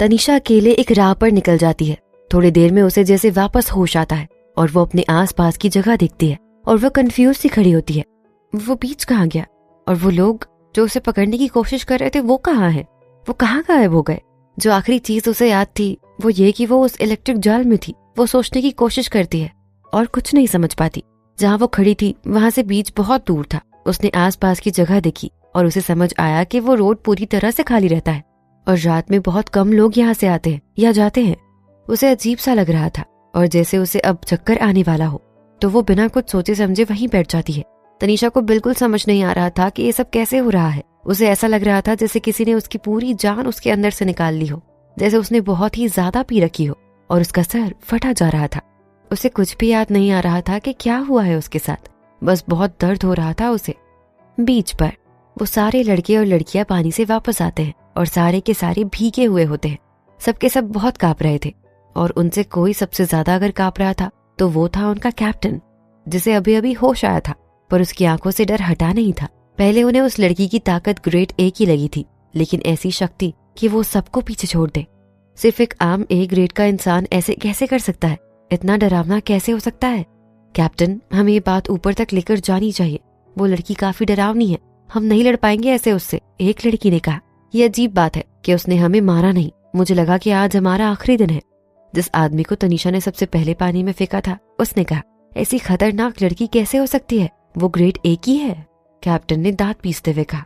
तनीषा अकेले एक राह पर निकल जाती है। थोड़ी देर में उसे जैसे वापस होश आता है और वो अपने आसपास की जगह देखती है और वो कंफ्यूज सी खड़ी होती है। वो बीच कहाँ गया और वो लोग जो उसे पकड़ने की कोशिश कर रहे थे वो कहाँ है? वो कहाँ गायब हो गए? जो आखिरी चीज उसे याद थी वो ये कि वो उस इलेक्ट्रिक जाल में थी। वो सोचने की कोशिश करती है और कुछ नहीं समझ पाती। जहाँ वो खड़ी थी वहां से बीच बहुत दूर था। उसने आसपास की जगह देखी और उसे समझ आया कि वो रोड पूरी तरह से खाली रहता है और रात में बहुत कम लोग यहाँ से आते हैं या जाते हैं। उसे अजीब सा लग रहा था और जैसे उसे अब चक्कर आने वाला हो तो वो बिना कुछ सोचे समझे वहीं बैठ जाती है। तनीषा को बिल्कुल समझ नहीं आ रहा था कि ये सब कैसे हो रहा है। उसे ऐसा लग रहा था जैसे किसी ने उसकी पूरी जान उसके अंदर से निकाल ली हो, जैसे उसने बहुत ही ज्यादा पी रखी हो और उसका सर फटा जा रहा था। उसे कुछ भी याद नहीं आ रहा था कि क्या हुआ है उसके साथ, बस बहुत दर्द हो रहा था उसे। बीच पर वो सारे लड़के और लड़कियां पानी से वापस आते हैं और सारे के सारे भीगे हुए होते हैं। सबके सब बहुत कांप रहे थे और उनसे कोई सबसे ज्यादा अगर कांप रहा था तो वो था उनका कैप्टन, जिसे अभी अभी होश आया था पर उसकी आंखों से डर हटा नहीं था। पहले उन्हें उस लड़की की ताकत ग्रेड ए की लगी थी, लेकिन ऐसी शक्ति कि वो सबको पीछे छोड़ दे। सिर्फ एक आम ए ग्रेड का इंसान ऐसे कैसे कर सकता है? इतना डरावना कैसे हो सकता है? कैप्टन, हमें ये बात ऊपर तक लेकर जानी चाहिए। वो लड़की काफी डरावनी है, हम नहीं लड़ पाएंगे ऐसे उससे, एक लड़की ने कहा। ये अजीब बात है कि उसने हमें मारा नहीं। मुझे लगा कि आज हमारा आखिरी दिन है। जिस आदमी को तनीषा ने सबसे पहले पानी में फेंका था उसने कहा, ऐसी खतरनाक लड़की कैसे हो सकती है? वो ग्रेड ए की है। कैप्टन ने दांत पीसते हुए कहा,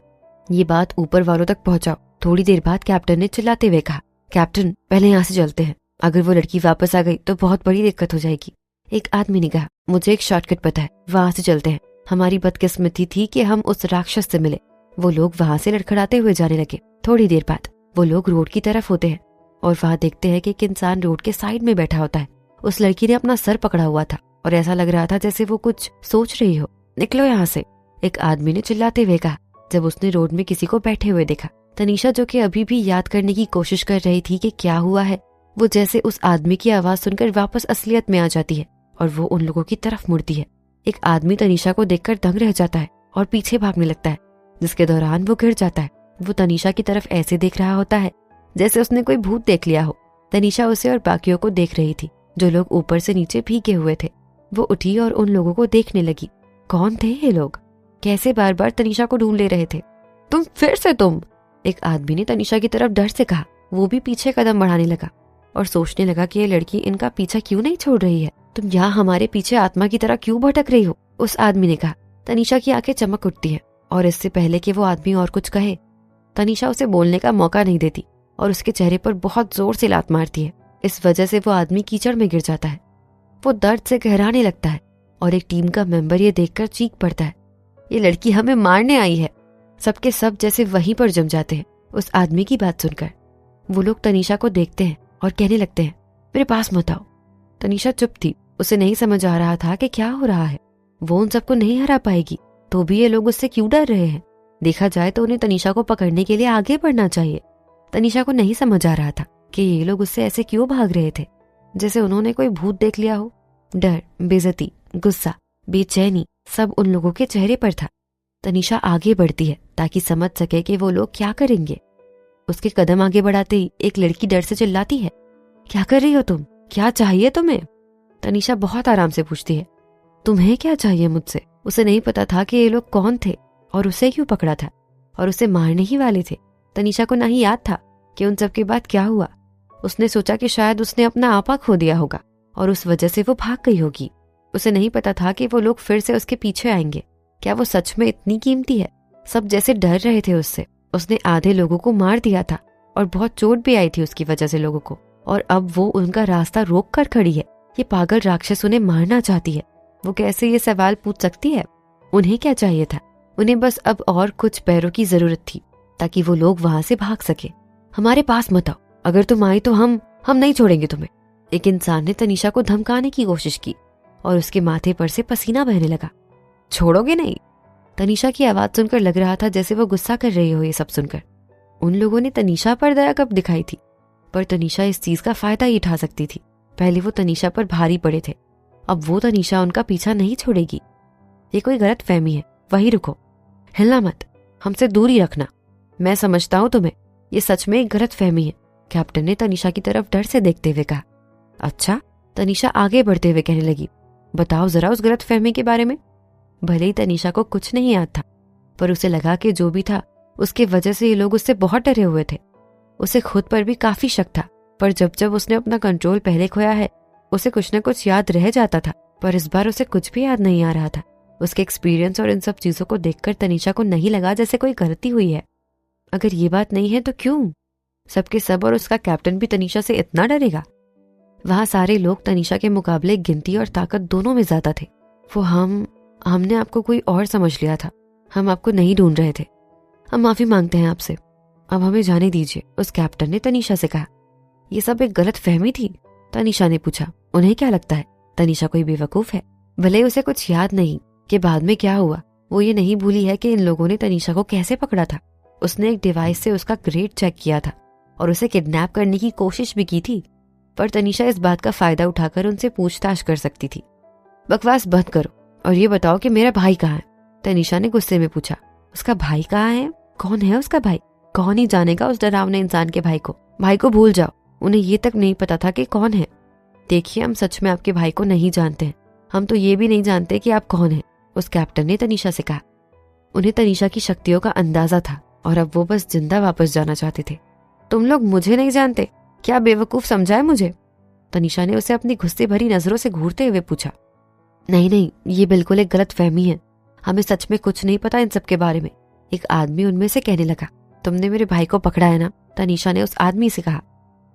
ये बात ऊपर वालों तक पहुंचाओ। थोड़ी देर बाद कैप्टन ने चिल्लाते हुए कहा, कैप्टन पहले यहाँ से चलते हैं। अगर वो लड़की वापस आ गई तो बहुत बड़ी दिक्कत हो जाएगी। एक आदमी ने कहा, मुझे एक शॉर्टकट पता है, वहां से चलते हैं। हमारी बदकिस्मती थी कि हम उस राक्षस से मिले। वो लोग वहां से लड़खड़ाते हुए जाने लगे। थोड़ी देर बाद वो लोग रोड की तरफ होते हैं और वहां देखते हैं कि एक इंसान रोड के साइड में बैठा होता है। उस लड़की ने अपना सर पकड़ा हुआ था और ऐसा लग रहा था जैसे वो कुछ सोच रही हो। निकलो यहाँ से, एक आदमी ने चिल्लाते हुए कहा जब उसने रोड में किसी को बैठे हुए देखा। तनीषा, जो कि अभी भी याद करने की कोशिश कर रही थी कि क्या हुआ है, वो जैसे उस आदमी की आवाज सुनकर वापस असलियत में आ जाती है और वो उन लोगों की तरफ मुड़ती है। एक आदमी तनीषा को देखकर दंग रह जाता है और पीछे भागने लगता है, जिसके दौरान वो गिर जाता है। वो तनीषा की तरफ ऐसे देख रहा होता है जैसे उसने कोई भूत देख लिया हो। तनीषा उसे और बाकियों को देख रही थी जो लोग ऊपर से नीचे भीगे हुए थे। वो उठी और उन लोगों को देखने लगी। कौन थे ये लोग? कैसे बार बार तनीषा को ढूंढ ले रहे थे? तुम फिर से तुम, एक आदमी ने तनीषा की तरफ डर से कहा। वो भी पीछे कदम बढ़ाने लगा और सोचने लगा कि ये लड़की इनका पीछा क्यों नहीं छोड़ रही है। तुम यहाँ हमारे पीछे आत्मा की तरह क्यों भटक रही हो? उस आदमी ने कहा। तनीषा की आंखें चमक उठती हैं और इससे पहले कि वो आदमी और कुछ कहे, तनीषा उसे बोलने का मौका नहीं देती और उसके चेहरे पर बहुत जोर से लात मारती है। इस वजह से वो आदमी कीचड़ में गिर जाता है। वो दर्द से गहराने लगता है और एक टीम का मेंबर ये देखकर चीख पड़ता है, ये लड़की हमें मारने आई है। सबके सब जैसे वहीं पर जम जाते हैं उस आदमी की बात सुनकर। वो लोग तनीषा को देखते हैं और कहने लगते हैं, मेरे पास मत आओ। तनीषा चुप थी। उसे नहीं समझ आ रहा था कि क्या हो रहा है। वो उन सबको नहीं हरा पाएगी तो भी ये लोग उससे क्यों डर रहे हैं? देखा जाए तो उन्हें तनीषा को पकड़ने के लिए आगे बढ़ना चाहिए। तनीषा को नहीं समझ आ रहा था कि ये लोग उससे ऐसे क्यों भाग रहे थे, जैसे उन्होंने कोई भूत देख लिया हो। डर, बेइज्जती, गुस्सा, बेचैनी सब उन लोगों के चेहरे पर था। तनीषा आगे बढ़ती है ताकि समझ सके कि वो लोग क्या करेंगे। उसके कदम आगे बढ़ाते ही एक लड़की डर से चिल्लाती है, क्या कर रही हो तुम? क्या चाहिए तुम्हें? तनीषा बहुत आराम से पूछती है, तुम्हें क्या चाहिए मुझसे? उसे नहीं पता था कि ये लोग कौन थे और उसे क्यों पकड़ा था और उसे मारने ही वाले थे। तनीषा को नहीं याद था कि उन सब के बाद क्या हुआ। उसने सोचा कि शायद उसने अपना आपा खो दिया होगा और उस वजह से वो भाग गई होगी। उसे नहीं पता था कि वो लोग फिर से उसके पीछे आएंगे। क्या वो सच में इतनी कीमती है? सब जैसे डर रहे थे उससे। उसने आधे लोगों को मार दिया था और बहुत चोट भी आई थी उसकी वजह से लोगों को, और अब वो उनका रास्ता रोक कर खड़ी है। ये पागल राक्षस उन्हें मारना चाहती है। वो कैसे ये सवाल पूछ सकती है? उन्हें क्या चाहिए था? उन्हें बस अब और कुछ पैरों की जरूरत थी ताकि वो लोग वहां से भाग सके। हमारे पास मत आओ, अगर तुम आई तो हम नहीं छोड़ेंगे तुम्हें। एक इंसान ने तनीषा को धमकाने की कोशिश की और उसके माथे पर से पसीना बहने लगा। छोड़ोगे नहीं? तनीषा की आवाज सुनकर लग रहा था जैसे वो गुस्सा कर रही हो। ये सब सुनकर उन लोगों ने तनीषा पर दया कब दिखाई थी? पर तनीषा इस चीज का फायदा ही उठा सकती थी। पहले वो तनीषा पर भारी पड़े थे, अब वो तनीषा उनका पीछा नहीं छोड़ेगी। ये कोई गलत फहमी है, वहीं रुको, हिलना मत, हमसे दूरी रखना। मैं समझता हूँ तुम्हें, ये सच में एक गलत फहमी है कैप्टन ने तनीषा की तरफ डर से देखते हुए कहा। अच्छा? तनीषा आगे बढ़ते हुए कहने लगी, बताओ जरा उस गलत फहमी के बारे में। भले ही तनीषा को कुछ नहीं याद था, पर उसे लगा कि जो भी था उसकी वजह से ये लोग उससे बहुत डरे हुए थे। उसे खुद पर भी काफी शक था, पर जब जब उसने अपना कंट्रोल पहले खोया है उसे कुछ न कुछ याद रह जाता था, पर इस बार उसे कुछ भी याद नहीं आ रहा था। उसके एक्सपीरियंस और इन सब चीजों को देखकर तनीषा को नहीं लगा जैसे कोई गलती हुई है। अगर ये बात नहीं है तो क्यों सबके सब और उसका कैप्टन भी तनीषा से इतना डरेगा? वहां सारे लोग तनीषा के मुकाबले गिनती और ताकत दोनों में ज्यादा थे। वो हमने आपको कोई और समझ लिया था, हम आपको नहीं ढूंढ रहे थे। हम माफी मांगते हैं आपसे, अब हमें जाने दीजिए, उस कैप्टन ने तनीषा से कहा। ये सब एक गलत फहमी थी? तनीषा ने पूछा। उन्हें क्या लगता है तनीषा कोई बेवकूफ है? भले उसे कुछ याद नहीं कि बाद में क्या हुआ, वो ये नहीं भूली है कि इन लोगों ने तनीषा को कैसे पकड़ा था। उसने एक डिवाइस से उसका ग्रेड चेक किया था और उसे किडनैप करने की कोशिश भी की थी, पर तनीषा इस बात का फायदा उठाकर उनसे पूछताछ कर सकती थी। बकवास बंद करो और ये बताओ कि मेरा भाई कहाँ है? तनीषा ने गुस्से में पूछा। उसका भाई कहाँ है? कौन है उसका भाई? कौन ही जानेगा उस डरावने इंसान के भाई को? भाई को भूल जाओ, उन्हें ये तक नहीं पता था कि कौन है। देखिए, हम सच में आपके भाई को नहीं जानते हैं, हम तो ये भी नहीं जानते कि आप कौन हैं, उस कैप्टन ने तनीषा से कहा। उन्हें तनीषा की शक्तियों का अंदाजा था और अब वो बस जिंदा वापस जाना चाहते थे। तुम लोग मुझे नहीं जानते? क्या बेवकूफ समझा है मुझे? तनीषा ने उसे अपनी गुस्से भरी नजरों से घूरते हुए पूछा। नहीं, ये बिल्कुल एक गलत फहमी है, हमें सच में कुछ नहीं पता इन सब के बारे में, एक आदमी उनमें से कहने लगा। तुमने मेरे भाई को पकड़ा है ना? तनीषा ने उस आदमी से कहा।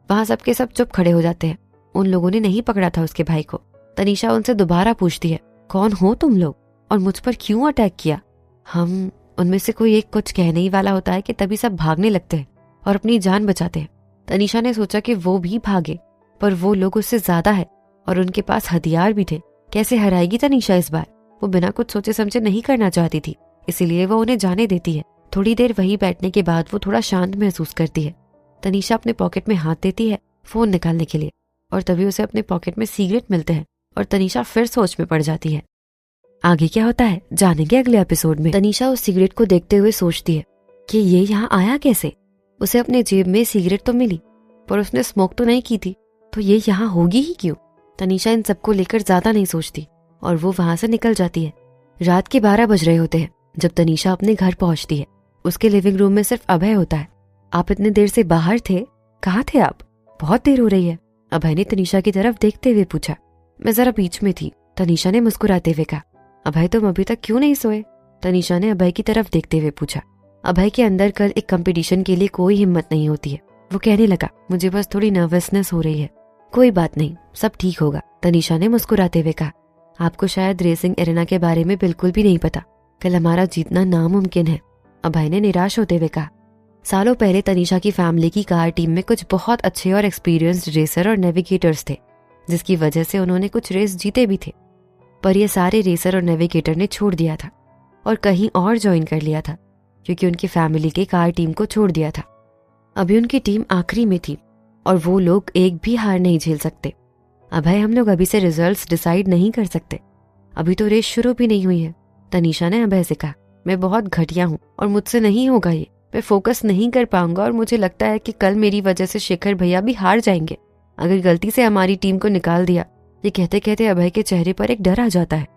वहां सबके सब चुप खड़े हो जाते हैं। उन लोगों ने नहीं पकड़ा था उसके भाई को। तनीषा उनसे दोबारा पूछती है, कौन हो तुम लोग और मुझ पर क्यों अटैक किया? हम उनमें से कोई एक कुछ कहने ही वाला होता है कि तभी सब भागने लगते हैं और अपनी जान बचाते हैं। तनीषा ने सोचा कि वो भी भागे, पर वो लोग उससे ज्यादा है और उनके पास हथियार भी थे। कैसे हराएगी तनीषा इस बार? वो बिना कुछ सोचे समझे नहीं करना चाहती थी, इसीलिए वो उन्हें जाने देती है। थोड़ी देर वहीं बैठने के बाद वो थोड़ा शांत महसूस करती है। तनीषा अपने पॉकेट में हाथ देती है फोन निकालने के लिए और तभी उसे अपने पॉकेट में सिगरेट मिलते हैं और तनीषा फिर सोच में पड़ जाती है। आगे क्या होता है जानेंगे अगले एपिसोड में। तनीषा उस सिगरेट को देखते हुए सोचती है कि ये यहाँ आया कैसे? उसे अपने जेब में सिगरेट तो मिली, पर उसने स्मोक तो नहीं की थी, तो ये यहाँ होगी ही क्यों? तनीषा इन सबको लेकर ज्यादा नहीं सोचती और वो वहां से निकल जाती है। रात के 12 बज रहे होते हैं जब तनीषा अपने घर पहुंचती है। उसके लिविंग रूम में सिर्फ अभय होता है। आप इतने देर से बाहर थे, कहाँ थे आप? बहुत देर हो रही है, अभय ने तनीषा की तरफ देखते हुए पूछा। मैं जरा बीच में थी, तनीषा ने मुस्कुराते हुए कहा। अभय, तुम अभी तक क्यों नहीं सोए? तनीषा ने अभय की तरफ देखते हुए पूछा। अभय के अंदर कल एक कंपटीशन के लिए कोई हिम्मत नहीं होती है। वो कहने लगा, मुझे बस थोड़ी नर्वसनेस हो रही है। कोई बात नहीं, सब ठीक होगा, तनीषा ने मुस्कुराते हुए कहा। आपको शायद रेसिंग एरेना के बारे में बिल्कुल भी नहीं पता, कल हमारा जीतना नामुमकिन है, अभय ने निराश होते हुए कहा। सालों पहले तनीषा की फैमिली की कार टीम में कुछ बहुत अच्छे और एक्सपीरियंस्ड रेसर और नेविगेटर्स थे, जिसकी वजह से उन्होंने कुछ रेस जीते भी थे। पर ये सारे रेसर और नेविगेटर ने छोड़ दिया था और कहीं और ज्वाइन कर लिया था, क्योंकि उनकी फैमिली के कार टीम को छोड़ दिया था। अभी उनकी टीम आखिरी में थी और वो लोग एक भी हार नहीं झेल सकते। अभय, हम लोग अभी से रिजल्ट्स डिसाइड नहीं कर सकते, अभी तो रेस शुरू भी नहीं हुई है, तनीषा ने अभय से कहा। मैं बहुत घटिया हूँ और मुझसे नहीं होगा ये, मैं फोकस नहीं कर पाऊंगा और मुझे लगता है कि कल मेरी वजह से शेखर भैया भी हार जाएंगे अगर गलती से हमारी टीम को निकाल दिया। ये कहते कहते अभय के चेहरे पर एक डर आ जाता है।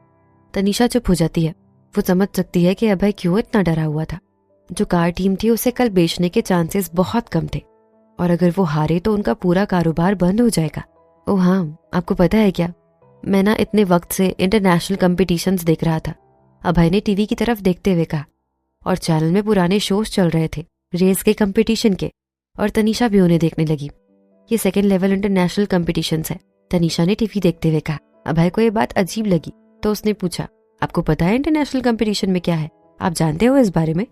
तनीषा चुप हो जाती है। वो समझ सकती है कि अभय क्यों इतना डरा हुआ था। जो कार टीम थी उसे कल बेचने के चांसेस बहुत कम थे और अगर वो हारे तो उनका पूरा कारोबार बंद हो जाएगा। ओह हाँ, आपको पता है क्या, मैं ना इतने वक्त से इंटरनेशनल कॉम्पिटिशन्स देख रहा था, अभय ने टीवी की तरफ देखते हुए कहा। और चैनल में पुराने शोज चल रहे थे रेस के कंपटीशन के, और तनीषा भी उन्हें देखने लगी। ये सेकंड लेवल इंटरनेशनल कॉम्पिटिशन्स है, तनीषा ने टीवी देखते हुए कहा। अभय को ये बात अजीब लगी तो उसने पूछा, आपको पता है इंटरनेशनल कंपटीशन में क्या है, आप जानते हो इस बारे में?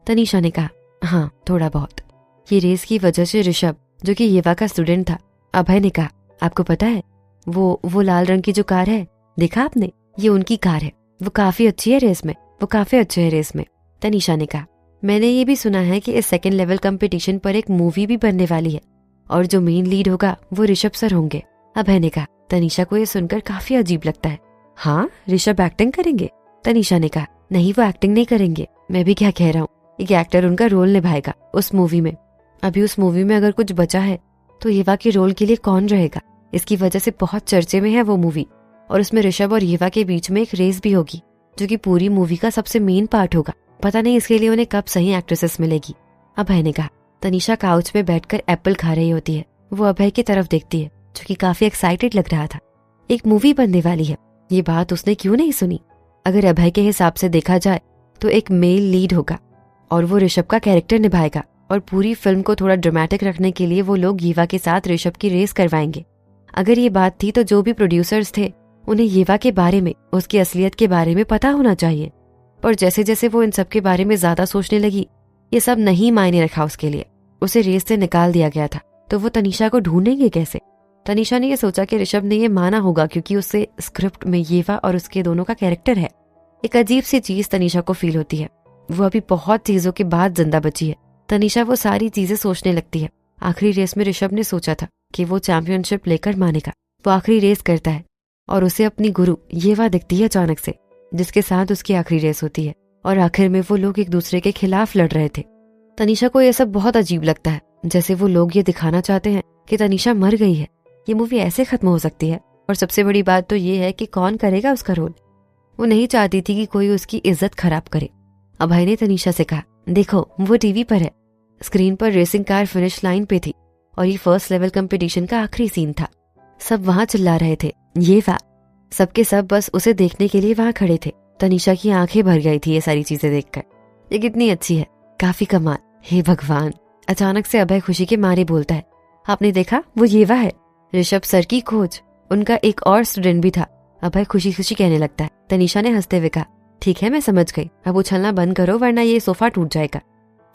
तनीषा ने कहा, हाँ थोड़ा बहुत। ये रेस की वजह से ऋषभ, जो कि येवा का स्टूडेंट था। अभय ने कहा, आपको पता है वो लाल रंग की जो कार है, देखा आपने, ये उनकी कार है, वो काफी अच्छी है रेस में, वो काफी अच्छे है रेस में। तनीषा ने कहा, मैंने ये भी सुना है कि इस सेकंड लेवल कंपटीशन पर एक मूवी भी बनने वाली है और जो मेन लीड होगा वो ऋषभ सर होंगे। अभय ने कहा। तनीषा को ये सुनकर काफी अजीब लगता है। हाँ, ऋषभ एक्टिंग करेंगे? तनीषा ने कहा, नहीं वो एक्टिंग नहीं करेंगे, मैं भी क्या कह रहा हूँ, एक एक्टर उनका रोल निभाएगा उस मूवी में। अभी उस मूवी में अगर कुछ बचा है तो येवा के रोल के लिए कौन रहेगा। इसकी वजह से बहुत चर्चे में है वो मूवी, और उसमें ऋषभ और येवा के बीच में एक रेस भी होगी जो कि पूरी मूवी का सबसे मेन पार्ट होगा। पता नहीं इसके लिए उन्हें कब सही एक्ट्रेसेस मिलेगी। अभय ने कहा। तनीषा काउच में बैठकर एप्पल खा रही होती है। वो अभय की तरफ देखती है जो कि काफी एक्साइटेड लग रहा था। एक मूवी बनने वाली है, ये बात उसने क्यों नहीं सुनी। अगर अभय के हिसाब से देखा जाए तो एक मेल लीड होगा और वो ऋषभ का कैरेक्टर निभाएगा, और पूरी फिल्म को थोड़ा ड्रामेटिक रखने के लिए वो लोग येवा के साथ ऋषभ की रेस करवाएंगे। अगर ये बात थी तो जो भी प्रोड्यूसर्स थे उन्हें येवा के बारे में, उसकी असलियत के बारे में पता होना चाहिए। पर जैसे जैसे वो इन सब के बारे में ज्यादा सोचने लगी, ये सब नहीं मायने रखा उसके लिए। उसे रेस से निकाल दिया गया था, तो वो तनीषा को ढूंढेंगे कैसे। तनीषा ने ये सोचा कि ऋषभ ने ये माना होगा क्योंकि उससे स्क्रिप्ट में येवा और उसके दोनों का कैरेक्टर है। एक अजीब सी चीज तनीषा को फील होती है। वो अभी बहुत चीजों के बाद जिंदा बची है। तनीषा वो सारी चीजें सोचने लगती है। आखिरी रेस में ऋषभ ने सोचा था कि वो चैंपियनशिप लेकर मानेगा। वो आखिरी रेस करता है और उसे अपनी गुरु येवा दिखती है अचानक से, जिसके साथ उसकी आखिरी रेस होती है, और आखिर में वो लोग एक दूसरे के खिलाफ लड़ रहे थे। तनीषा को यह सब बहुत अजीब लगता है, जैसे वो लोग ये दिखाना चाहते हैं कि तनीषा मर गई है। ये मूवी ऐसे खत्म हो सकती है, और सबसे बड़ी बात तो ये है कि कौन करेगा उसका रोल। वो नहीं चाहती थी कि कोई उसकी इज्जत खराब करे। अभय ने तनीषा से कहा, देखो वो टीवी पर है। स्क्रीन पर रेसिंग कार फिनिश लाइन पे थी और ये फर्स्ट लेवल कंपटीशन का आखिरी सीन था। सब वहां चिल्ला रहे थे, ये वाह। सबके सब बस उसे देखने के लिए वहां खड़े थे। तनीषा की आंखें भर गई थी ये सारी चीजें देखकर। ये कितनी अच्छी है, काफी कमाल, हे भगवान। अचानक से अभय खुशी के मारे बोलता है, आपने देखा वो येवा है। ऋषभ सर की खोज, उनका एक और स्टूडेंट भी था। अभय खुशी खुशी कहने लगता है। तनीषा ने हंसते हुए कहा, ठीक है मैं समझ गई, अब उछलना बंद करो वरना ये सोफा टूट जाएगा।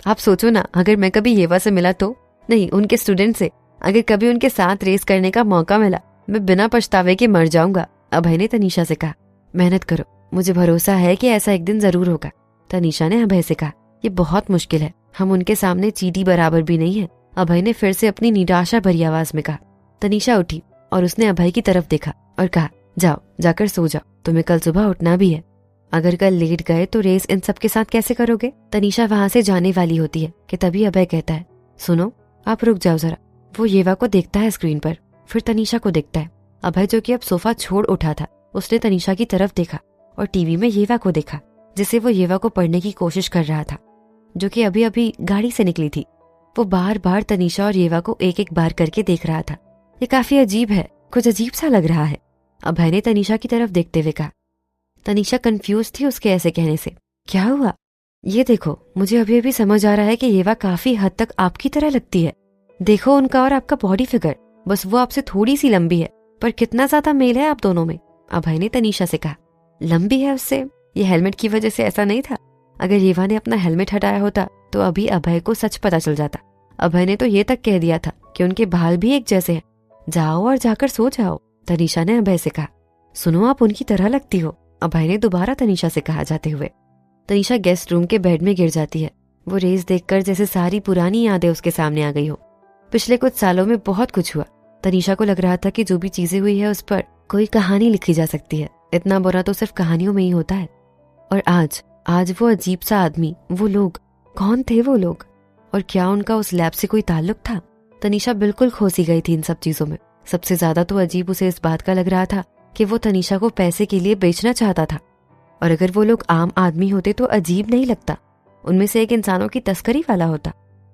आप सोचो ना, अगर मैं कभी येवा से मिला तो, नहीं उनके स्टूडेंट से, अगर कभी उनके साथ रेस करने का मौका मिला, मैं बिना पछतावे के मर जाऊंगा। अभय ने तनीषा से कहा, मेहनत करो, मुझे भरोसा है कि ऐसा एक दिन जरूर होगा। तनीषा ने अभय से कहा, ये बहुत मुश्किल है, हम उनके सामने चींटी बराबर भी नहीं है। अभय ने फिर से अपनी निराशा भरी आवाज में कहा। तनीषा उठी और उसने अभय की तरफ देखा और कहा, जाओ जाकर सो जाओ, तुम्हें कल सुबह उठना भी है। अगर कल लेट गए तो रेस इन सब के साथ कैसे करोगे। तनीषा वहां से जाने वाली होती है कि तभी अभय कहता है, सुनो आप रुक जाओ जरा। वो येवा को देखता है स्क्रीन पर, फिर तनीषा को देखता है। अभय जो कि अब सोफा छोड़ उठा था, उसने तनीषा की तरफ देखा और टीवी में येवा को देखा, जिसे वो येवा को पढ़ने की कोशिश कर रहा था, जो कि अभी अभी गाड़ी से निकली थी। वो बार बार तनीषा और येवा को एक एक बार करके देख रहा था। ये काफी अजीब है, कुछ अजीब सा लग रहा है। अभय ने तनीषा की तरफ देखते हुए कहा। तनीषा कंफ्यूज थी उसके ऐसे कहने से। क्या हुआ। ये देखो, मुझे अभी अभी समझ आ रहा है कि येवा काफी हद तक आपकी तरह लगती है। देखो उनका और आपका बॉडी फिगर, बस वो आपसे थोड़ी सी लंबी है, पर कितना ज्यादा मेल है आप दोनों में। अभय ने तनीषा से कहा। लंबी है उससे, ये हेलमेट की वजह से ऐसा नहीं था। अगर येवा ने अपना हेलमेट हटाया होता तो अभी अभय को सच पता चल जाता। अभय ने तो ये तक कह दिया था कि उनके बाल भी एक जैसे हैं। जाओ और जाकर सो जाओ। तनीषा ने अभय से कहा। सुनो आप उनकी तरह लगती हो, अभय ने दोबारा तनीषा से कहा जाते हुए। तनीषा गेस्ट रूम के बेड में गिर जाती है। वो रेस देखकर जैसे सारी पुरानी यादें उसके सामने आ गई हो। पिछले कुछ सालों में बहुत कुछ हुआ। तनीषा को लग रहा था कि जो भी चीजें हुई है उस पर कोई कहानी लिखी जा सकती है। इतना बुरा तो सिर्फ कहानियों में ही होता है। और आज वो अजीब सा आदमी, वो लोग कौन थे वो लोग, और क्या उनका उस लैब से कोई ताल्लुक था। तनीषा बिल्कुल खोसी गई थी इन सब चीजों में। सबसे ज्यादा तो अजीब उसे इस बात का लग रहा था कि वो तनीषा को पैसे के लिए बेचना चाहता था। और अगर वो लोग आम आदमी होते तो अजीब नहीं लगता, उनमें से एक इंसानों की तस्करी वाला होता।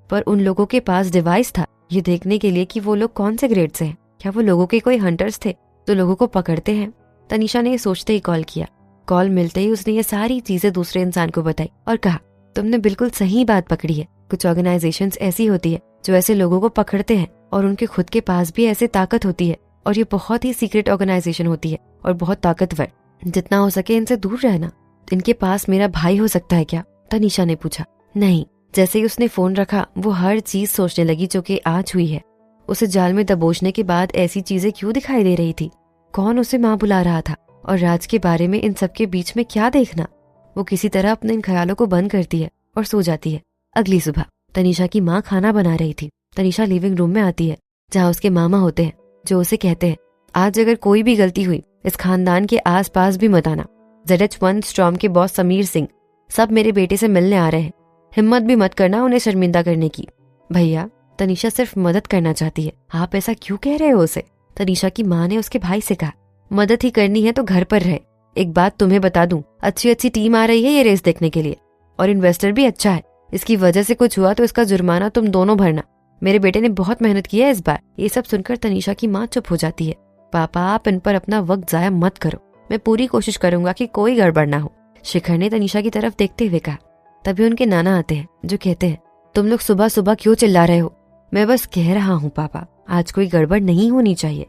पर उन लोगों के पास डिवाइस था ये देखने के लिए कि वो लोग कौन से ग्रेड से हैं। क्या वो लोगों के कोई हंटर्स थे जो लोगों को पकड़ते हैं। तनीषा ने ये सोचते ही कॉल किया। कॉल मिलते ही उसने ये सारी चीजें दूसरे इंसान को बताई और कहा, तुमने बिल्कुल सही बात पकड़ी है। कुछ ऑर्गेनाइजेशंस ऐसी होती है जो ऐसे लोगों को पकड़ते हैं, और उनके खुद के पास भी ऐसे ताकत होती है, और ये बहुत ही सीक्रेट ऑर्गेनाइजेशन होती है और बहुत ताकतवर। जितना हो सके इनसे दूर रहना। इनके पास मेरा भाई हो सकता है क्या, तनीषा ने पूछा। नहीं। जैसे ही उसने फोन रखा वो हर चीज सोचने लगी जो कि आज हुई है। उसे जाल में दबोचने के बाद ऐसी चीजें क्यों दिखाई दे रही थी। कौन उसे माँ बुला रहा था, और राज के बारे में इन सब के बीच में क्या देखना। वो किसी तरह अपने इन ख्यालों को बंद करती है और सो जाती है। अगली सुबह तनीषा की माँ खाना बना रही थी। तनीषा लिविंग रूम में आती है जहाँ उसके मामा होते हैं, जो उसे कहते हैं, आज अगर कोई भी गलती हुई इस खानदान के आस पास भी मत आना। ZH1 स्टॉर्म के बॉस समीर सिंह सब मेरे बेटे से मिलने आ रहे हैं। हिम्मत भी मत करना उन्हें शर्मिंदा करने की। भैया तनीषा सिर्फ मदद करना चाहती है। आप ऐसा क्यों कह रहे हो उसे? तनीषा की माँ ने उसके भाई से कहा, मदद ही करनी है तो घर पर रहे। एक बात तुम्हें बता दूं, अच्छी अच्छी टीम आ रही है ये रेस देखने के लिए, और इन्वेस्टर भी अच्छा है। इसकी वजह से कुछ हुआ तो इसका जुर्माना तुम दोनों भरना। मेरे बेटे ने बहुत मेहनत की है इस बार। ये सब सुनकर तनीषा की माँ चुप हो जाती है। पापा, आप इन पर अपना वक्त जाया मत करो। मैं पूरी कोशिश करूंगा कि कोई गड़बड़ ना हो, शिखर ने तनीषा की तरफ देखते हुए कहा। तभी उनके नाना आते हैं जो कहते हैं, तुम लोग सुबह सुबह क्यों चिल्ला रहे हो? मैं बस कह रहा हूँ पापा, आज कोई गड़बड़ नहीं होनी चाहिए,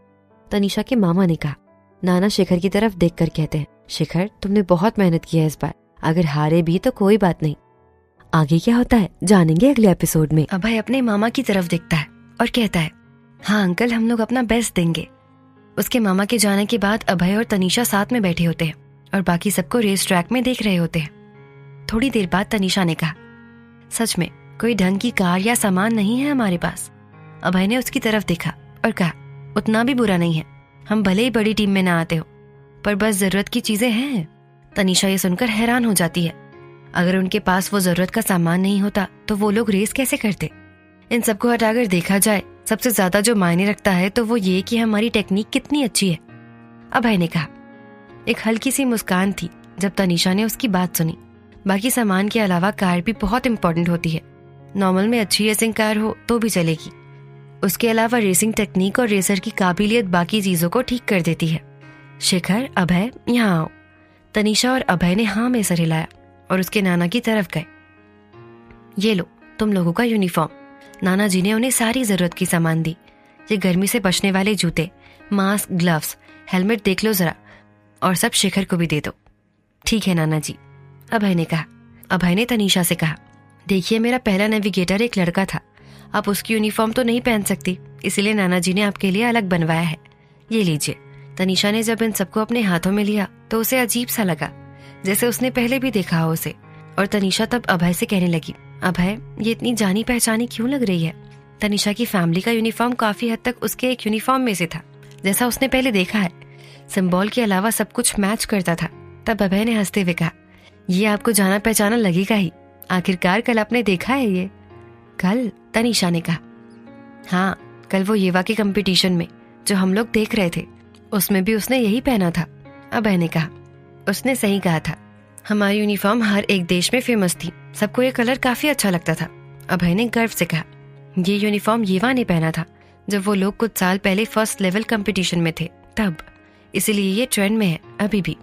तनीषा के मामा ने कहा। नाना शिखर की तरफ देखकर कहते हैं, शिखर तुमने बहुत मेहनत की है इस बार, अगर हारे भी तो कोई बात नहीं। आगे क्या होता है जानेंगे अगले एपिसोड में। अभय अपने मामा की तरफ देखता है और कहता है, हाँ अंकल, हम लोग अपना बेस्ट देंगे। उसके मामा के जाने के बाद अभय और तनीषा साथ में बैठे होते हैं और बाकी सबको रेस ट्रैक में देख रहे होते हैं। थोड़ी देर बाद तनीषा ने कहा, सच में कोई ढंग की कार या सामान नहीं है हमारे पास। अभय ने उसकी तरफ देखा और कहा, उतना भी बुरा नहीं है, हम भले ही बड़ी टीम में ना आते हो, पर बस जरूरत की चीजें हैं। तनीषा ये सुनकर हैरान हो जाती है। अगर उनके पास वो जरूरत का सामान नहीं होता तो वो लोग रेस कैसे करते? इन सबको हटाकर देखा जाए, सबसे ज्यादा जो मायने रखता है तो वो ये कि हमारी टेक्निक कितनी अच्छी है, अभय ने कहा। एक हल्की सी मुस्कान थी जब तनीषा ने उसकी बात सुनी। बाकी सामान के अलावा कार भी बहुत इंपॉर्टेंट होती है। नॉर्मल में अच्छी रेसिंग कार हो तो भी चलेगी, उसके अलावा रेसिंग टेक्निक और रेसर की काबिलियत बाकी चीजों को ठीक कर देती है। शिखर, अभय, यहाँ आओ। तनीषा और अभय ने हाँ में सर हिलाया और उसके नाना की तरफ गए। ये लो तुम लोगों का यूनिफॉर्म। नाना जी ने उन्हें सारी जरूरत की सामान दी। ये गर्मी से बचने वाले जूते, मास्क, ग्लव्स, हेलमेट देख लो जरा, और सब शिखर को भी दे दो। ठीक है नाना जी, अभय ने कहा। अभय ने तनीषा से कहा, देखिए मेरा पहला नेविगेटर एक लड़का था, आप उसकी यूनिफॉर्म तो नहीं पहन सकती, इसलिए नाना जी ने आपके लिए अलग बनवाया है, ये लीजिए। तनीषा ने जब इन सबको अपने हाथों में लिया तो उसे अजीब सा लगा, जैसे उसने पहले भी देखा हो उसे। और तनीषा तब अभय से कहने लगी, अभय ये इतनी जानी पहचानी क्यों लग रही है? तनीषा की फैमिली का यूनिफॉर्म काफी हद तक उसके एक यूनिफॉर्म में से था, जैसा उसने पहले देखा है। सिंबल के अलावा सब कुछ मैच करता था। तब अभय ने हंसते हुए कहा, ये आपको जाना पहचाना लगेगा ही, आखिरकार कल आपने देखा है ये। कल? तनीषा ने कहा। हाँ, कल वो येवा के कंपटीशन में जो हम लोग देख रहे थे, उसमें भी उसने यही पहना था, अभय ने कहा। उसने सही कहा था, हमारी यूनिफॉर्म हर एक देश में फेमस थी, सबको ये कलर काफी अच्छा लगता था, अभय ने गर्व से कहा। ये यूनिफॉर्म येवा ने पहना था जब वो लोग कुछ साल पहले फर्स्ट लेवल कंपटीशन में थे तब, इसलिए ये ट्रेंड में है अभी भी।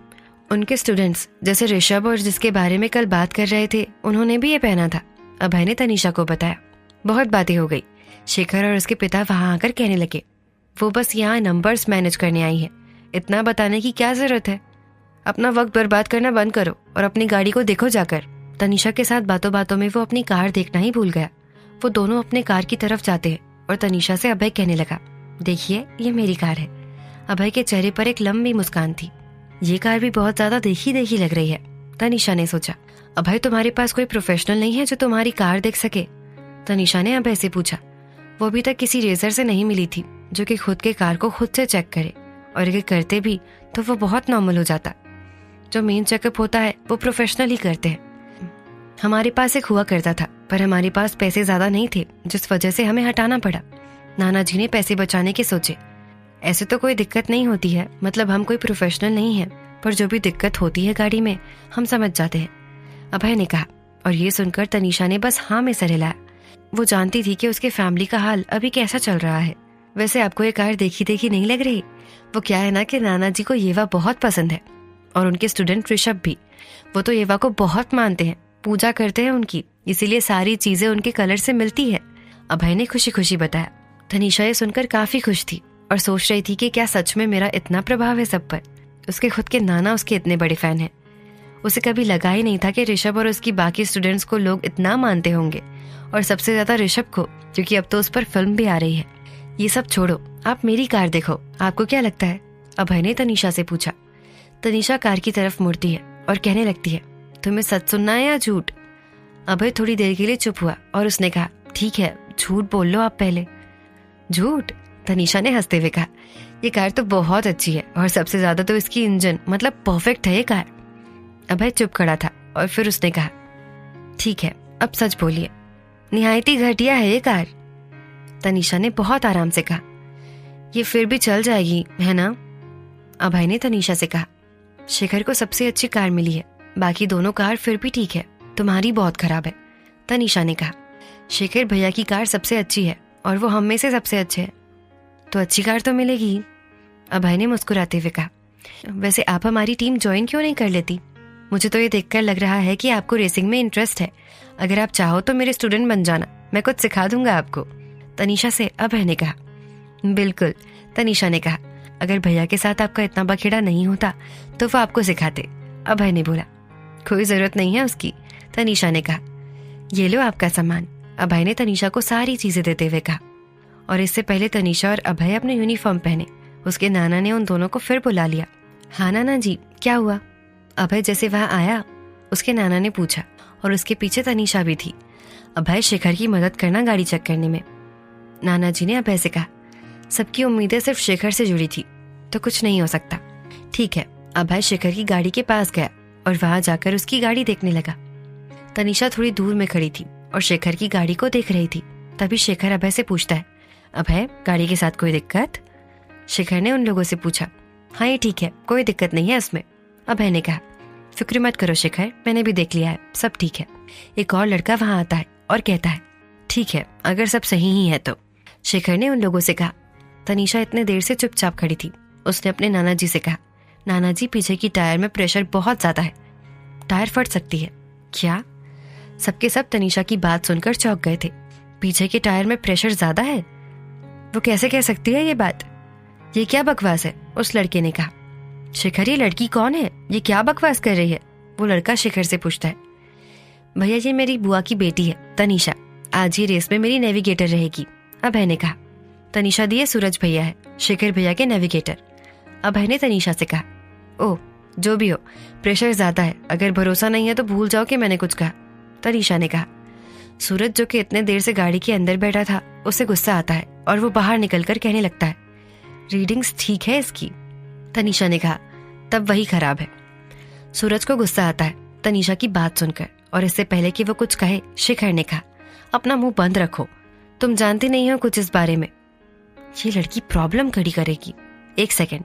उनके स्टूडेंट्स जैसे ऋषभ और जिसके बारे में कल बात कर रहे थे, उन्होंने भी ये पहना था, अभय ने तनीषा को बताया। बहुत बातें हो गई। शेखर और उसके पिता वहां आकर कहने लगे, वो बस यहाँ नंबर्स मैनेज करने आई है, इतना बताने की क्या जरूरत है? अपना वक्त बर्बाद करना बंद करो और अपनी गाड़ी को देखो जाकर। तनीषा के साथ बातों बातों में वो अपनी कार देखना ही भूल गया। वो दोनों अपने कार की तरफ जाते हैं और तनीषा से अभय कहने लगा, देखिए ये मेरी कार है। अभय के चेहरे पर एक लंबी मुस्कान थी। ये कार भी बहुत ज्यादा देखी देखी लग रही है, तनीषा ने सोचा। अभय तुम्हारे पास कोई प्रोफेशनल नहीं है जो तुम्हारी कार देख सके? तनीषा ने अभय से पूछा। वो अभी तक किसी रेसर से नहीं मिली थी जो कि खुद के कार को खुद से चेक करे, और अगर करते भी तो वो बहुत नॉर्मल हो जाता। जो मेन चेकअप होता है वो प्रोफेशनल ही करते हैं। हमारे पास एक हुआ करता था, पर हमारे पास पैसे ज्यादा नहीं थे, जिस वजह से हमें हटाना पड़ा। नाना जी ने पैसे बचाने के सोचे। ऐसे तो कोई दिक्कत नहीं होती है, मतलब हम कोई प्रोफेशनल नहीं है, पर जो भी दिक्कत होती है गाड़ी में हम समझ जाते हैं, अभय ने कहा। और ये सुनकर तनीषा ने बस हाँ में सर हिलाया। वो जानती थी कि उसके फैमिली का हाल अभी कैसा चल रहा है। वैसे आपको ये कार देखी देखी नहीं लग रही? वो क्या है ना कि नाना जी को येवा बहुत पसंद है, और उनके स्टूडेंट ऋषभ भी। वो तो येवा को बहुत मानते हैं, पूजा करते हैं उनकी, इसीलिए सारी चीजें उनके कलर से मिलती है, अभय ने खुशी खुशी बताया। तनीषा ये सुनकर काफी खुश थी और सोच रही थी कि क्या सच में मेरा इतना प्रभाव है सब पर। उसके खुद के नाना उसके इतने बड़े फैन हैं। उसे कभी लगा ही नहीं था कि ऋषभ और उसकी बाकी स्टूडेंट्स को लोग इतना मानते होंगे, और सबसे ज्यादा ऋषभ को, क्योंकि अब तो उस पर फिल्म भी आ रही है। ये सब छोड़ो, आप मेरी कार देखो, आपको क्या लगता है? अभय ने तनीषा से पूछा। तनीषा कार की तरफ मुड़ती है और कहने लगती है, तुम्हें सच सुनना है या झूठ? अभय थोड़ी देर के लिए चुप हुआ और उसने कहा, ठीक है झूठ बोल लो आप पहले। झूठ? तनीषा ने हंसते हुए कहा, ये कार तो बहुत अच्छी है, और सबसे ज्यादा तो इसकी इंजन, मतलब परफेक्ट है ये कार। अभय चुप खड़ा था और फिर उसने कहा, ठीक है अब सच बोलिए, निहायती घटिया है ये कार। तनीषा ने बहुत आराम से कहा। ये फिर भी चल जाएगी है ना? अभय ने तनीषा से कहा। शेखर को सबसे अच्छी कार मिली है, बाकी दोनों कार फिर भी ठीक है, तुम्हारी बहुत खराब है, तनीषा ने कहा। शेखर भैया की कार सबसे अच्छी है और वो हम में से सबसे अच्छे हैं, तो अच्छी कार तो मिलेगी, अभय ने मुस्कुराते हुए कहा। वैसे आप हमारी टीम ज्वाइन क्यों नहीं कर लेती? मुझे तो ये देखकर लग रहा है कि आपको रेसिंग में इंटरेस्ट है। अगर आप चाहो तो मेरे स्टूडेंट बन जाना, मैं कुछ सिखा दूंगा आपको, तनीषा से अभय ने कहा। बिल्कुल, तनीषा ने कहा। अगर भैया के साथ आपका इतना बखेड़ा नहीं होता तो वो आपको सिखाते, अभय ने बोला। कोई जरूरत नहीं है उसकी, तनीषा ने कहा। ये लो आपका सामान, अभय ने तनीषा को सारी चीजें देते हुए कहा। और इससे पहले तनीषा और अभय अपने यूनिफॉर्म पहने, उसके नाना ने उन दोनों को फिर बुला लिया। हाँ नाना जी, क्या हुआ? अभय जैसे वहां आया उसके नाना ने पूछा, और उसके पीछे तनीषा भी थी। अभय शेखर की मदद करना गाड़ी चेक करने में, नाना जी ने अभय से कहा। सबकी उम्मीदें सिर्फ शेखर से जुड़ी थी, तो कुछ नहीं हो सकता। ठीक है, अभय शेखर की गाड़ी के पास गया और वहां जाकर उसकी गाड़ी देखने लगा। तनीषा थोड़ी दूर में खड़ी थी और शेखर की गाड़ी को देख रही थी। तभी शेखर अभय से पूछता है, अभय गाड़ी के साथ कोई दिक्कत? शेखर ने उन लोगों से पूछा। हाँ ये ठीक है, कोई दिक्कत नहीं है उसमें, अभय ने कहा। फिक्र मत करो शेखर, मैंने भी देख लिया है, सब ठीक है। एक और लड़का वहां आता है और कहता है, ठीक है अगर सब सही ही है तो, शेखर ने उन लोगों से कहा। तनीषा इतने देर से चुपचाप खड़ी थी। उसने अपने नाना जी से कहा, नाना जी पीछे की टायर में प्रेशर बहुत ज्यादा है, टायर फट सकती है। क्या? सबके सब तनीषा की बात सुनकर चौंक गए थे। पीछे के टायर में प्रेशर ज्यादा है? वो कैसे कह सकती है ये बात? ये क्या बकवास है, उस लड़के ने कहा। शेखर ये लड़की कौन है, ये क्या बकवास कर रही है? वो लड़का शेखर से पूछता है। भैया ये मेरी बुआ की बेटी है तनीषा, आज ये रेस में मेरी नेविगेटर रहेगी, अभय ने कहा। तनीषा दिए सूरज भैया है, शेखर भैया के नेविगेटर, अभय ने तनीषा से कहा। ओह जो भी हो, प्रेशर ज्यादा है, अगर भरोसा नहीं है तो भूल जाओ कि मैंने कुछ कहा, तनीषा ने कहा। सूरज जो कि इतने देर से गाड़ी के अंदर बैठा था, उसे गुस्सा आता है और वो बाहर निकलकर कहने लगता है, रीडिंग्स ठीक है इसकी, तनीषा ने कहा। तब वही खराब है। सूरज को गुस्सा आता है तनीषा की बात सुनकर, और इससे पहले कि वो कुछ कहे शेखर ने कहा, अपना मुंह बंद रखो, तुम जानती नहीं हो कुछ इस बारे में। ये लड़की प्रॉब्लम खड़ी करेगी। एक सेकंड,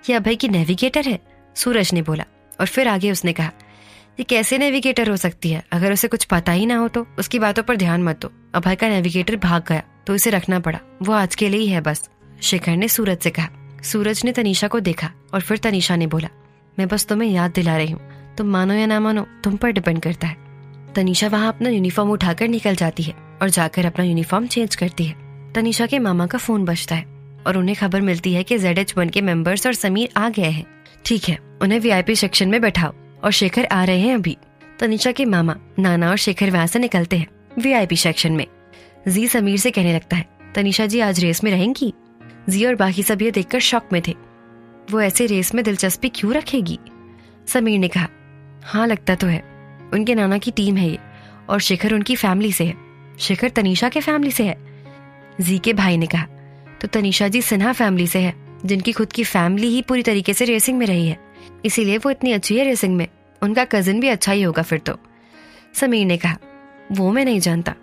ये अभय की नेविगेटर है, सूरज ने बोला। और फिर आगे उसने कहा, ये कैसे नेविगेटर हो सकती है? अगर उसे कुछ पता ही ना हो तो उसकी बातों पर ध्यान मत दो। अभय का नेविगेटर भाग गया तो इसे रखना पड़ा, वो आज के लिए ही है बस, शेखर ने सूरज से कहा। सूरज ने तनीषा को देखा और फिर तनीषा ने बोला, मैं बस तुम्हें याद दिला रही हूँ, तुम मानो या ना मानो तुम पर डिपेंड करता है। तनीषा वहां अपना यूनिफॉर्म उठाकर निकल जाती है और जाकर अपना यूनिफॉर्म चेंज करती है। तनीषा के मामा का फोन बजता है और उन्हें खबर मिलती है कि ZH1 के मेंबर्स और समीर आ गए हैं। ठीक है, उन्हें VIP सेक्शन में बैठाओ और शेखर आ रहे हैं अभी। तनीषा के मामा, नाना और शेखर वहां से निकलते हैं VIP सेक्शन में। जी समीर से कहने लगता है, तनीषा जी आज रेस में रहेंगी? जी और बाकी सब ये देखकर शॉक में थे। वो ऐसे रेस में दिलचस्पी क्यों रखेगी? समीर ने कहा। हाँ लगता तो है, उनके नाना की टीम है ये, और शेखर उनकी फैमिली से है। शेखर तनीषा के फैमिली से है? जी के भाई ने कहा। तो तनीषा जी सिन्हा फैमिली से है, जिनकी खुद की फैमिली ही पूरी तरीके से रेसिंग में रही है, इसीलिए वो इतनी अच्छी है रेसिंग में। उनका कजिन भी अच्छा ही होगा फिर तो, समीर ने कहा। वो मैं नहीं जानता,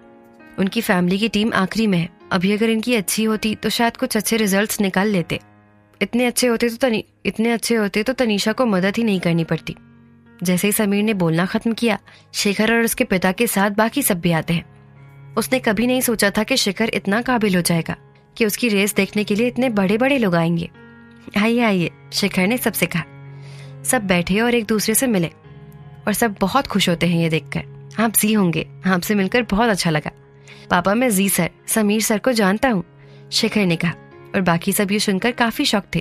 उनकी फैमिली की टीम आखिरी में है। अभी अगर इनकी अच्छी होती तो शायद कुछ अच्छे रिजल्ट्स निकाल लेते। इतने अच्छे होते तो तनीषा को मदद ही नहीं करनी पड़ती। जैसे ही समीर ने बोलना खत्म किया, शेखर और उसके पिता के साथ बाकी सब भी आते हैं। उसने कभी नहीं सोचा था कि शेखर इतना काबिल हो जाएगा कि उसकी रेस देखने के लिए इतने बड़े बड़े लोग आएंगे। आइए आइए, शेखर ने सबसे कहा। सब बैठे और एक दूसरे से मिले और सब बहुत खुश होते हैं ये देखकर। आप जी होंगे, आपसे मिलकर बहुत अच्छा लगा। पापा मैं जी सर, समीर सर को जानता हूँ, शेखर ने कहा। और बाकी सब ये सुनकर काफी शॉक थे।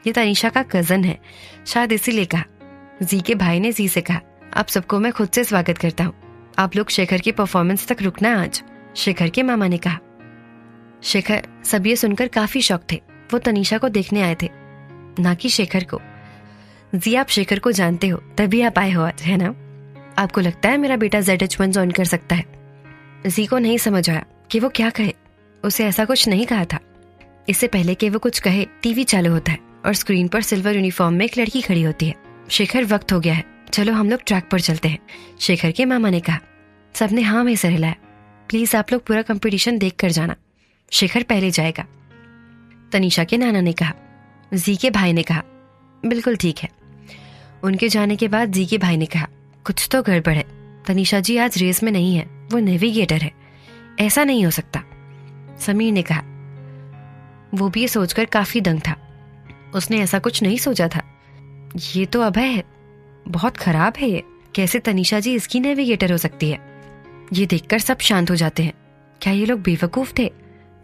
ये तनीषा का कजन है, शायद इसीलिए कहा। जी के भाई ने जी से कहा, आप सबको मैं खुद से स्वागत करता हूँ, आप लोग शेखर की परफॉर्मेंस तक रुकना आज, शेखर के मामा ने कहा। शेखर सब ये सुनकर काफी शॉक थे। वो तनीषा को देखने आए थे, ना कि शेखर को। जी आप शेखर को जानते हो, तभी आप आए हो आज, है ना? आपको लगता है मेरा बेटा ZH1 ज्वाइन कर सकता है? जी को नहीं समझ आया कि वो क्या कहे। उसे ऐसा कुछ नहीं कहा था। इससे पहले कि वो कुछ कहे, टीवी चालू होता है और स्क्रीन पर सिल्वर यूनिफॉर्म में एक लड़की खड़ी होती है। शेखर वक्त हो गया है, चलो हम लोग ट्रैक पर चलते हैं, शेखर के मामा ने कहा। सबने हाँ में सर हिलाया। प्लीज आप लोग पूरा कंपटीशन देख कर जाना, शिखर पहले जाएगा। तनीषा के नाना ने कहा। जी के भाई ने कहा, बिल्कुल ठीक है। उनके जाने के बाद जी के भाई ने कहा, कुछ तो गड़बड़ है। तनीषा जी आज रेस में नहीं है, वो नेविगेटर है। ऐसा नहीं हो सकता। समीर ने कहा। वो भी ये सोचकर काफी दंग था। उसने ऐसा कुछ नहीं सोचा था। ये तो अभय है, बहुत खराब है ये। कैसे तनीषा जी इसकी नेविगेटर हो सकती है? ये देखकर सब शांत हो जाते हैं। क्या ये लोग बेवकूफ थे?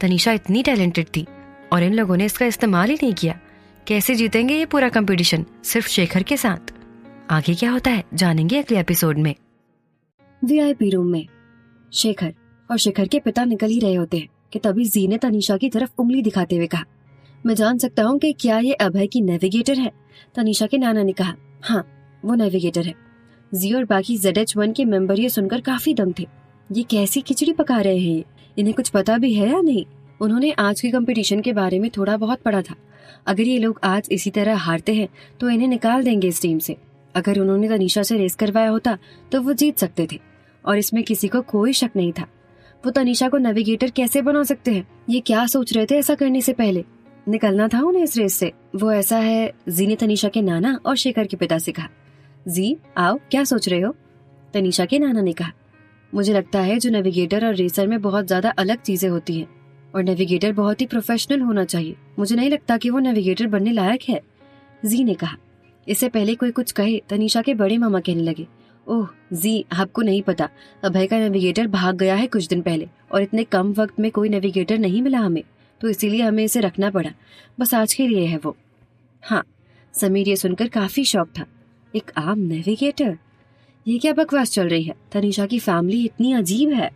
तनीषा इतनी टैलेंटेड थी और इन लोगों ने इसका इस्तेमाल ही नहीं किया। कैसे जीतेंगे ये पूरा कंपटीशन सिर्फ शेखर के साथ? आगे क्या होता है जानेंगे अगले एपिसोड में। वीआईपी रूम में शेखर और शेखर के पिता निकल ही रहे होते हैं कि तभी जी ने तनीषा की तरफ उंगली दिखाते हुए कहा, मैं जान सकता हूँ कि क्या ये अभय की नेविगेटर है? तनीषा के नाना ने कहा, हाँ वो नेविगेटर है। जी और बाकी ZH1 के मेंबर ये सुनकर काफी दंग थे। ये कैसी खिचड़ी पका रहे हैं? इन्हें कुछ पता भी है या नहीं? उन्होंने आज के कंपटीशन के बारे में थोड़ा बहुत पढ़ा था। अगर ये लोग आज इसी तरह हारते हैं तो इन्हें निकाल देंगे इस टीम से। अगर उन्होंने तनीषा से रेस करवाया होता तो वो जीत सकते थे और इसमें किसी को कोई शक नहीं था। वो तनीषा को नेविगेटर कैसे बना सकते हैं? ये क्या सोच रहे थे ऐसा करने से पहले? निकलना था उन्हें इस रेस से। वो ऐसा है। जी ने तनीषा के नाना और शेखर के पिता से कहा, जी आओ, क्या सोच रहे हो? तनीषा के नाना ने कहा, मुझे लगता है जो नेविगेटर और रेसर में बहुत ज्यादा अलग चीजें होती हैं और नेविगेटर बहुत ही प्रोफेशनल होना चाहिए। मुझे नहीं लगता कि वो नेविगेटर बनने लायक है। जी ने कहा। इससे पहले कोई कुछ कहे तनीषा के बड़े मामा कहने लगे, ओह जी, आपको नहीं पता, अभय का नेविगेटर भाग गया है कुछ दिन पहले और इतने कम वक्त में कोई नेविगेटर नहीं मिला हमें, तो इसीलिए हमें इसे रखना पड़ा। बस आज के लिए है वो। हाँ, समीर ये सुनकर काफी शॉक था। एक आम नेविगेटर? ये क्या बकवास चल रही है? तनीषा की फैमिली इतनी अजीब है।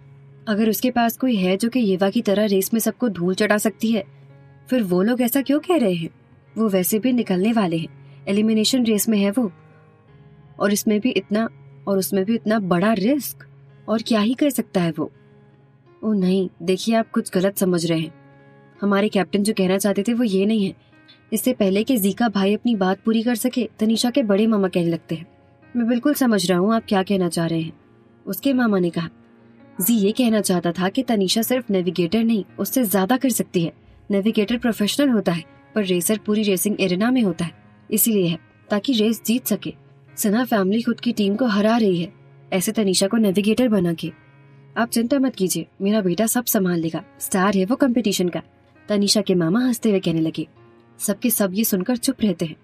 अगर उसके पास कोई है जो कि येवा की तरह रेस में सबको धूल चटा सकती है, फिर वो लोग ऐसा क्यों कह रहे हैं? वो वैसे भी निकलने वाले हैं, एलिमिनेशन रेस में है वो, और उसमें भी इतना बड़ा रिस्क। और क्या ही कर सकता है वो? ओह नहीं, देखिए आप कुछ गलत समझ रहे हैं। हमारे कैप्टन जो कहना चाहते थे वो ये नहीं है। इससे पहले कि जी का भाई अपनी बात पूरी कर सके, तनीषा के बड़े मामा कहने लगते हैं, मैं बिल्कुल समझ रहा हूँ आप क्या कहना चाह रहे हैं। उसके मामा ने कहा, जी ये कहना चाहता था कि तनीषा सिर्फ नेविगेटर नहीं, उससे ज्यादा कर सकती है। नेविगेटर प्रोफेशनल होता है पर रेसर पूरी रेसिंग एरेना में होता है, इसीलिए है ताकि रेस जीत सके। सना फैमिली खुद की टीम को हरा रही है ऐसे तनीषा को नेविगेटर बना के। आप चिंता मत कीजिए, मेरा बेटा सब संभाल लेगा, स्टार है वो कंपटीशन का। तनीषा के मामा हंसते हुए कहने लगे। सबके सब ये सुनकर चुप रहते हैं।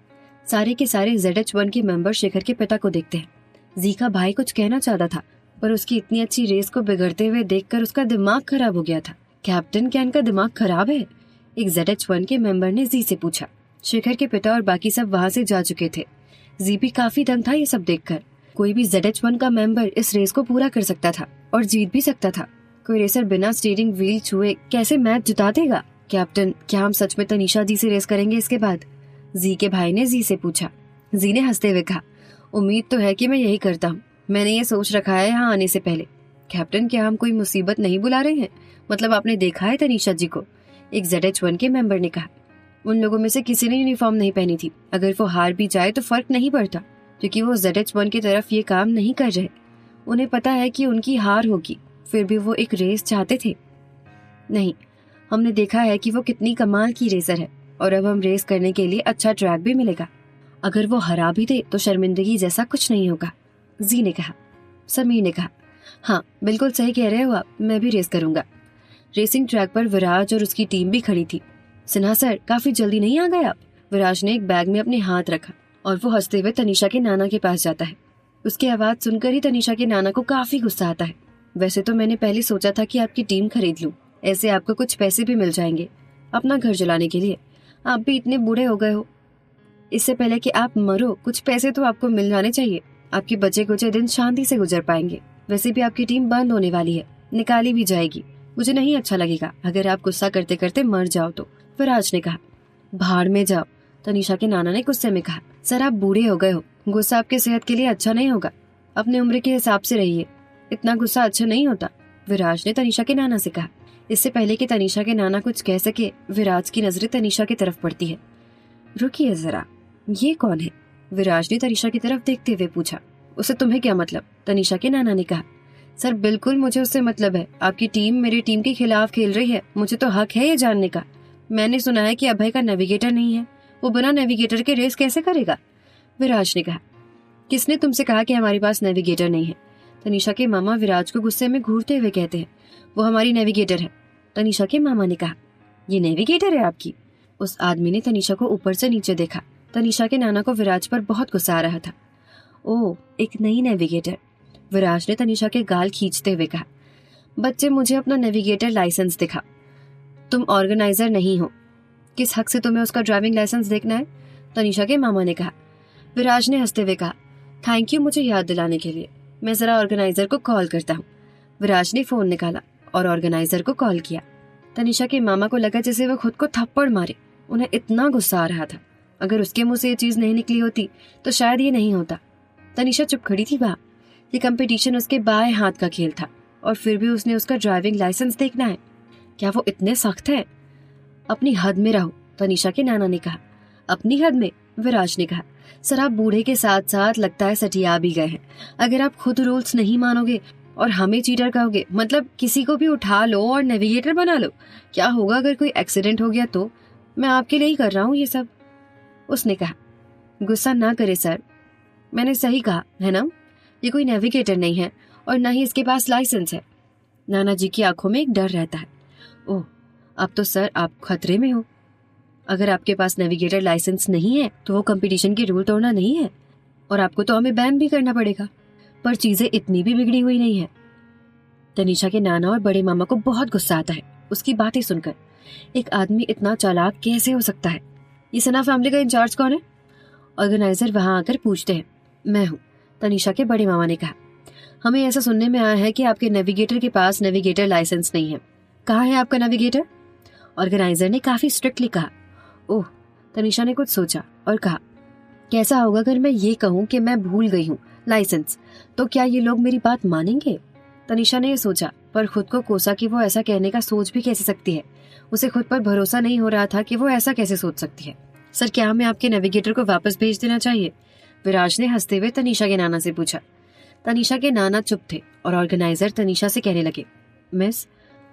सारे के सारे ZH1 के मेंबर शेखर के पिता को देखते हैं। जी का भाई कुछ कहना चाहता था पर उसकी इतनी अच्छी रेस को बिगड़ते हुए देखकर उसका दिमाग खराब हो गया था। कैप्टन, क्या इनका दिमाग खराब है? एक ZH1 के मेंबर ने जी से पूछा। शेखर के पिता और बाकी सब वहाँ से जा चुके थे। जी भी काफी दंग था ये सब देखकर। कोई भी ZH1 का मेंबर इस रेस को पूरा कर सकता था और जीत भी सकता था। कोई रेसर बिना स्टीयरिंग व्हील छुए कैसे मैच जिता देगा? कैप्टन, क्या हम सच में तनीषा जी से रेस करेंगे इसके बाद? जी के भाई ने जी से पूछा। जी ने हंसते हुए कहा, उम्मीद तो है कि मैं यही करता हूँ। मैंने ये सोच रखा है यहाँ आने से पहले। कैप्टन, क्या हम कोई मुसीबत नहीं बुला रहे हैं? मतलब आपने देखा है तनीषा जी को? एक ZH1 के मेंबर ने कहा। उन लोगों में से किसी ने यूनिफॉर्म नहीं पहनी थी। अगर वो हार भी जाए तो फर्क नहीं पड़ता क्योंकि वो ZH1 की तरफ ये काम नहीं कर रहे। उन्हें पता है कि उनकी हार होगी, फिर भी वो एक रेस चाहते थे। नहीं, हमने देखा है कि वो कितनी कमाल की रेसर है और अब हम रेस करने के लिए अच्छा ट्रैक भी मिलेगा। अगर वो हरा भी दे तो शर्मिंदगी जैसा कुछ नहीं होगा। जी ने कहा। समीर ने कहा, हाँ बिल्कुल सही कह रहे हो आप, मैं भी रेस करूंगा। रेसिंग ट्रैक पर विराज और उसकी टीम भी खड़ी थी। सिन्हा सर, काफी जल्दी नहीं आ गए आप? विराज ने एक बैग में अपने हाथ रखा और वो हंसते हुए तनीषा के नाना के पास जाता है। उसकी आवाज सुनकर ही तनीषा के नाना को काफी गुस्सा आता है। वैसे तो मैंने पहले सोचा था कि आपकी टीम खरीद लूं, ऐसे आपको कुछ पैसे भी मिल जाएंगे अपना घर चलाने के लिए। आप भी इतने बूढ़े हो गए हो, इससे पहले कि आप मरो कुछ पैसे तो आपको मिल जाने चाहिए। आपके बचे कुछ दिन शांति से गुजर पाएंगे। वैसे भी आपकी टीम बंद होने वाली है, निकाली भी जाएगी। मुझे नहीं अच्छा लगेगा अगर आप गुस्सा करते करते मर जाओ तो। विराज ने कहा। भाड़ में जाओ, तनीषा के नाना ने गुस्से में कहा। सर, आप बूढ़े हो गए हो, गुस्सा आपके सेहत के लिए अच्छा नहीं होगा। अपने उम्र के हिसाब से रहिए, इतना गुस्सा अच्छा नहीं होता, विराज ने तनीषा के नाना से कहा। इससे पहले कि तनीषा के नाना कुछ कह सके, विराज की नजरें तनीषा की तरफ पड़ती है। रुकिए जरा, ये कौन है? विराज ने तनीषा की तरफ देखते हुए पूछा। उसे तुम्हें क्या मतलब? तनीषा के नाना ने कहा। सर बिल्कुल मुझे उससे मतलब है। आपकी टीम मेरी टीम के खिलाफ खेल रही है, मुझे तो हक है ये जानने का। मैंने सुना है कि अभय का नेविगेटर नहीं है, वो बिना नेविगेटर के रेस कैसे करेगा? विराज ने कहा। किसने तुमसे कहा कि हमारे पास नेविगेटर नहीं है? तनीषा के मामा विराज को गुस्से में घूरते हुए कहते हैं। वो हमारी नेविगेटर है। तनीषा के मामा ने कहा। ये नेविगेटर है आपकी? उस आदमी ने तनीषा को ऊपर से नीचे देखा। तनीषा के नाना को विराज पर बहुत गुस्सा आ रहा था। ओह, एक नई नेविगेटर। विराज ने तनीषा के गाल खींचते हुए कहा। बच्चे, मुझे अपना नेविगेटर लाइसेंस दिखा। तुम ऑर्गेनाइजर नहीं हो, किस हक से तुम्हें उसका ड्राइविंग लाइसेंस देखना है? तनीषा के मामा ने कहा। विराज ने हंसते हुए कहा, थैंक यू मुझे याद दिलाने के लिए। मैं जरा ऑर्गेनाइजर को कॉल करता हूँ। विराज ने फोन निकाला और ऑर्गेनाइजर को कॉल किया। तनीषा के मामा को लगा जैसे वो खुद को थप्पड़ मारे। उन्हें इतना गुस्सा आ रहा था। अगर उसके मुंह से ये चीज नहीं निकली होती तो शायद ये नहीं होता। तनीषा चुप खड़ी थी वहां। ये कंपटीशन उसके बाएं हाथ का खेल था और फिर भी उसने उसका ड्राइविंग लाइसेंस देखना है। क्या वो इतने सख्त है? अपनी हद में रहो, तनीषा के नाना ने कहा। अपनी हद में? विराज ने कहा। सर, आप बूढ़े के साथ साथ लगता है सटिया भी गए हैं। अगर आप खुद रूल्स नहीं मानोगे और हमें चीटर कहोगे, मतलब किसी को भी उठा लो और नेविगेटर बना लो, क्या होगा अगर कोई एक्सीडेंट हो गया तो? मैं आपके लिए ही कर रहा हूँ ये सब। उसने कहा। गुस्सा ना करे सर, मैंने सही कहा है ना? ये कोई नेविगेटर नहीं है और न ही इसके पास लाइसेंस है। नाना जी की आंखों में एक डर रहता है। ओह, अब तो सर आप खतरे में हो। अगर आपके पास नेविगेटर लाइसेंस नहीं है तो वो कंपटीशन के रूल तोड़ना नहीं है और आपको तो हमें बैन भी करना पड़ेगा। पर चीजें इतनी भी बिगड़ी हुई नहीं है। तनीषा के नाना और बड़े मामा को बहुत गुस्सा आता है उसकी बातें सुनकर। एक आदमी इतना चालाक कैसे हो सकता है? ये सना फैमिली का इंचार्ज कौन है? ऑर्गेनाइजर वहां आकर पूछते हैं। मैं हूँ, तनीषा के बड़े मामा ने कहा। हमें ऐसा सुनने में आया है कि आपके नेविगेटर के पास नेविगेटर लाइसेंस नहीं है। कहाँ है आपका नेविगेटर? ऑर्गेनाइजर ने काफी स्ट्रिक्टली कहा। ओह, तनीषा ने कुछ सोचा और कहा, कैसा होगा अगर मैं ये कहूँ कि मैं भूल गई हूँ लाइसेंस, तो क्या ये लोग मेरी बात मानेंगे? तनीषा ने ये सोचा पर खुद को कोसा कि वो ऐसा कहने का सोच भी कैसे सकती है। उसे खुद पर भरोसा नहीं हो रहा था कि वो ऐसा कैसे सोच सकती है। सर, क्या हमें आपके नेविगेटर को वापस भेज देना चाहिए? विराज ने हंसते हुए तनीषा के नाना से पूछा। तनीषा के नाना चुप थे और ऑर्गेनाइजर तनीषा से कहने लगे, मिस,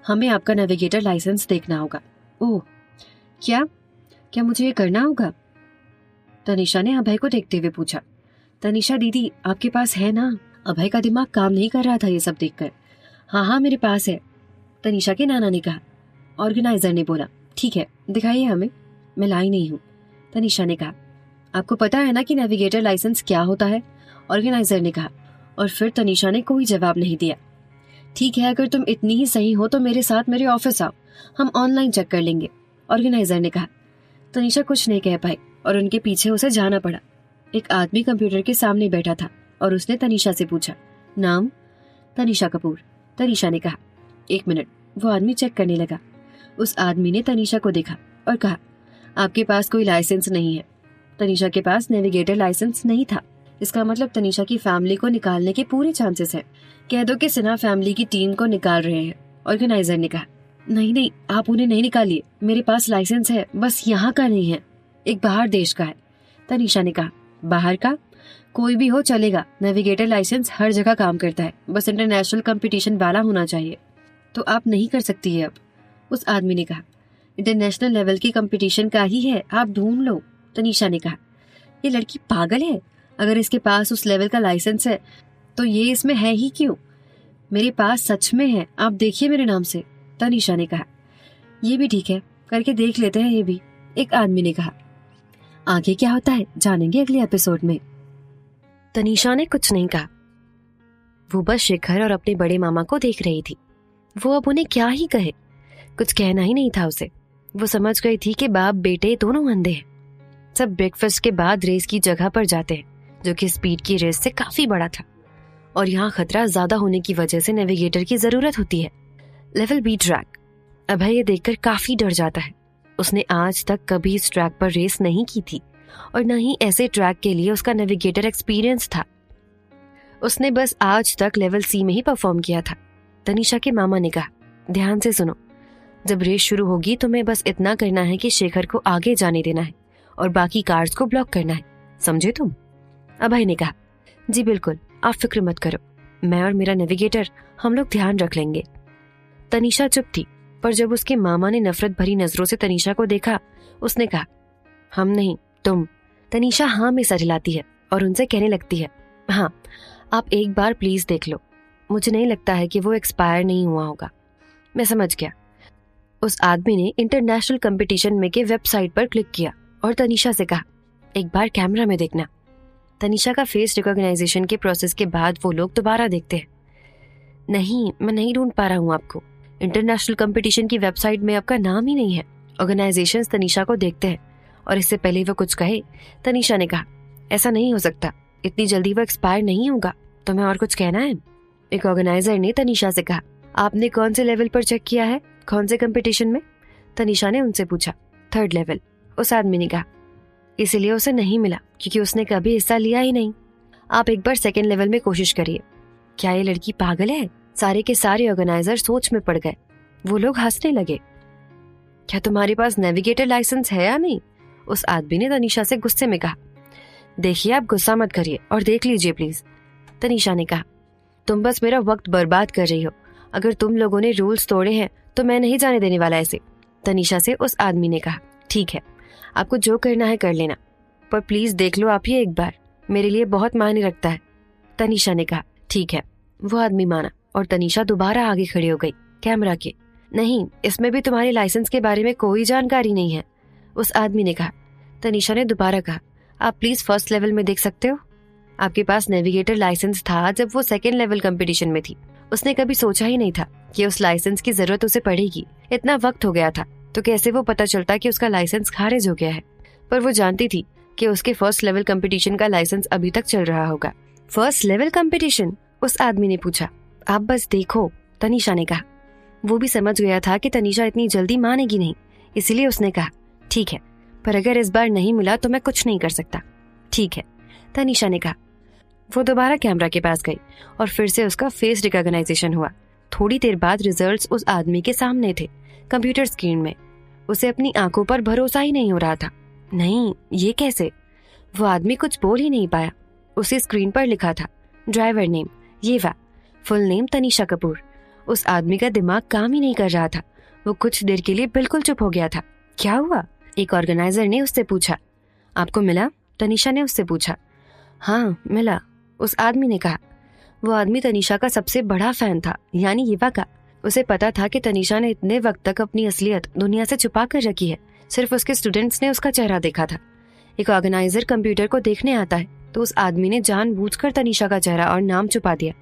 हमें आपका नेविगेटर लाइसेंस देखना होगा। ओह, क्या क्या मुझे ये करना होगा? तनीषा ने अभय को देखते हुए पूछा। तनीषा दीदी, आपके पास है ना? अभय का दिमाग काम नहीं कर रहा था ये सब देखकर। हाँ हाँ, मेरे पास है, तनीषा के नाना ने कहा। ऑर्गेनाइजर ने बोला, ठीक है, दिखाइए हमें। मैं लाई नहीं हूँ, तनीषा ने कहा। आपको पता है ना कि नेविगेटर लाइसेंस क्या होता है? ऑर्गेनाइजर ने कहा। और फिर तनीषा ने कोई जवाब नहीं दिया। ठीक है, अगर तुम इतनी ही सही हो तो मेरे साथ मेरे ऑफिस आओ, हम ऑनलाइन चेक कर लेंगे, ऑर्गेनाइजर ने कहा। तनीषा कुछ नहीं कह पाई और उनके पीछे उसे जाना पड़ा। एक आदमी कंप्यूटर के सामने बैठा था और उसने तनीषा से पूछा, नाम? तनीषा कपूर, तनीषा ने कहा। 1 मिनट, वो आदमी चेक करने लगा। उस आदमी ने तनीषा को देखा और कहा, आपके पास कोई लाइसेंस नहीं है। तनीषा के पास नेविगेटर लाइसेंस नहीं था। इसका मतलब तनीषा की फैमिली को निकालने के पूरे चांसेस है। कह दो कि सिन्हा फैमिली की टीम को निकाल रहे हैं, ऑर्गेनाइजर ने कहा। नहीं नहीं, आप उन्हें नहीं निकालिए, मेरे पास लाइसेंस है, बस यहाँ का नहीं है, एक बाहर देश का है, तनीषा ने कहा। बाहर का? कोई भी हो चलेगा, नेविगेटर लाइसेंस हर जगह काम करता है, बस इंटरनेशनल कंपटीशन वाला होना चाहिए। तो आप नहीं कर सकती है अब, उस आदमी ने कहा। इंटरनेशनल लेवल की कंपटीशन का ही है, आप ढूंढ लो, तनीषा ने कहा। ये लड़की पागल है, अगर इसके पास उस लेवल का लाइसेंस है तो ये इसमें है ही क्यों? मेरे पास सच में है, आप देखिए मेरे नाम से, तनीषा ने कहा। ये भी ठीक है, करके देख लेते हैं ये भी, एक आदमी ने कहा। आगे क्या होता है जानेंगे अगले एपिसोड में। तनीषा ने कुछ नहीं कहा। वो बस शिखर और अपने बड़े मामा को देख रही थी। वो अब उन्हें क्या ही कहे, कुछ कहना ही नहीं था उसे। वो समझ गई थी कि बाप बेटे दोनों अंधे हैं। सब ब्रेकफास्ट के बाद रेस की जगह पर जाते हैं, जो कि स्पीड की रेस से काफी बड़ा था, और यहाँ खतरा ज्यादा होने की वजह से नेविगेटर की जरूरत होती है। Level B track. अभय ये देखकर काफी डर जाता है। उसने आज तक कभी इस ट्रैक पर रेस नहीं की थी और न ही ऐसे ट्रैक के लिए उसका नेविगेटर एक्सपीरियंस था। उसने बस आज तक लेवल सी में ही परफॉर्म किया था। तनीषा के मामा ने कहा, ध्यान से सुनो, जब रेस शुरू होगी तुम्हें बस इतना करना है कि शेखर को आगे जाने देना है और बाकी कार्स को ब्लॉक करना है, समझे तुम? अभय ने कहा, जी बिल्कुल, आप फिक्र मत करो, मैं और मेरा नेविगेटर हम लोग ध्यान रख लेंगे। तनीषा चुप थी, पर जब उसके मामा ने नफरत भरी नजरों से तनीषा को देखा, उसने कहा, हम नहीं, तुम। तनीषा हाँ में सर हिलाती है और उनसे कहने लगती है, हाँ, आप एक बार प्लीज देख लो। मुझे नहीं लगता है कि वो एक्सपायर नहीं हुआ होगा। मैं समझ गया। उस आदमी ने इंटरनेशनल कंपटीशन में के वेबसाइट पर क्लिक किया और तनीषा से कहा, एक बार कैमरा में देखना। तनीषा का फेस रिकॉग्नाइजेशन के प्रोसेस के बाद वो लोग दोबारा देखते हैं। नहीं, मैं नहीं ढूंढ पा रहा हूँ आपको। इंटरनेशनल कंपटीशन की वेबसाइट में आपका नाम ही नहीं है। ऑर्गेनाइजेशन तनीषा को देखते हैं और इससे पहले वो कुछ कहे, तनीषा ने कहा, ऐसा नहीं हो सकता, इतनी जल्दी वो एक्सपायर नहीं होगा। तुम्हें और कुछ कहना है? एक ऑर्गेनाइजर ने तनीषा से कहा, आपने कौन से लेवल पर चेक किया है? कौन से कंपटीशन में? तनीषा ने उनसे पूछा। 3rd लेवल, उस आदमी ने कहा। इसीलिए उसे नहीं मिला क्योंकि उसने कभी हिस्सा लिया ही नहीं। आप एक बार 2nd लेवल में कोशिश करिए। क्या ये लड़की पागल है? सारे के सारे ऑर्गेनाइजर सोच में पड़ गए। वो लोग हंसने लगे। क्या तुम्हारे पास नेविगेटर लाइसेंस है या नहीं? उस आदमी ने तनीषा से गुस्से में कहा। देखिए, आप गुस्सा मत करिए और देख लीजिए प्लीज, तनीषा ने कहा। तुम बस मेरा वक्त बर्बाद कर रही हो। अगर तुम लोगों ने रूल्स तोड़े हैं तो मैं नहीं जाने देने वाला ऐसे। तनीषा से उस आदमी ने कहा, ठीक है, आपको जो करना है कर लेना, पर प्लीज देख लो आप ये एक बार, मेरे लिए बहुत मायने रखता है। तनीषा ने कहा, ठीक है। वो आदमी माना और तनीषा दोबारा आगे खड़ी हो गई कैमरा के। नहीं, इसमें भी तुम्हारे लाइसेंस के बारे में कोई जानकारी नहीं है, उस आदमी ने कहा। तनीषा ने दोबारा कहा, आप प्लीज 1st लेवल में देख सकते हो? आपके पास नेविगेटर लाइसेंस था जब वो 2nd लेवल कंपटीशन में थी। उसने कभी सोचा ही नहीं था कि उस लाइसेंस की जरूरत उसे पड़ेगी। इतना वक्त हो गया था तो कैसे वो पता चलता कि उसका लाइसेंस खारिज हो गया है। पर वो जानती थी कि उसके 1st लेवल कंपटीशन का लाइसेंस अभी तक चल रहा होगा। 1st level competition? उस आदमी ने पूछा। आप बस देखो, तनीषा ने कहा। वो भी समझ गया था कि तनीषा इतनी जल्दी मानेगी नहीं, इसीलिए उसने कहा, ठीक है, पर अगर इस बार नहीं मिला तो मैं कुछ नहीं कर सकता। ठीक है, तनीषा ने कहा। वो दोबारा कैमरा के पास गई और फिर से उसका फेस रिकॉग्नाइजेशन हुआ। थोड़ी देर बाद रिजल्ट्स उस आदमी के सामने थे, कंप्यूटर स्क्रीन में। उसे अपनी आंखों पर भरोसा ही नहीं हो रहा था। नहीं, ये कैसे? वो आदमी कुछ बोल ही नहीं पाया। उसी स्क्रीन पर लिखा था, ड्राइवर नेम येवा, फुल नेम तनीषा कपूर। उस आदमी का दिमाग काम ही नहीं कर रहा था। वो कुछ देर के लिए बिल्कुल चुप हो गया था। क्या हुआ? एक ऑर्गेनाइजर ने उससे पूछा। आपको मिला? तनीषा ने उससे पूछा। हाँ, मिला, उस आदमी ने कहा। वो आदमी तनीषा का सबसे बड़ा फैन था, यानी येवा का। उसे पता था कि तनीषा ने इतने वक्त तक अपनी असलियत दुनिया से छुपा कर रखी है। सिर्फ उसके स्टूडेंट्स ने उसका चेहरा देखा था। एक ऑर्गेनाइजर कंप्यूटर को देखने आता है तो उस आदमी ने जानबूझकर तनीषा का चेहरा और नाम छुपा दिया।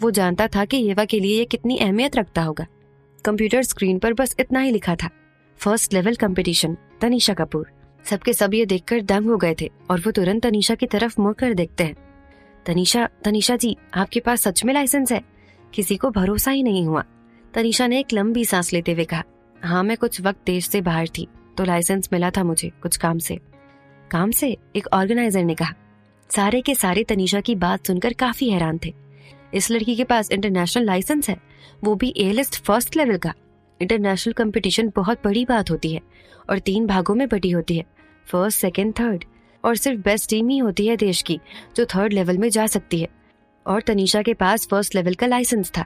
वो जानता था कि येवा के लिए ये कितनी अहमियत रखता होगा। कंप्यूटर स्क्रीन पर बस इतना ही लिखा था, 1st level competition, Tanisha Kapoor. सबके सब ये देखकर दंग हो गए थे और वो तुरंत तनीषा की तरफ मुड़कर देखते हैं। तनीषा जी, आपके पास सच में लाइसेंस है? किसी को भरोसा ही नहीं हुआ। तनीषा ने एक लंबी सांस लेते हुए कहा, हाँ, मैं कुछ वक्त देश से बाहर थी तो लाइसेंस मिला था मुझे कुछ काम से। काम से? एक ऑर्गेनाइजर ने कहा। सारे के सारे तनीषा की बात सुनकर काफी हैरान थे। इस लड़की के पास इंटरनेशनल लाइसेंस है, वो भी ए लिस्ट 1st लेवल का। इंटरनेशनल कंपटीशन बहुत बड़ी बात होती है और 3 भागों में बटी होती है, 1st, 2nd, 3rd, और सिर्फ बेस्ट टीम ही होती है देश की जो 3rd लेवल में जा सकती है। और तनीषा के पास 1st लेवल का लाइसेंस था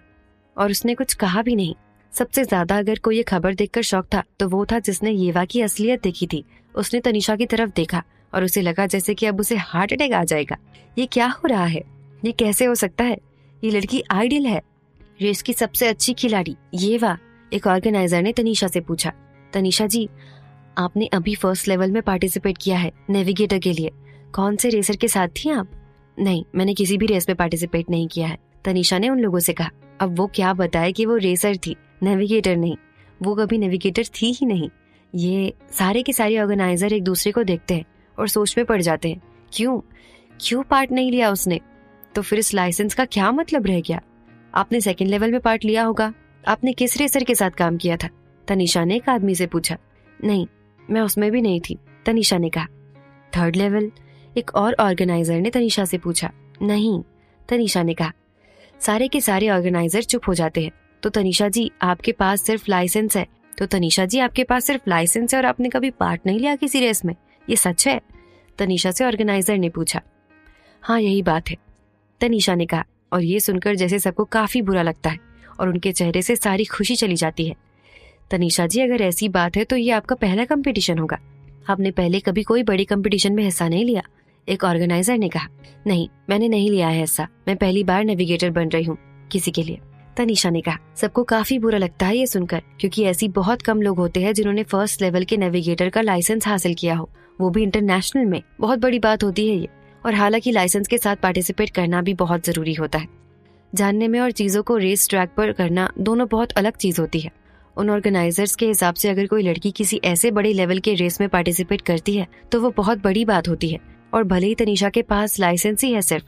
और उसने कुछ कहा भी नहीं। सबसे ज्यादा अगर कोई ये खबर देखकर शौक था तो वो था जिसने येवा की असलियत देखी थी। उसने तनीषा की तरफ देखा और उसे लगा जैसे कि अब उसे हार्ट अटैक आ जाएगा। ये क्या हो रहा है? ये कैसे हो सकता है? ये लड़की आइडियल है, रेस की सबसे अच्छी खिलाड़ी येवा। एक ऑर्गेनाइजर ने तनीषा से पूछा। तनीषा जी, आपने अभी 1st लेवल में पार्टिसिपेट किया है नेविगेटर के लिए। कौन से रेसर के साथ थी आप? नहीं, मैंने किसी भी रेस में पार्टिसिपेट नहीं किया है, तनीषा ने उन लोगों से कहा। अब वो क्या बताए कि वो रेसर थी, नेविगेटर नहीं। वो कभी नेविगेटर थी ही नहीं। ये सारे के सारे ऑर्गेनाइजर एक दूसरे को देखते हैं और सोच में पड़ जाते हैं, क्यों पार्ट नहीं लिया उसने? तो फिर इस लाइसेंस का क्या मतलब रह गया? आपने 2nd लेवल में पार्ट लिया होगा। आपने किस रेसर के साथ काम किया था? तनीषा ने एक आदमी से पूछा। नहीं, मैं उसमें भी नहीं थी, तनीषा ने कहा। 3rd level? एक और ऑर्गेनाइजर ने तनीषा से पूछा। नहीं, तनीषा ने कहा। सारे के सारे ऑर्गेनाइजर चुप हो जाते हैं। तो तनीषा जी, आपके पास सिर्फ लाइसेंस है? तो तनीषा जी, आपके पास सिर्फ लाइसेंस है और आपने कभी पार्ट नहीं लिया किसी रेस में, ये सच है? तनीषा से ऑर्गेनाइजर ने पूछा। हाँ, यही बात है, तनीषा ने कहा। और ये सुनकर जैसे सबको काफी बुरा लगता है और उनके चेहरे से सारी खुशी चली जाती है। तनीषा जी, अगर ऐसी बात है तो ये आपका पहला कंपटीशन होगा। आपने पहले कभी कोई बड़ी कंपटीशन में हिस्सा नहीं लिया? एक ऑर्गेनाइजर ने कहा। नहीं, मैंने नहीं लिया है हिस्सा। मैं पहली बार नेविगेटर बन रही हूँ किसी के लिए, तनीषा ने कहा। सबको काफी बुरा लगता है ये सुनकर, क्योंकि ऐसी बहुत कम लोग होते हैं जिन्होंने फर्स्ट लेवल के नेविगेटर का लाइसेंस हासिल किया हो, वो भी इंटरनेशनल में। बहुत बड़ी बात होती है ये। और हालांकि लाइसेंस के साथ पार्टिसिपेट करना भी बहुत जरूरी होता है। जानने में और चीजों को रेस ट्रैक पर करना दोनों बहुत अलग चीज होती है। उन ऑर्गेनाइजर्स के हिसाब से अगर कोई लड़की किसी ऐसे बड़े लेवल के रेस में पार्टिसिपेट करती है तो वो बहुत बड़ी बात होती है। और भले ही तनीषा के पास लाइसेंस ही है सिर्फ,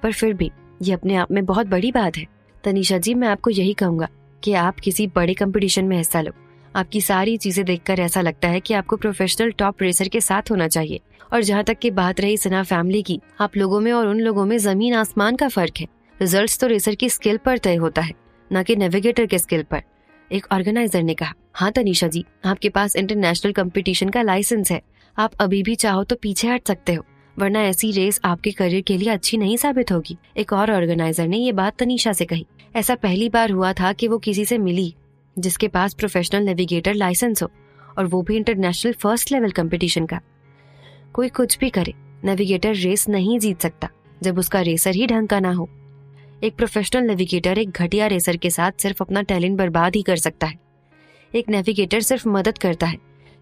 पर फिर भी ये अपने आप में बहुत बड़ी बात है। तनीषा जी, मैं आपको यही कहूंगा कि आप किसी बड़े कंपटीशन में हिस्सा लो। आपकी सारी चीजें देखकर ऐसा लगता है कि आपको प्रोफेशनल टॉप रेसर के साथ होना चाहिए। और जहाँ तक की बात रही सना फैमिली की, आप लोगों में और उन लोगों में जमीन आसमान का फर्क है। रिजल्ट्स तो रेसर की स्किल पर तय होता है, न कि नेविगेटर के स्किल पर, एक ऑर्गेनाइजर ने कहा। हाँ तनीषा जी, आपके पास इंटरनेशनल कंपटीशन का लाइसेंस है। आप अभी भी चाहो तो पीछे हट सकते हो, वरना ऐसी रेस आपके करियर के लिए अच्छी नहीं साबित होगी। एक और ऑर्गेनाइजर ने ये बात तनीषा से कही। ऐसा पहली बार हुआ था कि वो किसी से मिली जिसके पास प्रोफेशनल नेविगेटर लाइसेंस हो, और वो भी इंटरनेशनल फर्स्ट लेवल कंपटीशन का। कोई कुछ भी करे, नेविगेटर रेस नहीं जीत सकता जब उसका रेसर ही ढंग का ना हो। एक प्रोफेशनल नेविगेटर एक घटिया रेसर के साथ सिर्फ अपना टैलेंट बर्बाद ही कर सकता है। एक नेविगेटर सिर्फ मदद करता है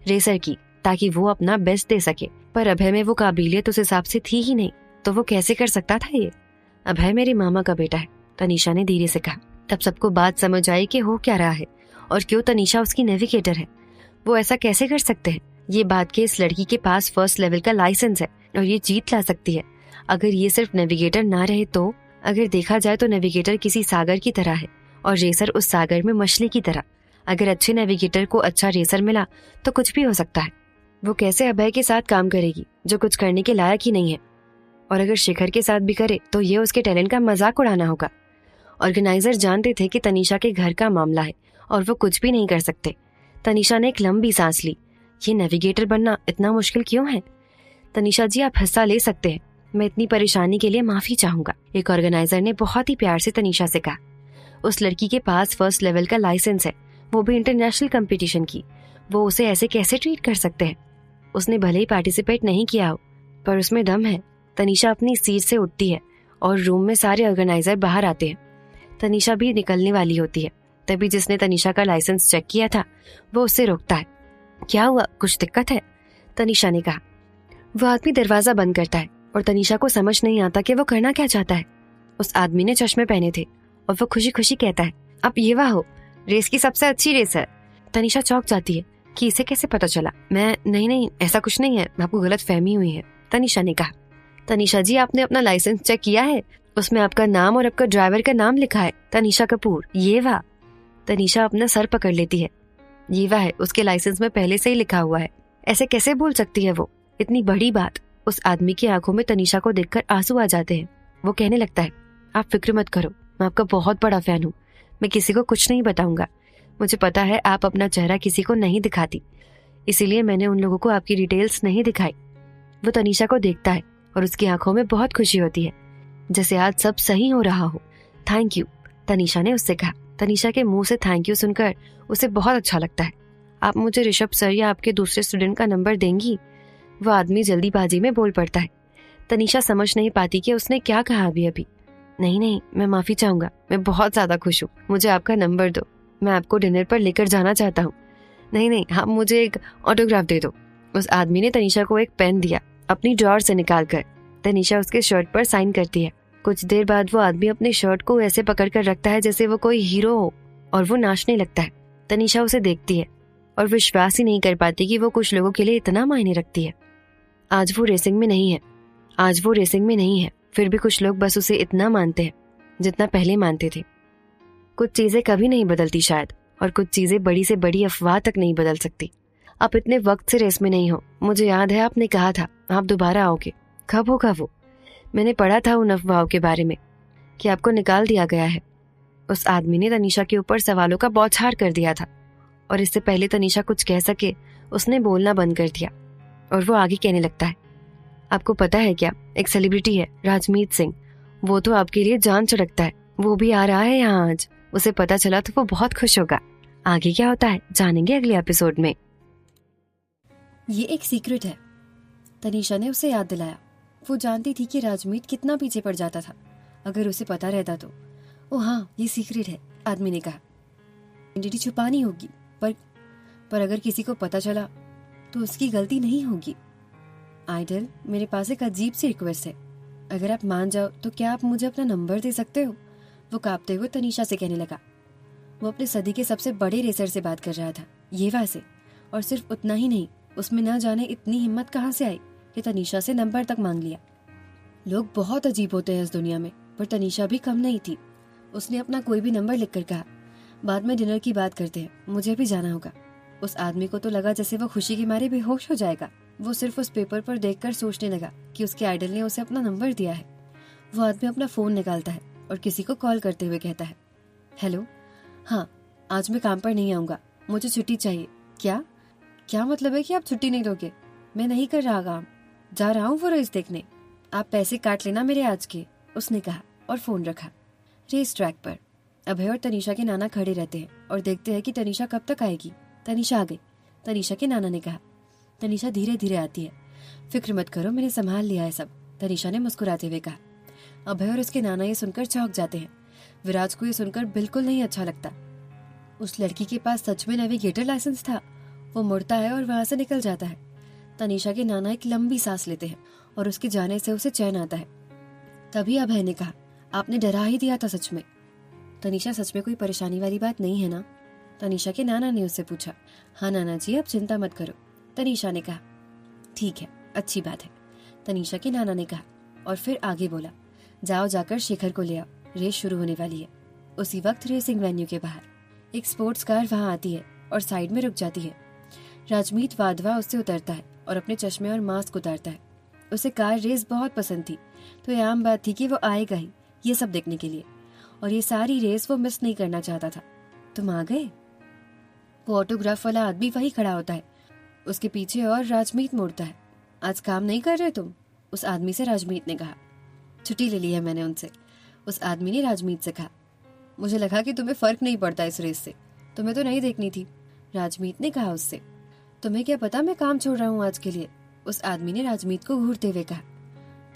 रेसर की, ताकि वो अपना बेस्ट दे सके। पर अभय में वो काबिलियत उस हिसाब से थी ही नहीं, तो वो कैसे कर सकता था ये? अभय मेरे मामा का बेटा है, तनीषा ने धीरे से कहा। तब सबको बात समझ आई कि हो क्या रहा है और क्यों तनीषा उसकी नेविगेटर है। वो ऐसा कैसे कर सकते हैं? ये बात कि इस लड़की के पास फर्स्ट लेवल का लाइसेंस है और ये जीत ला सकती है। अगर ये सिर्फ नेविगेटर ना रहे तो, अगर देखा जाए तो नेविगेटर किसी सागर की तरह है और रेसर उस सागर में मछली की तरह। अगर अच्छे नेविगेटर को अच्छा रेसर मिला तो कुछ भी हो सकता है। वो कैसे अभय के साथ काम करेगी जो कुछ करने के लायक ही नहीं है? और अगर शिखर के साथ भी करे तो ये उसके टैलेंट का मजाक उड़ाना होगा। ऑर्गेनाइजर जानते थे कि तनीषा के घर का मामला है और वो कुछ भी नहीं कर सकते। तनीषा ने एक लंबी सांस ली। ये नेविगेटर बनना इतना मुश्किल क्यों है? तनीषा जी, आप हिस्सा ले सकते हैं। मैं इतनी परेशानी के लिए माफी चाहूंगा, एक ऑर्गेनाइजर ने बहुत ही प्यार से तनीषा से कहा। उस लड़की के पास फर्स्ट लेवल का लाइसेंस है, वो भी इंटरनेशनल कंपटीशन की। वो उसे ऐसे कैसे ट्रीट कर सकते हैं? उसने भले ही पार्टिसिपेट नहीं किया हो, पर उसमें दम है। तनीषा अपनी सीट से उठती है और रूम में सारे ऑर्गेनाइजर बाहर आते हैं। तनीषा भी निकलने वाली होती है, तभी जिसने तनीषा का लाइसेंस चेक किया था वो उससे रोकता है। क्या हुआ, कुछ दिक्कत है? तनीषा ने कहा। वो आदमी दरवाजा बंद करता है और तनीषा को समझ नहीं आता कि वो करना क्या चाहता है। उस आदमी ने चश्मे पहने थे और वो खुशी खुशी कहता है, आप ये वाह हो, रेस की सबसे अच्छी रेस है। तनीषा चौंक जाती है कि इसे कैसे पता चला। मैं नहीं, ऐसा कुछ नहीं है, आपको गलत फहमी हुई है, तनीषा ने कहा। तनीषा जी, आपने अपना लाइसेंस चेक किया है? उसमें आपका नाम और आपका ड्राइवर का नाम लिखा है, तनीषा कपूर। ये वाह। तनीषा अपना सर पकड़ लेती है। ये वाह है, उसके लाइसेंस में पहले से ही लिखा हुआ है। ऐसे कैसे बोल सकती है वो, इतनी बड़ी बात? उस आदमी की आंखों में तनीषा को देखकर आंसू आ जाते हैं। वो कहने लगता है, आप फिक्र मत करो, मैं आपका बहुत बड़ा फैन हूँ। मैं किसी को कुछ नहीं बताऊंगा। मुझे पता है आप अपना चेहरा किसी को नहीं दिखाती, इसीलिए मैंने उन लोगों को आपकी डिटेल्स नहीं दिखाई। वो तनीषा को देखता है और उसकी आंखों में बहुत खुशी होती है, जैसे आज सब सही हो रहा हो। थैंक यू, तनीषा ने उससे कहा। तनीषा के मुंह से थैंक यू सुनकर उसे बहुत अच्छा लगता है। आप मुझे ऋषभ सर या आपके दूसरे स्टूडेंट का नंबर देंगी? वो आदमी जल्दीबाजी में बोल पड़ता है। तनीषा समझ नहीं पाती कि उसने क्या कहा अभी। नहीं, मैं माफी चाहूंगा, मैं बहुत ज्यादा खुश हूँ। मुझे आपका नंबर दो, मैं आपको डिनर पर लेकर जाना चाहता हूँ। नहीं, आप मुझे एक ऑटोग्राफ दे दो। उस आदमी ने तनीषा को एक पेन दिया अपनी ड्रॉअर से निकाल कर। तनीषा उसके शर्ट पर साइन करती है। कुछ देर बाद वो आदमी अपने शर्ट को ऐसे पकड़ कर रखता है जैसे वो कोई हीरो हो और वो नाचने लगता है। तनीषा उसे देखती है और विश्वास ही नहीं कर पाती कि वो कुछ लोगों के लिए इतना मायने रखती है। आज वो रेसिंग में नहीं है, फिर भी कुछ लोग बस उसे इतना मानते हैं जितना पहले मानते थे। कुछ चीजें कभी नहीं बदलती शायद, और कुछ चीजें बड़ी से बड़ी अफवाह तक नहीं बदल सकती। आप इतने वक्त से रेस में नहीं हो। मुझे याद है आपने कहा था आप दोबारा आओगे। कब होगा वो? मैंने पढ़ा था उन अफवाहों के बारे में कि आपको निकाल दिया गया है। उस आदमी ने तनीषा के ऊपर सवालों का बौछार कर दिया था और इससे पहले तनीषा कुछ कह सके उसने बोलना बंद कर दिया और वो आगे कहने लगता है, आपको पता है क्या, एक सेलिब्रिटी है राजमीत सिंह, वो तो आपके लिए जान छिड़कता है। वो भी आ रहा है यहाँ आज। उसे पता चला तो वो बहुत खुश होगा। आगे क्या होता है जानेंगे अगले एपिसोड में। ये एक सीक्रेट है, तनीषा ने उसे याद दिलाया। वो जानती थी कि राजमीत कितना पीछे पड़ जाता था अगर उसे पता रहता तो। ओ हाँ, ये सीक्रेट है, आदमी ने कहा। आइडेंटिटी छुपानी होगी, पर अगर किसी को पता चला तो उसकी गलती नहीं होगी। आइडल, मेरे पास एक अजीब सी रिक्वेस्ट है। अगर आप मान जाओ तो क्या आप मुझे अपना नंबर दे सकते हो? वो कांपते हुए तनीषा से कहने लगा। वो अपने सदी के सबसे बड़े रेसर से बात कर रहा था, येवा से। और सिर्फ उतना ही नहीं, उसमें न जाने इतनी हिम्मत कहाँ से आई कि तनीषा से नंबर तक मांग लिया। लोग बहुत अजीब होते हैं इस दुनिया में, पर तनीषा भी कम नहीं थी। उसने अपना कोई भी नंबर लिखकर कहा, बाद में डिनर की बात करते हैं, मुझे भी जाना होगा। उस आदमी को तो लगा जैसे वो खुशी के मारे बेहोश हो जाएगा। वो सिर्फ उस पेपर पर देखकर सोचने लगा कि उसके आइडल ने उसे अपना नंबर दिया है। वो आदमी अपना फोन निकालता है और किसी को कॉल करते हुए कहता है, हेलो, हाँ, आज मैं काम पर नहीं आऊंगा, मुझे छुट्टी चाहिए। क्या मतलब है कि आप छुट्टी नहीं दोगे? मैं नहीं कर रहा काम, जा रहा हूँ वो रेस देखने। आप पैसे काट लेना मेरे आज के, उसने कहा और फोन रखा। रेस ट्रैक पर अभय और तनीषा के नाना खड़े रहते हैं और देखते हैं कि तनीषा कब तक आएगी। तनीषा आ गई, तनीषा के नाना ने कहा। तनीषा धीरे धीरे आती है। फिक्र मत करो, मैंने संभाल लिया है सब, तनीषा ने मुस्कुराते हुए कहा। अभय और उसके नाना ये सुनकर चौंक जाते हैं। विराज को ये सुनकर बिल्कुल नहीं अच्छा लगता। उस लड़की के पास सच में नेविगेटर लाइसेंस था। वो मुड़ता है और वहां से निकल जाता है। तनीषा के नाना एक लंबी सांस लेते हैं और उसके जाने से उसे चैन आता है। तभी अभय ने कहा, आपने डरा ही दिया था सच में। तनीषा, सच में कोई परेशानी वाली बात नहीं है ना? तनीषा के नाना ने उससे पूछा। हाँ नाना जी, आप चिंता मत करो, तनीषा ने कहा। ठीक है, अच्छी बात है, तनीषा के नाना ने कहा और फिर आगे बोला, जाओ जाकर शेखर को ले आओ, रेस शुरू होने वाली है। उसी वक्त रेसिंग वेन्यू के बाहर एक स्पोर्ट्स कार वहां आती है और साइड में रुक जाती है। राजमीत वाधवा उससे उतरता है और अपने चश्मे और मास्क उतारता है। उसे कार रेस बहुत पसंद थी, तो यह आम बात थी कि वो आएगा ही ये सब देखने के लिए, और ये सारी रेस वो मिस नहीं करना चाहता था। तुम आ गए? वो ऑटोग्राफ वाला आदमी वही खड़ा होता है, उसके पीछे और राजमीत मुड़ता है। आज काम नहीं कर रहे तुम? उस आदमी से राजमीत ने कहा। छुट्टी ले ली है मैंने उनसे, उस आदमी ने राजमीत से कहा। मुझे लगा कि तुम्हें फर्क नहीं पड़ता इस रेस से, तुम्हें तो नहीं देखनी थी, राजमीत ने कहा उससे। तुम्हें क्या पता मैं काम छोड़ रहा हूँ आज के लिए, उस आदमी ने राजमीत को घूरते हुए कहा।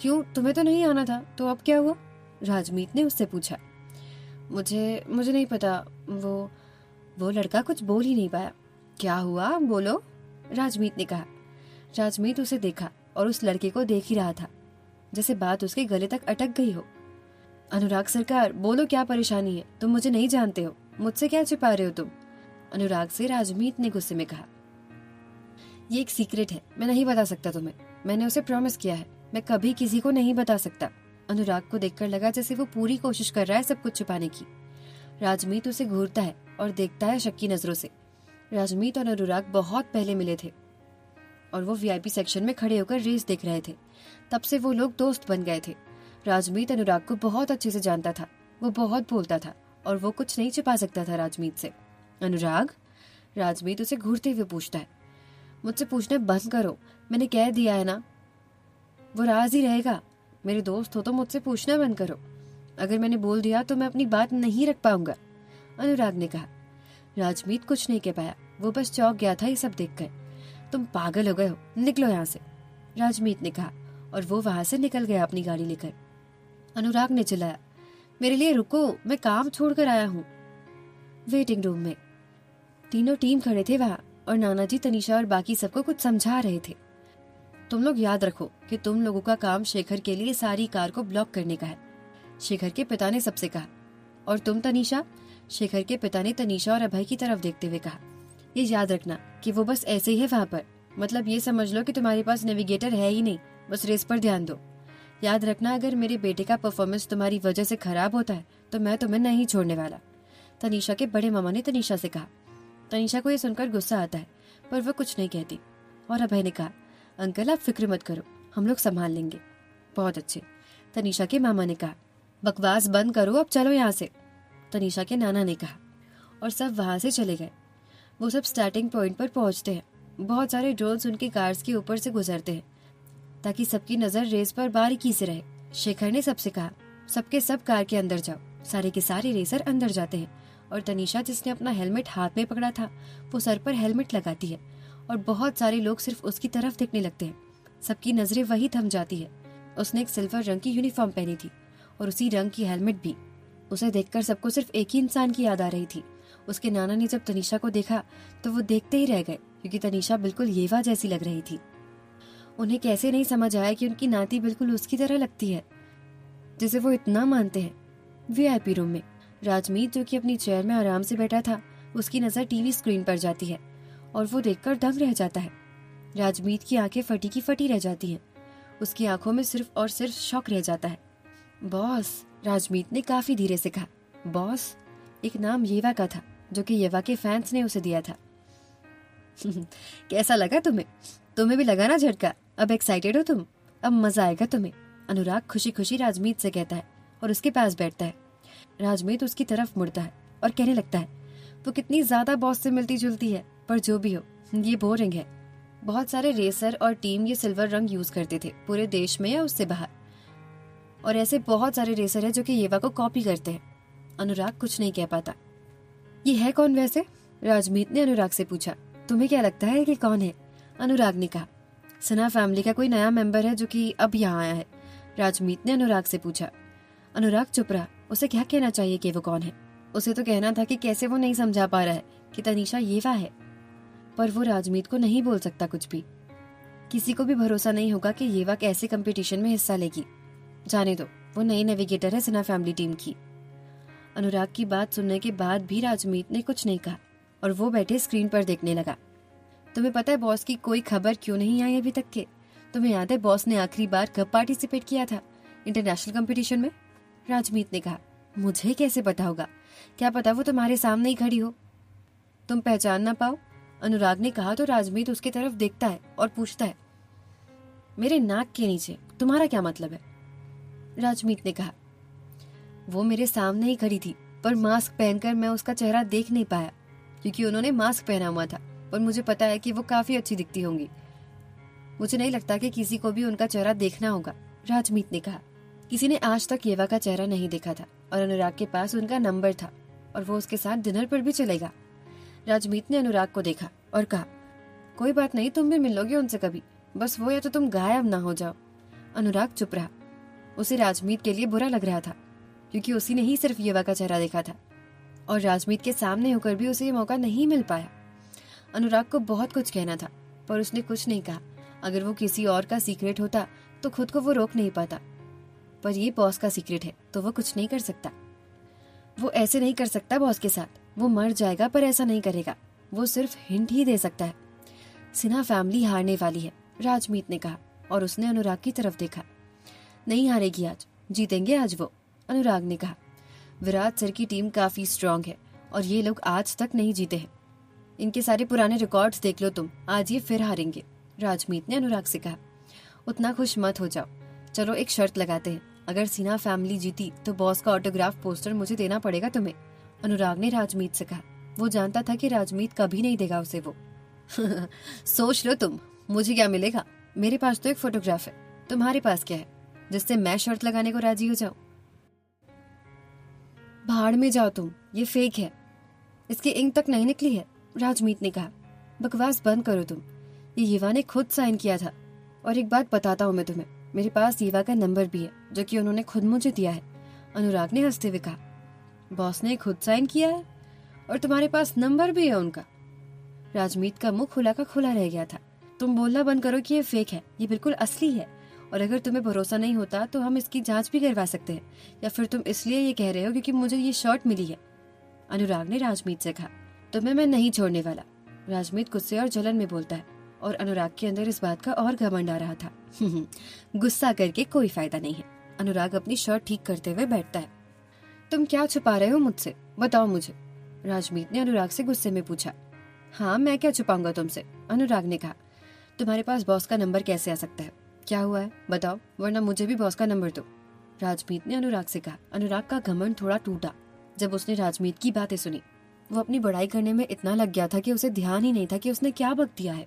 क्यों, तुम्हें तो नहीं आना था, तो अब क्या हुआ? राजमीत ने उससे पूछा। मुझे नहीं पता, वो लड़का कुछ बोल ही नहीं पाया। क्या हुआ, बोलो, राजमीत ने कहा। राजमीत उसे देखा और उस लड़के को देख ही रहा था, जैसे बात उसके गले तक अटक गई हो। अनुराग सरकार, बोलो क्या परेशानी है? तुम मुझे नहीं जानते हो, मुझसे क्या छिपा रहे हो तुम? अनुराग से राजमीत ने गुस्से में कहा। ये एक सीक्रेट है, मैं नहीं बता सकता तुम्हें, मैंने उसे प्रॉमिस किया है, मैं कभी किसी को नहीं बता सकता। अनुराग को देखकर लगा जैसे वो पूरी कोशिश कर रहा है सब कुछ छुपाने की। राजमीत उसे घूरता है और देखता है शक्की नजरों से। राजमीत और अनुराग बहुत पहले मिले थे और वो वीआईपी सेक्शन में खड़े होकर रेस देख रहे थे। तब से वो लोग दोस्त बन गए थे। राजमीत अनुराग को बहुत अच्छे से जानता था, वो बहुत बोलता था और वो कुछ नहीं छिपा सकता था राजमीत से। अनुराग, राजमीत उसे घूरते हुए पूछता है। मुझसे पूछना बंद करो, मैंने कह दिया है ना, वो राज ही रहेगा। मेरे दोस्त हो तो मुझसे पूछना बंद करो। अगर मैंने बोल दिया तो मैं अपनी बात नहीं रख पाऊंगा, अनुराग ने कहा। राजमीत कुछ नहीं कह पाया, वो बस चौंक गया था ये सब देखकर। तुम पागल हो गए हो, निकलो यहाँ से, राजमीत ने कहा और वो वहां से निकल गया अपनी गाड़ी लेकर। अनुराग ने चिल्लाया, मेरे लिए रुको, मैं काम छोड़कर आया हूँ। वेटिंग रूम में तीनों टीम खड़े थे वहां और नानाजी, तनीषा और बाकी सबको कुछ समझा रहे थे। तुम लोग याद रखो कि तुम लोगों का काम शेखर के लिए सारी कार को ब्लॉक करने का है, शेखर के पिता ने सबसे कहा। और तुम तनीषा, शेखर के पिता ने तनीषा और अभय की तरफ देखते हुए कहा, ये याद रखना कि वो बस ऐसे ही है वहां पर, मतलब ये समझ लो कि तुम्हारे पास नेविगेटर है ही नहीं, बस रेस पर ध्यान दो। याद रखना, अगर मेरे बेटे का परफॉर्मेंस तुम्हारी वजह से खराब होता है तो मैं तुम्हें नहीं छोड़ने वाला, तनीषा के बड़े मामा ने तनीषा से कहा। तनीषा को यह सुनकर गुस्सा आता है पर वह कुछ नहीं कहती। और अभय ने कहा, अंकल आप फिक्र मत करो, हम लोग संभाल लेंगे। बहुत अच्छे, तनीषा के मामा ने कहा। बकवास बंद करो, अब चलो यहाँ से, तनीषा के नाना ने कहा और सब वहां से चले गए। वो सब स्टार्टिंग पॉइंट पर पहुंचते हैं। बहुत सारे ड्रोन्स उनकी कार्स के ऊपर से गुजरते हैं ताकि सबकी नजर रेस पर बारीकी से रहे। शेखर ने सबसे कहा, सबके सब कार के अंदर जाओ। सारे के सारे रेसर अंदर जाते हैं और तनीषा जिसने अपना हेलमेट हाथ में पकड़ा था वो सर पर हेलमेट लगाती है और बहुत सारे लोग सिर्फ उसकी तरफ देखने लगते हैं। सबकी नजरें वही थम जाती है। उसने एक सिल्वर रंग की यूनिफॉर्म पहनी थी और उसी रंग की हेलमेट भी। उसे देखकर सबको सिर्फ एक ही इंसान की याद आ रही थी। उसके नाना ने जब तनीषा को देखा तो वो देखते ही रह गए, क्योंकि तनीषा बिल्कुल येवा जैसी लग रही थी। उन्हें कैसे नहीं समझ आया कि उनकी नाती बिल्कुल उसकी तरह लगती है जिसे वो इतना मानते हैं। वीआईपी रूम में राजमीत, जो कि अपनी चेयर में आराम से बैठा था, उसकी नजर टीवी स्क्रीन पर जाती है और वो देखकर दंग रह जाता है। राजमीत की आंखें फटी की फटी रह जाती हैं। उसकी आंखों में सिर्फ और सिर्फ शौक रह जाता है। बॉस, राजमीत ने काफी धीरे से कहा। बॉस एक नाम येवा का था, जो कि येवा के फैंस ने उसे दिया था। कैसा लगा तुम्हें? तुम्हें भी लगा ना झटका? अब एक्साइटेड हो तुम? अब मजा आएगा तुम्हें। अनुराग खुशी खुशी राजमीत से कहता है और उसके पास बैठता है। राजमीत उसकी तरफ मुड़ता है और कहने लगता है, वो कितनी ज्यादा बॉस से मिलती जुलती है, पर जो भी हो ये बोरिंग है। बहुत सारे रेसर और टीम ये सिल्वर रंग यूज करते थे, पूरे देश में या उससे बाहर, और ऐसे बहुत सारे रेसर है जो कि येवा को कॉपी करते हैं। अनुराग कुछ नहीं कह पाता। ये है कौन वैसे? राजमीत ने अनुराग से पूछा। तुम्हें क्या लगता है कि कौन है? अनुराग ने कहा, सना फैमिली का कोई नया मेंबर है जो कि अब यहाँ आया है। राजमीत ने अनुराग से पूछा। अनुराग चुप रहा। उसे क्या कहना चाहिए कि वो कौन है? उसे तो कहना था कि कैसे वो नहीं समझा पा रहा है कि तनीषा येवा है, पर वो राजमीत को नहीं बोल सकता कुछ भी। किसी को भी भरोसा नहीं होगा कि येवा कैसे कंपटीशन में हिस्सा लेगी। जाने दो, वो नई नेविगेटर है सना फैमिली टीम की। अनुराग की बात सुनने के बाद भी राजमीत ने कुछ नहीं कहा और वो बैठे स्क्रीन पर देखने लगा। तुम्हें पता है बॉस की कोई खबर क्यों नहीं आई अभी तक के? तुम्हें याद है बॉस ने आखिरी बार कब पार्टिसिपेट किया था इंटरनेशनल कंपटीशन में? राजमीत ने कहा। मुझे कैसे पता होगा? क्या पता वो तुम्हारे सामने ही खड़ी हो, तुम पहचान ना पाओ? अनुराग ने कहा तो राजमीत उसकी तरफ देखता है और पूछता है, मेरे नाक के नीचे तुम्हारा क्या मतलब है? राजमीत ने कहा, वो मेरे सामने ही खड़ी थी, पर मास्क पहनकर मैं उसका चेहरा देख नहीं पाया क्योंकि उन्होंने मास्क पहना हुआ था, पर मुझे पता है कि वो काफी अच्छी दिखती होंगी। मुझे नहीं लगता कि किसी को भी उनका चेहरा देखना होगा। राजमीत ने कहा। किसी ने आज तक येवा का चेहरा नहीं देखा था और अनुराग के पास उनका नंबर था और वो उसके साथ डिनर पर भी चलेगा। राजमीत ने अनुराग को देखा और कहा, कोई बात नहीं, तुम भी मिलोगे उनसे कभी, बस वो या तो तुम गायब ना हो जाओ। अनुराग चुप रहा। उसे राजमीत के लिए बुरा लग रहा था क्योंकि उसी ने ही सिर्फ येवा का चेहरा देखा था और राजमीत के सामने होकर भी उसे ये मौका नहीं मिल पाया। अनुराग को बहुत कुछ कहना था पर उसने कुछ नहीं कहा। अगर वो किसी और का सीक्रेट होता तो खुद को वो रोक नहीं पाता, पर ये बॉस का सीक्रेट है तो वो कुछ नहीं कर सकता। वो ऐसे नहीं कर सकता बॉस के साथ। वो मर जाएगा पर ऐसा नहीं करेगा। वो सिर्फ हिंट ही दे सकता है। सिन्हा फैमिली हारने वाली है, राजमीत ने कहा और उसने अनुराग की तरफ देखा। नहीं हारेगी आज, जीतेंगे आज वो, अनुराग ने कहा। विराट सर की टीम काफी स्ट्रांग है और ये लोग आज तक नहीं जीते हैं। इनके सारे पुराने रिकॉर्ड्स देख लो तुम, आज ये फिर हारेंगे, राजमीत ने अनुराग से कहा। उतना खुश मत हो जाओ, चलो एक शर्त लगाते हैं, अगर सिन्हा फैमिली जीती तो बॉस का ऑटोग्राफ पोस्टर मुझे देना पड़ेगा तुम्हें, अनुराग ने राजमीत से कहा। वो जानता था कि राजमीत कभी नहीं देगा उसे वो। सोच लो तुम, मुझे क्या मिलेगा? मेरे पास तो एक फोटोग्राफ है, तुम्हारे पास क्या है जिससे मैं शर्त लगाने को राजी हो जाऊं? भाड़ में जाओ तुम, ये फेक है, इसकी इंक तक नहीं निकली है, राजमीत ने कहा। बकवास बंद करो तुम, ये येवा ने खुद साइन किया था। और एक बात बताता हूँ मैं तुम्हें, मेरे पास येवा का नंबर भी है जो कि उन्होंने खुद मुझे दिया है, अनुराग ने हंसते हुए कहा। बॉस ने खुद साइन किया है और तुम्हारे पास नंबर भी है उनका? राजमीत का मुंह खुला का खुला रह गया था। तुम बोलना बंद करो कि ये फेक है, ये बिल्कुल असली है, और अगर तुम्हें भरोसा नहीं होता तो हम इसकी जांच भी करवा सकते हैं, या फिर तुम इसलिए ये कह रहे हो क्योंकि मुझे ये शर्ट मिली है, अनुराग ने राजमीत से कहा। तुम्हें मैं नहीं छोड़ने वाला, राजमीत गुस्से और जलन में बोलता है और अनुराग के अंदर इस बात का और घमंड आ रहा था। गुस्सा करके कोई फायदा नहीं है। अनुराग अपनी शर्ट ठीक करते हुए बैठता है। तुम क्या छुपा रहे हो मुझसे, बताओ मुझे, राजमीत ने अनुराग से गुस्से में पूछा। हाँ, मैं क्या छुपाऊंगा तुमसे, अनुराग ने कहा। तुम्हारे पास बॉस का नंबर कैसे आ सकता है? क्या हुआ है बताओ, वरना मुझे भी बॉस का नंबर दो, राजमीत ने अनुराग से कहा। अनुराग का घमंड थोड़ा टूटा जब उसने राजमीत की बातें सुनी। वो अपनी बड़ाई करने में इतना लग गया था कि उसे ध्यान ही नहीं था कि उसने क्या बक दिया है।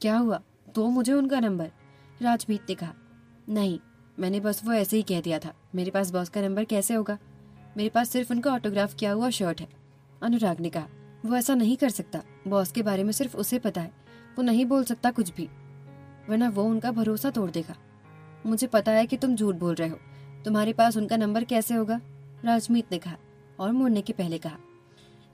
क्या हुआ, दो मुझे उनका नंबर, राजमीत ने कहा। नहीं, मैंने बस वो ऐसे ही कह दिया था, मेरे पास बॉस का नंबर कैसे होगा? मेरे पास सिर्फ उनका ऑटोग्राफ किया हुआ शर्ट है, अनुराग ने कहा। वो ऐसा नहीं कर सकता, बॉस के बारे में सिर्फ उसे पता है, वो नहीं बोल सकता कुछ भी, वरना वो उनका भरोसा तोड़ देगा। मुझे पता है कि तुम झूठ बोल रहे हो, तुम्हारे पास उनका नंबर कैसे होगा? राजमीत ने कहा और मुड़ने के पहले कहा।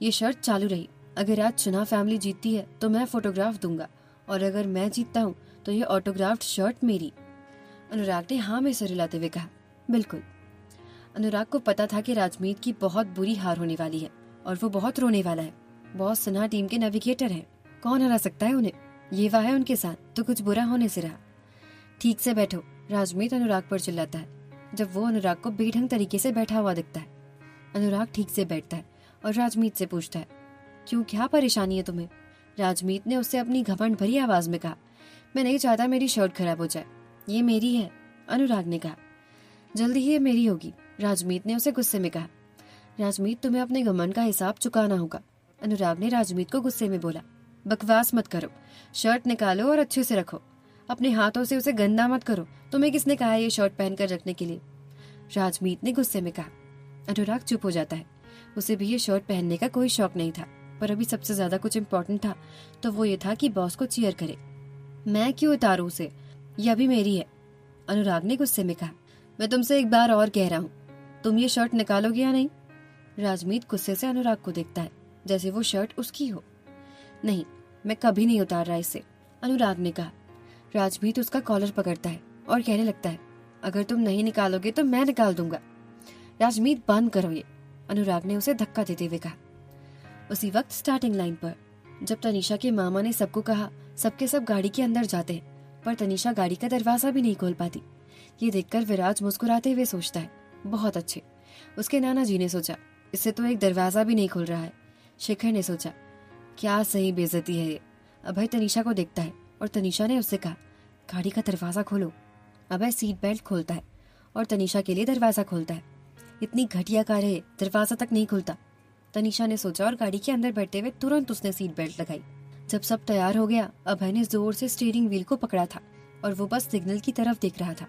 ये शर्त चालू रही, अगर आज चुनाव फैमिली जीतती है तो मैं फोटोग्राफ दूंगा, और अगर मैं जीतता हूँ तो ये ऑटोग्राफ्ड शर्ट मेरी। अनुराग ने हाँ में सिर हिलाते हुए कहा, बिल्कुल। अनुराग को पता था कि राजमीत की बहुत बुरी हार होने वाली है और वो बहुत रोने वाला है। बॉस सिन्हा टीम के नेविगेटर हैं, कौन हरा सकता है उन्हें? ये वाह है उनके साथ, तो कुछ बुरा होने से रहा। ठीक से बैठो, राजमीत अनुराग पर चिल्लाता है जब वो अनुराग को बेढंग तरीके से बैठा हुआ दिखता है। अनुराग ठीक से बैठता है और राजमीत से पूछता है, क्यों, क्या परेशानी है तुम्हें? राजमीत ने उससे अपनी घमंड भरी आवाज में कहा, मैं नहीं चाहता मेरी शर्ट खराब हो जाए, ये मेरी है। अनुराग ने कहा, जल्दी ही ये मेरी होगी। राजमीत ने उसे गुस्से में कहा। राजमीत, तुम्हें अपने घमंड का हिसाब चुकाना होगा। अनुराग ने राजमीत को गुस्से में बोला, बकवास मत करो, शर्ट निकालो और अच्छे से रखो, अपने हाथों से उसे गंदा मत करो। तुम्हें किसने कहा है ये शर्ट पहनकर रखने के लिए? राजमीत ने गुस्से में कहा। अनुराग चुप हो जाता है, उसे भी ये शर्ट पहनने का कोई शौक नहीं था, पर अभी सबसे ज्यादा कुछ इम्पोर्टेंट था तो वो ये था कि बॉस को चीयर करे। मैं क्यों उतारूं उसे, यह अभी मेरी है। अनुराग ने गुस्से में कहा, मैं तुमसे एक बार और कह रहा हूँ, तुम ये शर्ट निकालोगे या नहीं? राजमीत गुस्से से अनुराग को देखता है जैसे वो शर्ट उसकी हो। नहीं, मैं कभी नहीं उतार रहा इसे, अनुराग ने कहा। राजमीत उसका कॉलर पकड़ता है और कहने लगता है, अगर तुम नहीं निकालोगे तो मैं निकाल दूंगा। राजमीत, बंद करो ये, अनुराग ने उसे धक्का देते हुए कहा। उसी वक्त स्टार्टिंग लाइन पर जब तनीषा के मामा ने सबको कहा सबके सब गाड़ी के अंदर जाते हैं, पर तनीषा गाड़ी का दरवाजा भी नहीं खोल पाती। ये देखकर विराज मुस्कुराते हुए सोचता है, बहुत अच्छे। उसके नाना जी ने सोचा, इससे तो एक दरवाजा भी नहीं खुल रहा है। शेखर ने सोचा, क्या सही बेइज्जती है ये। अभय तनीषा को देखता है और तनीषा ने उससे कहा, गाड़ी का दरवाजा खोलो। अभय सीट बेल्ट खोलता है और तनीषा के लिए दरवाजा खोलता है। इतनी घटिया कार है, दरवाजा तक नहीं खुलता। तनीषा ने सोचा और गाड़ी के अंदर बैठते हुए तुरंत उसने सीट बेल्ट लगाई। जब सब तैयार हो गया, अभय ने जोर से स्टीयरिंग व्हील को पकड़ा था और वो बस सिग्नल की तरफ देख रहा था।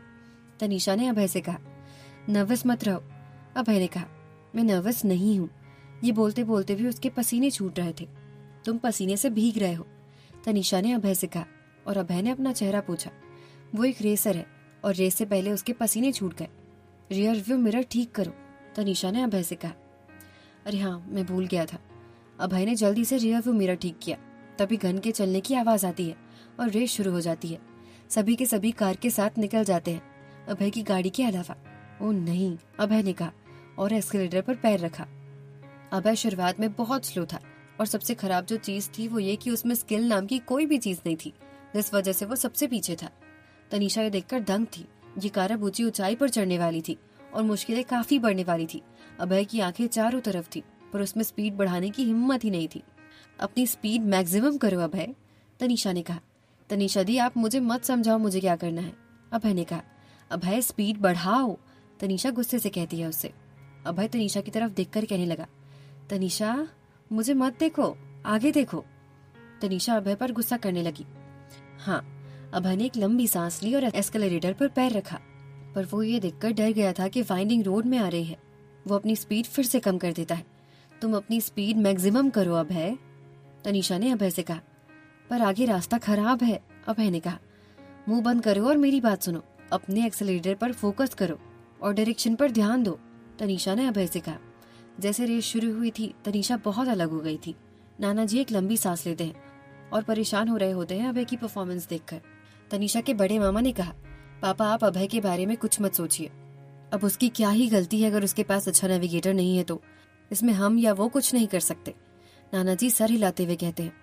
तनीषा ने अभय से कहा, नर्वस मत रहो। अभय ने कहा, मैं नर्वस नहीं हूँ। ये बोलते बोलते भी उसके पसीने छूट रहे थे। तुम पसीने से भीग रहे हो, तनीषा ने अभय से कहा और अभय ने अपना चेहरा पूछा। वो एक रेसर है और रेस से पहले उसके पसीने छूट गए। रियर व्यू मिरर ठीक करो, तनीषा ने अभय से कहा। अरे हाँ, मैं भूल गया था। अभय ने जल्दी से रियर व्यू मिरर ठीक किया। तभी गन के चलने की आवाज आती है और रेस शुरू हो जाती है। सभी के सभी कार के साथ निकल जाते हैं, अभय की गाड़ी के अलावा। ओ नहीं, अभय ने कहा और एस्केलेटर पर पैर रखा। अभय शुरुआत में बहुत स्लो था और सबसे खराब जो चीज थी वो ये कि उसमें स्किल नाम की कोई भी चीज नहीं थी, जिस वजह से वो सबसे पीछे था। तनीषा ये देखकर दंग थी। ये कार अब ऊंची ऊंचाई पर चढ़ने वाली थी और मुश्किलें काफी बढ़ने वाली थी। अभय की आंखें चारों तरफ थी, पर उसमें स्पीड बढ़ाने की हिम्मत ही नहीं थी। अपनी स्पीड मैक्सिमम करो अभय, तनीषा ने कहा। तनीषा दी, आप मुझे मत समझाओ मुझे क्या करना है, अभय ने कहा। अभय स्पीड बढ़ाओ, तनीषा गुस्से से कहती है उससे। अभय तनीषा की तरफ देखकर कहने लगा, तनीषा मुझे मत देखो, आगे देखो। तनीषा अभय पर गुस्सा करने लगी। हाँ, अभय ने एक लंबी सांस ली और एस्केलेटर पर पैर रखा, पर वो ये देखकर डर गया था कि वाइंडिंग रोड में आ रही है। वो अपनी स्पीड फिर से कम कर देता है। तुम अपनी स्पीड मैक्सिमम करो अभय, तनीषा ने अभय से कहा। पर आगे रास्ता खराब है, अभय ने कहा। मुंह बंद करो और मेरी बात सुनो, अपने एक्सेलेरेटर पर फोकस करो और डायरेक्शन पर ध्यान दो, तनीषा ने अभय से कहा। जैसे रेस शुरू हुई थी, तनीषा बहुत अलग हो गई थी। नाना जी एक लंबी सांस लेते हैं और परेशान हो रहे होते हैं अभय की परफॉर्मेंस देखकर। तनीषा के बड़े मामा ने कहा, पापा आप अभय के बारे में कुछ मत सोचिए। अब उसकी क्या ही गलती है, अगर उसके पास अच्छा नेविगेटर नहीं है तो इसमें हम या वो कुछ नहीं कर सकते। नाना जी सर हिलाते हुए कहते हैं,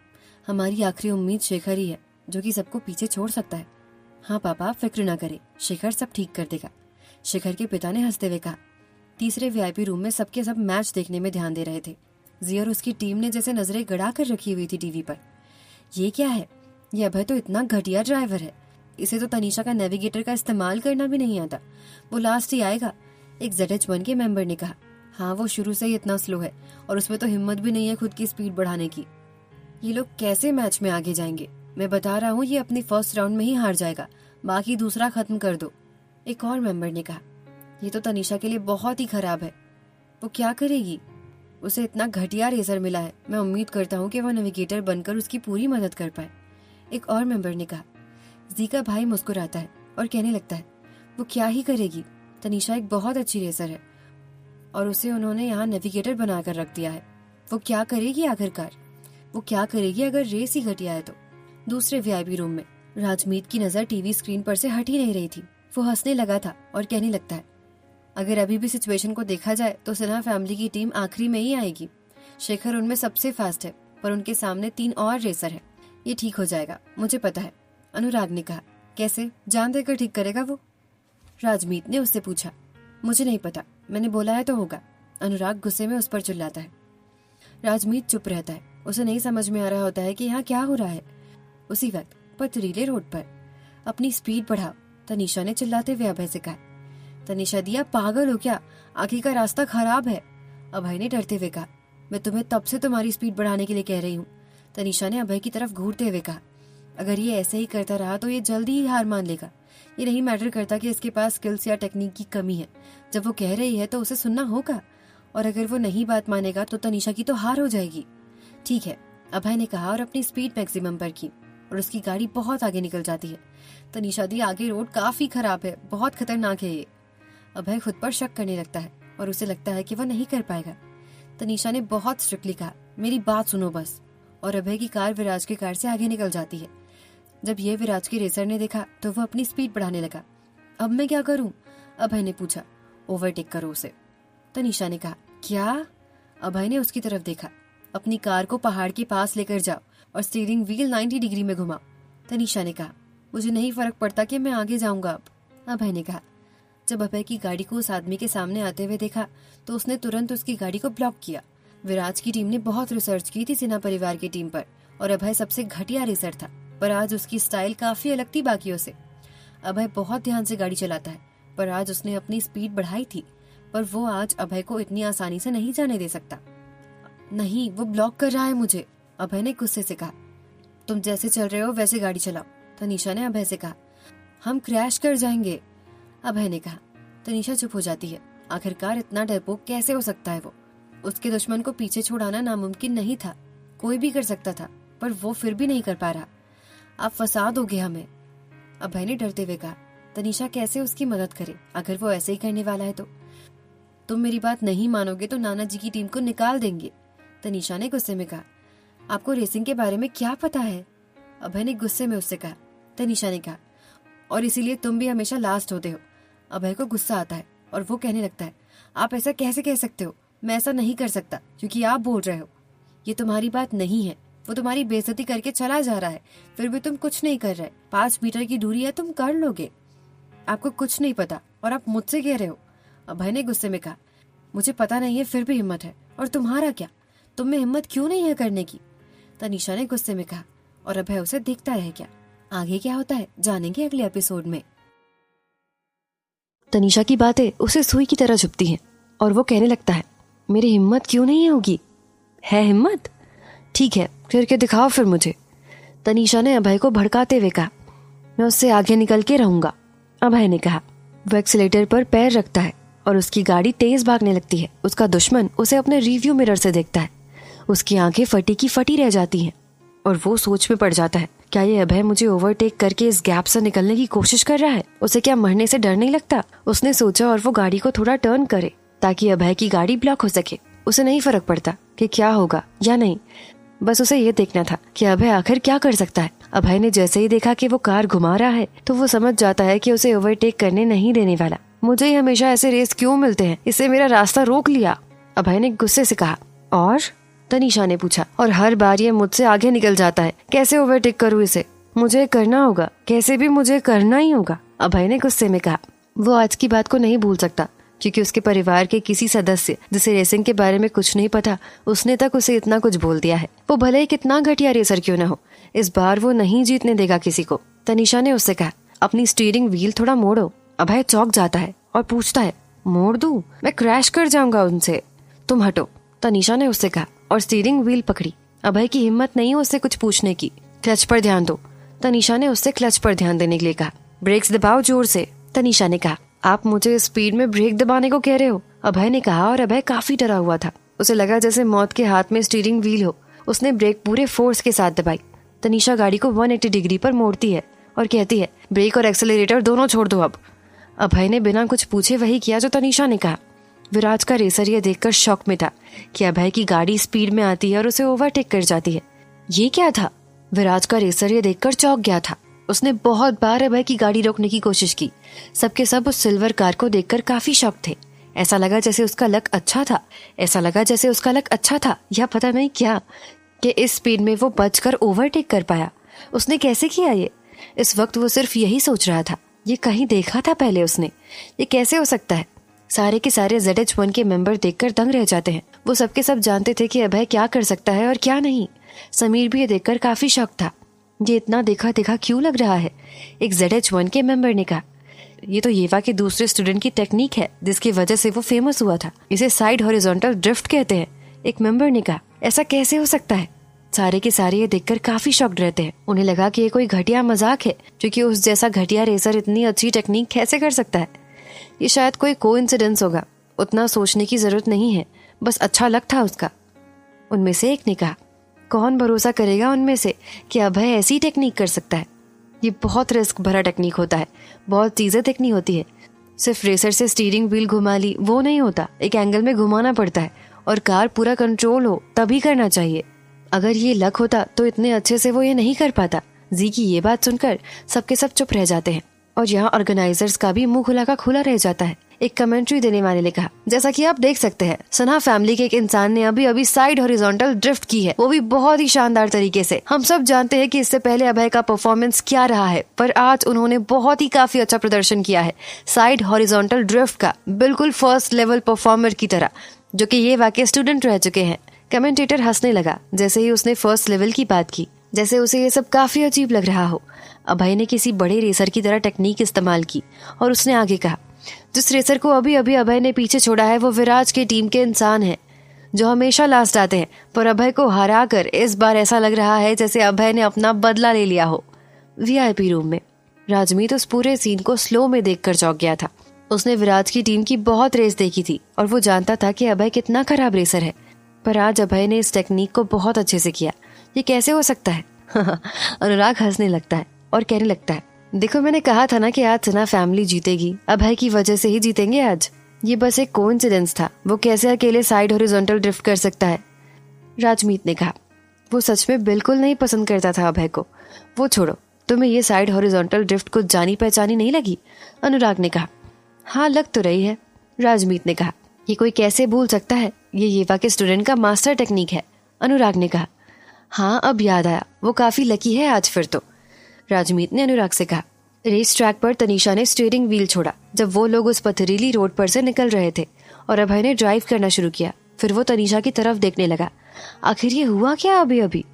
हमारी आखिरी उम्मीद शेखर ही है, जो कि सबको पीछे छोड़ सकता है। हाँ पापा, आप फिक्र ना करें, शेखर सब ठीक कर देगा, शेखर के पिता ने हंसते हुए कहा। तीसरे वीआईपी रूम में सबके सब मैच देखने में ध्यान दे रहे थे। जी और उसकी टीम ने जैसे नजरें गड़ा कर रखी हुई थी टीवी पर। ये क्या है, ये अभय तो इतना घटिया ड्राइवर है, इसे तो तनीषा का नेविगेटर का इस्तेमाल करना भी नहीं आता, वो लास्ट ही आएगा, एक ZH1 के मेंबर ने कहा। हाँ, वो शुरू से ही इतना स्लो है और उसमें तो हिम्मत भी नहीं है खुद की स्पीड बढ़ाने की। ये लोग कैसे मैच में आगे जाएंगे? मैं बता रहा हूँ, ये अपनी फर्स्ट राउंड में ही हार जाएगा, बाकी दूसरा खत्म कर दो, एक और मेंबर ने कहा। ये तो तनीषा के लिए बहुत ही खराब है, वो क्या करेगी? उसे इतना घटिया रेसर मिला है, मैं उम्मीद करता हूँ कि वह नेविगेटर बनकर उसकी पूरी मदद कर पाए। एक और मेंबर ने कहा। जी का भाई मुस्कुराता है और कहने लगता है, वो क्या ही करेगी, तनीषा एक बहुत अच्छी रेसर है और उसे उन्होंने यहाँ नेविगेटर बनाकर रख दिया है। वो क्या करेगी आखिरकार, वो क्या करेगी अगर रेस ही घटिया है तो। दूसरे वीआईपी रूम में राजमीत की नजर टीवी स्क्रीन पर से हट ही नहीं रही थी। वो हंसने लगा था और कहने लगता है, अगर अभी भी सिचुएशन को देखा जाए तो सिन्हा फैमिली की टीम आखिरी में ही आएगी। शेखर उनमें सबसे फास्ट है, पर उनके सामने 3 और रेसर है। ये ठीक हो जाएगा, मुझे पता है। अनुराग ने कहा। कैसे, जान देकर ठीक करेगा वो? राजमीत ने उससे पूछा। मुझे नहीं पता, मैंने बोला है तो होगा। अनुराग गुस्से में उस पर चिल्लाता है। राजमीत चुप रहता है। उसे नहीं समझ में आ रहा होता है कि यहाँ क्या हो रहा है। उसी वक्त पथरीले रोड पर, अपनी स्पीड बढ़ाओ, तनीषा ने चिल्लाते हुए अभय से कहा। तनीषा दिया, पागल हो क्या, आगे का रास्ता खराब है। अभय ने डरते हुए कहा। मैं तुम्हें तब से तुम्हारी स्पीड बढ़ाने के लिए कह रही हूँ। तनीषा ने अभय की तरफ घूरते हुए कहा। अगर ये ऐसे ही करता रहा तो ये जल्दी ही हार मान लेगा। ये नहीं मैटर करता कि इसके पास स्किल्स या टेक्निक की कमी है। जब वो कह रही है तो उसे सुनना होगा, और अगर वो नहीं बात मानेगा तो तनीषा की तो हार हो जाएगी। ठीक है, अभय ने कहा और अपनी स्पीड मैक्सिमम पर की, और उसकी गाड़ी बहुत आगे निकल जाती है। तनीषा दी, आगे रोड काफी खराब है, बहुत खतरनाक है ये। अभय खुद पर शक करने लगता है और उसे लगता है कि वह नहीं कर पाएगा। तनीषा ने बहुत स्ट्रिक्टली कहा, मेरी बात सुनो बस। और अभय की कार विराज की कार से आगे निकल जाती है। जब ये विराज की रेसर ने देखा तो वह अपनी स्पीड बढ़ाने लगा। अब मैं क्या करूं? अभय ने पूछा। ओवरटेक करो उसे, तनीषा ने कहा। क्या? अभय ने उसकी तरफ देखा। अपनी कार को पहाड़ के पास लेकर जाओ और स्टीयरिंग व्हील 90 डिग्री में घुमाओ, तनीषा ने कहा। मुझे नहीं फर्क पड़ता कि मैं आगे जाऊंगा अब, अभय ने कहा। जब अभय की गाड़ी को उस आदमी के सामने आते हुए देखा तो उसने तुरंत उसकी गाड़ी को ब्लॉक किया। विराज की टीम ने बहुत रिसर्च की थी सिन्हा परिवार की टीम पर, और अभय सबसे घटिया रेसर था, पर आज उसकी स्टाइल काफी अलग थी बाकियों से। अभय बहुत ध्यान से गाड़ी चलाता है, पर आज उसने अपनी स्पीड बढ़ाई थी, पर वो आज अभय को इतनी आसानी से नहीं जाने दे सकता। नहीं, वो ब्लॉक कर रहा है मुझे, अभय ने गुस्से से कहा। तुम जैसे चल रहे हो वैसे गाड़ी चलाओ, तनीषा ने अभय से कहा। हम क्रैश कर जाएंगे, अभय ने कहा। तनीषा चुप हो जाती है। आखिरकार इतना डरपोक कैसे हो सकता है वो? उसके दुश्मन को पीछे छोड़ाना नामुमकिन नहीं था, कोई भी कर सकता था, पर वो फिर भी नहीं कर पा रहा। आप फंसा दोगे हमें, अभय ने डरते हुए कहा। तनीषा कैसे उसकी मदद करे अगर वो ऐसे ही करने वाला है तो? तुम मेरी बात नहीं मानोगे तो नाना जी की टीम को निकाल देंगे, तनीषा ने गुस्से में कहा। आपको रेसिंग के बारे में क्या पता है? अभय ने गुस्से में उससे कहा। तनीषा ने कहा, और इसीलिए तुम भी हमेशा लास्ट होते हो। अभय को गुस्सा आता है और वो कहने लगता है, आप ऐसा कैसे कह सकते हो? मैं ऐसा नहीं कर सकता क्योंकि आप बोल रहे हो। ये तुम्हारी बात नहीं है, वो तुम्हारी बेइज्जती करके चला जा रहा है, फिर भी तुम कुछ नहीं कर रहे। 5 मीटर की दूरी है, तुम कर लोगे। आपको कुछ नहीं पता और आप मुझसे कह रहे हो, अभय ने गुस्से में कहा। मुझे पता नहीं है, फिर भी हिम्मत है, और तुम्हारा क्या? तुम में हिम्मत क्यों नहीं है करने की? तनीषा ने गुस्से में कहा, और अभय उसे देखता रह गया। आगे क्या होता है जानेंगे अगले एपिसोड में। तनीषा की बातें उसे सुई की तरह चुभती हैं और वो कहने लगता है, मेरी हिम्मत क्यों नहीं होगी? है हिम्मत? ठीक है, करके दिखाओ फिर मुझे, तनीषा ने अभय को भड़काते हुए कहा। मैं उससे आगे निकल के रहूंगा, अभय ने कहा। वो एक्सीलेटर पर पैर रखता है और उसकी गाड़ी तेज भागने लगती है। उसका दुश्मन उसे अपने रिव्यू मिरर से देखता है। उसकी आंखें फटी की फटी रह जाती हैं और वो सोच में पड़ जाता है, क्या ये अभय मुझे ओवरटेक करके इस गैप से निकलने की कोशिश कर रहा है? उसे क्या मरने से डर नहीं लगता? उसने सोचा और वो गाड़ी को थोड़ा टर्न करे ताकि अभय की गाड़ी ब्लॉक हो सके। उसे नहीं फर्क पड़ता कि क्या होगा या नहीं, बस उसे ये देखना था कि अभय आखिर क्या कर सकता है। अभय ने जैसे ही देखा कि वो कार घुमा रहा है तो वो समझ जाता है कि उसे ओवरटेक करने नहीं देने वाला। मुझे ही हमेशा ऐसे रेस क्यों मिलते हैं? इससे मेरा रास्ता रोक लिया, अभय ने गुस्से से कहा। और तनीषा ने पूछा, और हर बार ये मुझसे आगे निकल जाता है, कैसे ओवरटेक करूँ इसे? मुझे करना होगा, कैसे भी मुझे करना ही होगा, अभय ने गुस्से में कहा। वो आज की बात को नहीं भूल सकता क्योंकि उसके परिवार के किसी सदस्य जिसे रेसिंग के बारे में कुछ नहीं पता, उसने तक उसे इतना कुछ बोल दिया है। वो भले ही कितना घटिया रेसर क्यों न हो, इस बार वो नहीं जीतने देगा किसी को, तनीषा ने उससे कहा। अपनी स्टीयरिंग व्हील थोड़ा मोड़ो। अभय चौंक जाता है और पूछता है, मोड़ दूं? मैं क्रैश कर जाऊंगा उनसे। तुम हटो, तनीषा ने उससे कहा और स्टीयरिंग व्हील पकड़ी। अभय की हिम्मत नहीं उससे कुछ पूछने की। क्लच पर ध्यान दो, तनीषा ने उससे क्लच पर ध्यान देने के लिए कहा। ब्रेक्स दबाओ जोर से, तनीषा ने कहा। आप मुझे स्पीड में ब्रेक दबाने को कह रहे हो, अभय ने कहा, और अभय काफी डरा हुआ था। उसे लगा जैसे मौत के हाथ में स्टीयरिंग व्हील हो। उसने ब्रेक पूरे फोर्स के साथ दबाई। तनीषा गाड़ी को 180 डिग्री पर मोड़ती है और कहती है, ब्रेक और एक्सेलरेटर दोनों छोड़ दो अब। अभय ने बिना कुछ पूछे वही किया जो तनीषा ने कहा। विराज का रेसर ये देखकर शॉक में था कि अभय की गाड़ी स्पीड में आती है और उसे ओवरटेक कर जाती है। ये क्या था? विराज का रेसर ये देखकर चौंक गया था। उसने बहुत बार अभय की गाड़ी रोकने की कोशिश की। सबके सब उस सिल्वर कार को देखकर काफी शॉक थे। ऐसा लगा जैसे उसका लक अच्छा था या पता नहीं क्या, कि इस स्पीड में वो बचकर ओवरटेक कर पाया। उसने कैसे किया ये? इस वक्त वो सिर्फ यही सोच रहा था, ये कहीं देखा था पहले उसने, ये कैसे हो सकता है? सारे के सारे ZH1 के मेंबर देखकर दंग रह जाते हैं। वो सबके सब जानते थे कि अभय क्या कर सकता है और क्या नहीं। समीर भी ये देखकर काफी शॉक था। ये इतना देखा देखा क्यों लग रहा है? एक ZH1 के मेंबर ने कहा, ये तो येवा के दूसरे स्टूडेंट की टेक्निक है जिसकी वजह से वो फेमस हुआ था। इसे साइड हॉरिजॉन्टल ड्रिफ्ट कहते हैं। एक मेंबर ने कहा, ऐसा कैसे हो सकता है? सारे के सारे ये देखकर काफी शॉक्ड रहते हैं। उन्हें लगा कि ये कोई घटिया मजाक है, क्योंकि उस जैसा घटिया रेसर इतनी अच्छी टेक्निक कैसे कर सकता है? ये शायद कोई कोइंसिडेंस होगा, उतना सोचने की जरूरत नहीं है, बस अच्छा लक था उसका। उनमें से एक ने कहा, कौन भरोसा करेगा उनमें से कि अभय ऐसी टेक्निक कर सकता है? ये बहुत रिस्क भरा टेक्निक होता है, बहुत चीजें देखनी होती है। सिर्फ रेसर से स्टीयरिंग व्हील घुमा ली वो नहीं होता, एक एंगल में घुमाना पड़ता है और कार पूरा कंट्रोल हो तभी करना चाहिए। अगर ये लक होता तो इतने अच्छे से वो ये नहीं कर पाता। जी की ये बात सुनकर सबके सब चुप रह जाते हैं और यहाँ ऑर्गेनाइजर्स का भी मुंह खुला का खुला रह जाता है। एक कमेंट्री देने वाले ने कहा, जैसा कि आप देख सकते हैं, सना फैमिली के एक इंसान ने अभी अभी साइड हॉरिजॉन्टल ड्रिफ्ट की है, वो भी बहुत ही शानदार तरीके से। हम सब जानते हैं कि इससे पहले अभय का परफॉर्मेंस क्या रहा है, पर आज उन्होंने बहुत ही काफी अच्छा प्रदर्शन किया है साइड हॉरिजॉन्टल ड्रिफ्ट का, बिल्कुल फर्स्ट लेवल परफॉर्मर की तरह, जो कि ये वाकई स्टूडेंट रह चुके हैं। कमेंटेटर हंसने लगा जैसे ही उसने फर्स्ट लेवल की बात की, जैसे उसे ये सब काफी अजीब लग रहा हो। अभय ने किसी बड़े रेसर की तरह टेक्निक इस्तेमाल की और उसने आगे कहा, जिस रेसर को अभी अभी अभय ने पीछे छोड़ा है वो विराज की टीम के इंसान हैं, जो हमेशा लास्ट आते हैं, पर अभय को हरा कर इस बार ऐसा लग रहा है जैसे अभय ने अपना बदला ले लिया हो। VIP रूम में राजमीत उस पूरे सीन को स्लो में देखकर चौंक गया था। उसने विराज की टीम की बहुत रेस देखी थी और वो जानता था कि अभय कितना खराब रेसर है, पर आज अभय ने इस टेक्निक को बहुत अच्छे से किया। ये कैसे हो सकता है? अनुराग हंसने लगता है और कहने लगता है, देखो मैंने कहा था ना कि आज सना फैमिली जीतेगी, अभय की वजह से ही जीतेंगे आज। ये बस एक कोइंसिडेंस था, वो कैसे अकेले साइड हॉरिजॉन्टल ड्रिफ्ट कर सकता है? राजमीत ने कहा, वो सच में बिल्कुल नहीं पसंद करता था अभय को। वो छोड़ो, तुम्हें ये साइड हॉरिजॉन्टल ड्रिफ्ट कुछ जानी पहचानी नहीं लगी? अनुराग ने कहा, हाँ लग तो रही है। राजमीत ने कहा, ये कोई कैसे भूल सकता है, ये येवा के स्टूडेंट का मास्टर टेक्निक है। अनुराग ने कहा, हाँ अब याद आया, वो काफी लकी है आज फिर तो। राजमीत ने अनुराग से कहा, रेस ट्रैक पर तनीषा ने स्टीयरिंग व्हील छोड़ा जब वो लोग उस पथरीली रोड पर से निकल रहे थे और अभय ने ड्राइव करना शुरू किया। फिर वो तनीषा की तरफ देखने लगा। आखिर ये हुआ क्या अभी अभी?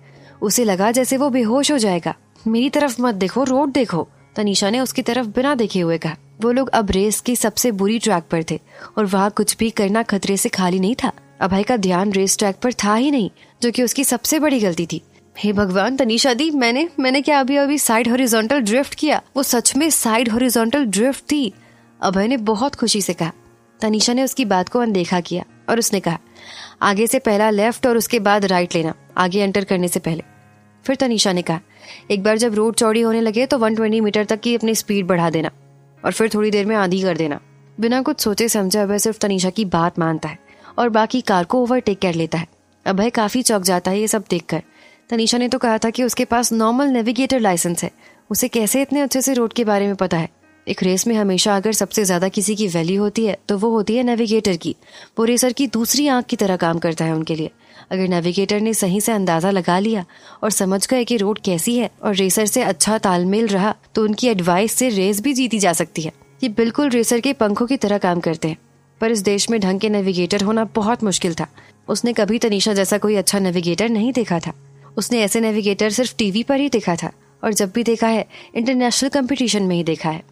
उसे लगा जैसे वो बेहोश हो जाएगा। मेरी तरफ मत देखो, रोड देखो, तनीषा ने उसकी तरफ बिना देखे हुए कहा। वो लोग अब रेस की सबसे बुरी ट्रैक पर थे और वहाँ कुछ भी करना खतरे से खाली नहीं था। अभय का ध्यान रेस ट्रैक पर था ही नहीं, जो कि उसकी सबसे बड़ी गलती थी। हे भगवान तनीषा दी, मैंने क्या अभी अभी साइड हॉरिजॉन्टल ड्रिफ्ट किया? वो सच में साइड हॉरिजॉन्टल ड्रिफ्ट थी। अभय ने बहुत खुशी से कहा। तनीषा ने उसकी बात को अनदेखा किया और उसने कहा, आगे से पहला लेफ्ट और उसके बाद राइट लेना, आगे एंटर करने से पहले। फिर तनीषा ने कहा, एक बार जब रोड चौड़ी होने लगे तो 120 मीटर तक की अपनी स्पीड बढ़ा देना और फिर थोड़ी देर में आधी कर देना। बिना कुछ सोचे समझे अभय सिर्फ तनीषा की बात मानता है और बाकी कार को ओवरटेक कर लेता है। अभय काफी चौंक जाता है ये सब देखकर। तनीषा ने तो कहा था कि उसके पास नॉर्मल नेविगेटर लाइसेंस है, उसे कैसे इतने अच्छे से रोड के बारे में पता है? एक रेस में हमेशा अगर सबसे ज्यादा किसी की वैल्यू होती है तो वो होती है नेविगेटर की। वो रेसर की दूसरी आंख की तरह काम करता है उनके लिए। अगर नेविगेटर ने सही से अंदाजा लगा लिया और समझ गए कि रोड कैसी है और रेसर से अच्छा तालमेल रहा तो उनकी एडवाइस से रेस भी जीती जा सकती है। ये बिल्कुल रेसर के पंखों की तरह काम करते हैं। पर इस देश में ढंग के नेविगेटर होना बहुत मुश्किल था। उसने कभी तनीषा जैसा कोई अच्छा नेविगेटर नहीं देखा था। उसने ऐसे नेविगेटर सिर्फ टीवी पर ही देखा था और जब भी देखा है इंटरनेशनल कंपटीशन में ही देखा है।